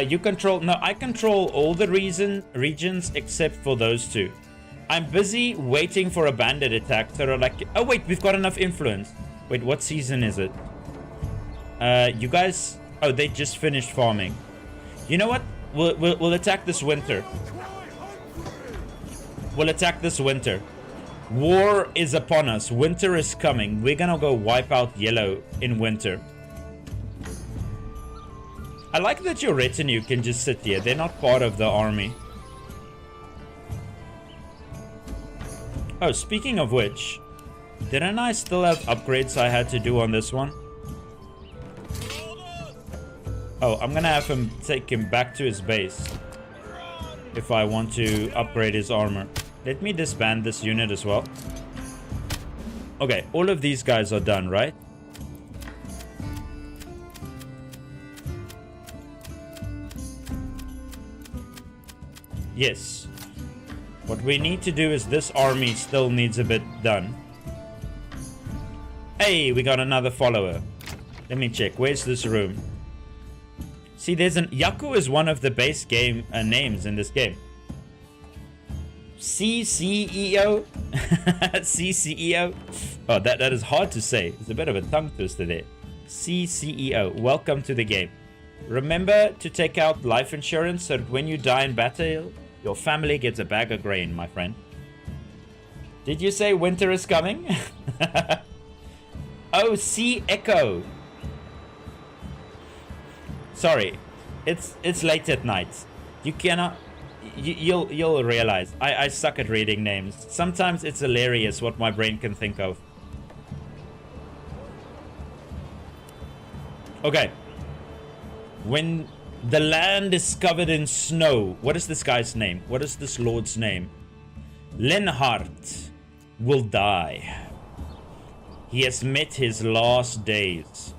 You control... No, I control all the regions except for those two. I'm busy waiting for a bandit attack. So like... Oh, wait. We've got enough influence. Wait, what season is it? You guys... Oh, they just finished farming. You know what? We'll attack this winter. We'll attack this winter. War is upon us. Winter is coming. We're gonna go wipe out yellow in winter. I like that your retinue can just sit here. They're not part of the army. Oh, speaking of which... Didn't I still have upgrades I had to do on this one? Oh, I'm gonna have him take him back to his base if I want to upgrade his armor. Let me disband this unit as well. Okay, all of these guys are done, right? Yes. What we need to do is this army still needs a bit done. Hey, we got another follower. Let me check. Where's this room? See, there's an... Yaku is one of the base game names in this game. CCEO? CCEO? Oh, that is hard to say. It's a bit of a tongue twister there. CCEO. Welcome to the game. Remember to take out life insurance so that when you die in battle, your family gets a bag of grain, my friend. Did you say winter is coming? Oh, C Echo. Sorry, it's late at night. You cannot. You'll realize I suck at reading names. Sometimes it's hilarious what my brain can think of. Okay. When the land is covered in snow, what is this guy's name? What is this lord's name? Lenhart. will die. He has met his last days.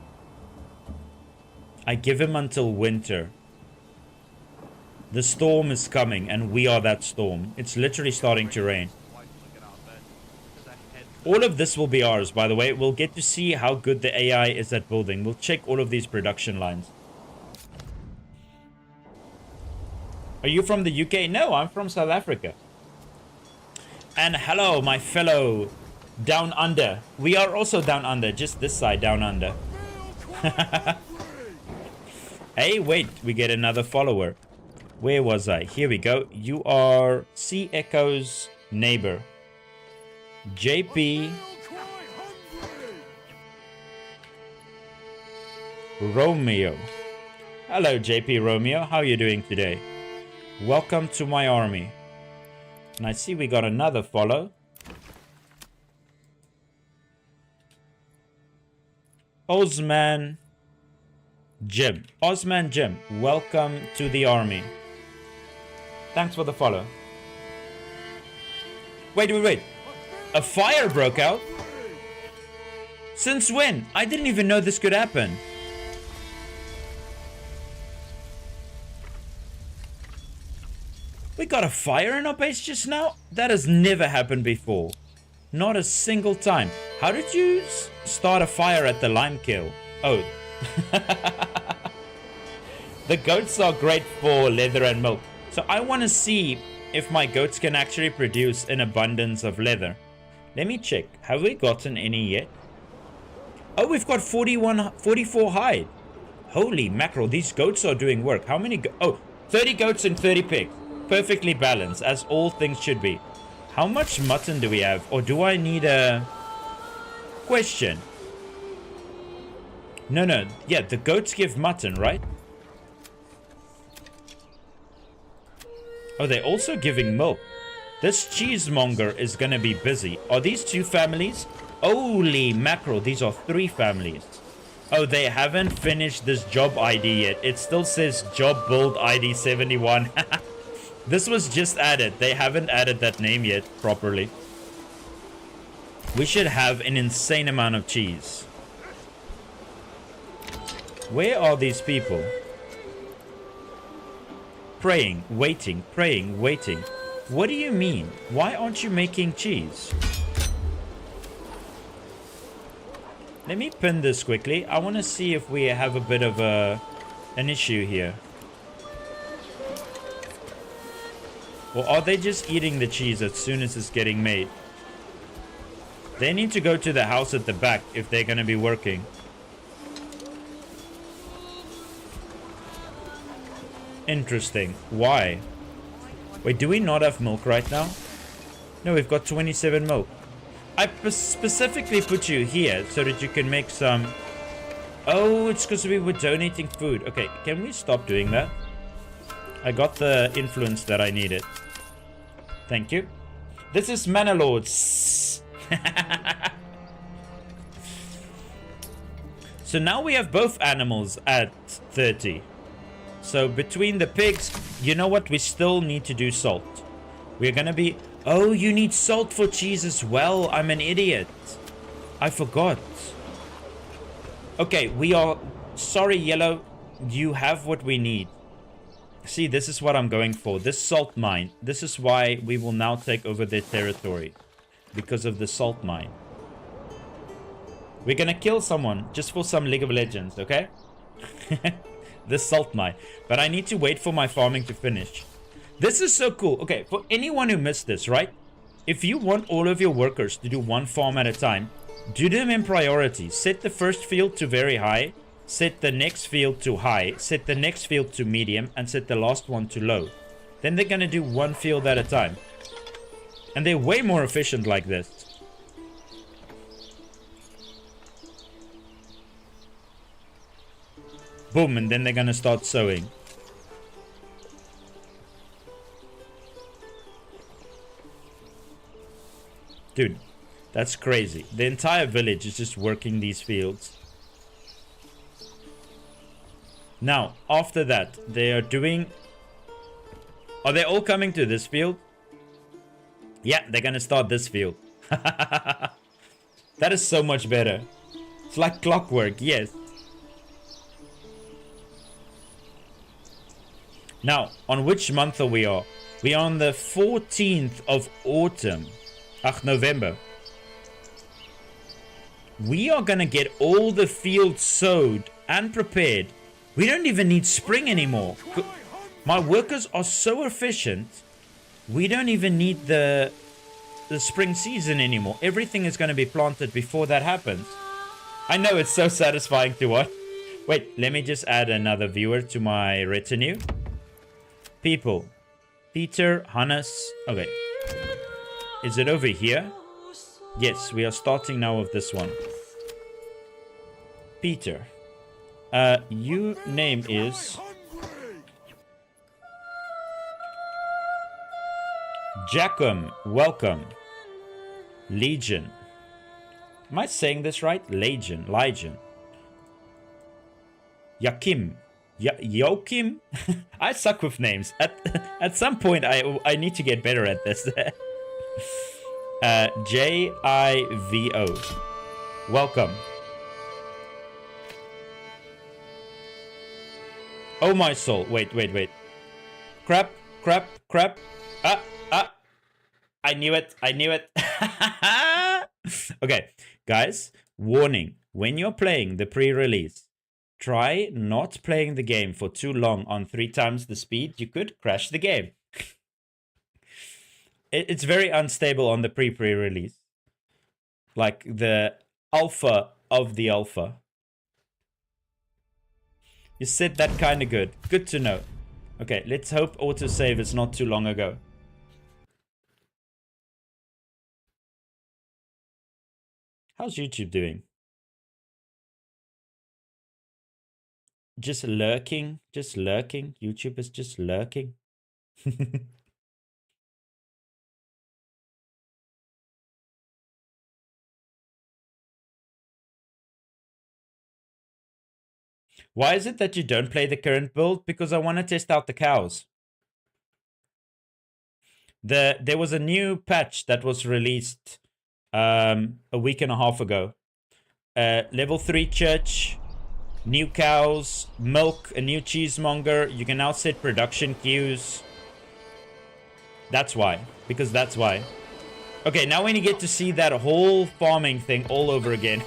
I give him until winter. The storm is coming, and we are that storm. It's literally starting to rain. All of this will be ours, by the way. We'll get to see how good the AI is at building. We'll check all of these production lines. Are you from the UK? No, I'm from South Africa. And hello, my fellow down under. We are also down under, just this side down under. Hey, wait, we get another follower. Where was I? Here we go. You are Sea Echo's neighbor. JP Romeo. Hello, JP Romeo. How are you doing today? Welcome to my army. And I see we got another follow. Osman Jim. Osman Jim, welcome to the army. Thanks for the follow. Wait. A fire broke out? Since when? I didn't even know this could happen. We got a fire in our base just now? That has never happened before. Not a single time. How did you start a fire at the lime kiln? Oh. The goats are great for leather and milk. So I want to see if my goats can actually produce an abundance of leather. Let me check. Have we gotten any yet? Oh, we've got 44 hide. Holy mackerel, these goats are doing work. How many? 30 goats and 30 pigs. Perfectly balanced, as all things should be. How much mutton do we have? Or do I need a question? No. Yeah, the goats give mutton, right? Oh, they're also giving milk. This cheesemonger is gonna be busy. Are these two families? Holy mackerel, these are 3 families. Oh, they haven't finished this job ID yet. It still says job build ID 71. This was just added. They haven't added that name yet properly. We should have an insane amount of cheese. Where are these people? Praying, waiting, praying, waiting. What do you mean? Why aren't you making cheese? Let me pin this quickly. I want to see if we have a bit of an issue here. Or are they just eating the cheese as soon as it's getting made? They need to go to the house at the back if they're going to be working. Interesting. Why? Wait, do we not have milk right now? No, we've got 27 milk. I specifically put you here so that you can make some... Oh, it's because we were donating food. Okay, can we stop doing that? I got the influence that I needed. Thank you. This is Manor Lords. So now we have both animals at 30. So between the pigs, you know what? We still need to do salt. We're gonna be... Oh, you need salt for cheese as well. I'm an idiot. I forgot. Okay, we are... Sorry, Yellow. You have what we need. See, this is what I'm going for. This salt mine. This is why we will now take over their territory. Because of the salt mine. We're gonna kill someone just for some League of Legends, okay? The salt mine. But I need to wait for my farming to finish. This is so cool. Okay, for anyone who missed this, right? If you want all of your workers to do one farm at a time, do them in priority. Set the first field to very high. Set the next field to high. Set the next field to medium. And set the last one to low. Then they're gonna do one field at a time. And they're way more efficient like this. Boom, and then they're gonna start sowing. Dude, that's crazy. The entire village is just working these fields. Now, after that, they are doing... Are they all coming to this field? Yeah, they're gonna start this field. That is so much better. It's like clockwork, yes. Now, on which month are we on? We are on the 14th of autumn. November. We are gonna get all the fields sowed and prepared. We don't even need spring anymore. My workers are so efficient. We don't even need the spring season anymore. Everything is going to be planted before that happens. I know, it's so satisfying to watch. Wait, let me just add another viewer to my retinue. People. Peter, Hannes. Okay. Is it over here? Yes, we are starting now with this one. Peter. Your name is Jackum. Welcome. Legion. Am I saying this right? Legion. Yakim. Joachim? I suck with names. At some point, I need to get better at this. Jivo. Welcome. Oh my soul. Wait. Crap. I knew it. Okay, guys, warning. When you're playing the pre-release, try not playing the game for too long on 3 times the speed. You could crash the game. It's very unstable on the pre-release. Like the alpha of the alpha. You said that kind of good. Good to know. Okay, let's hope autosave is not too long ago. How's YouTube doing? Just lurking. YouTube is just lurking. Why is it that you don't play the current build? Because I want to test out the cows. There was a new patch that was released a week and a half ago. Level 3 church, new cows, milk, a new cheesemonger. You can now set production queues. That's why. Because that's why. Okay, now when you get to see that whole farming thing all over again.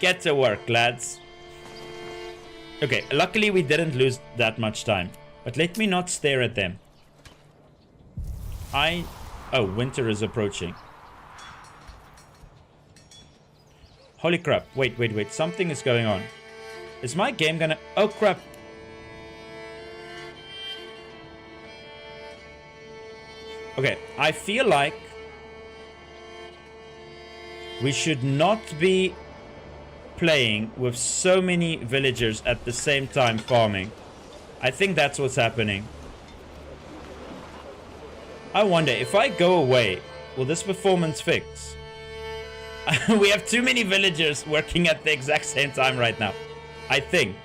Get to work, lads. Okay, luckily we didn't lose that much time. But let me not stare at them. Oh, winter is approaching. Holy crap. Wait. Something is going on. Is my game gonna... Oh, crap. Okay, I feel like we should not be playing with so many villagers at the same time farming. I think that's what's happening. I wonder, if I go away, will this performance fix? We have too many villagers working at the exact same time right now. I think.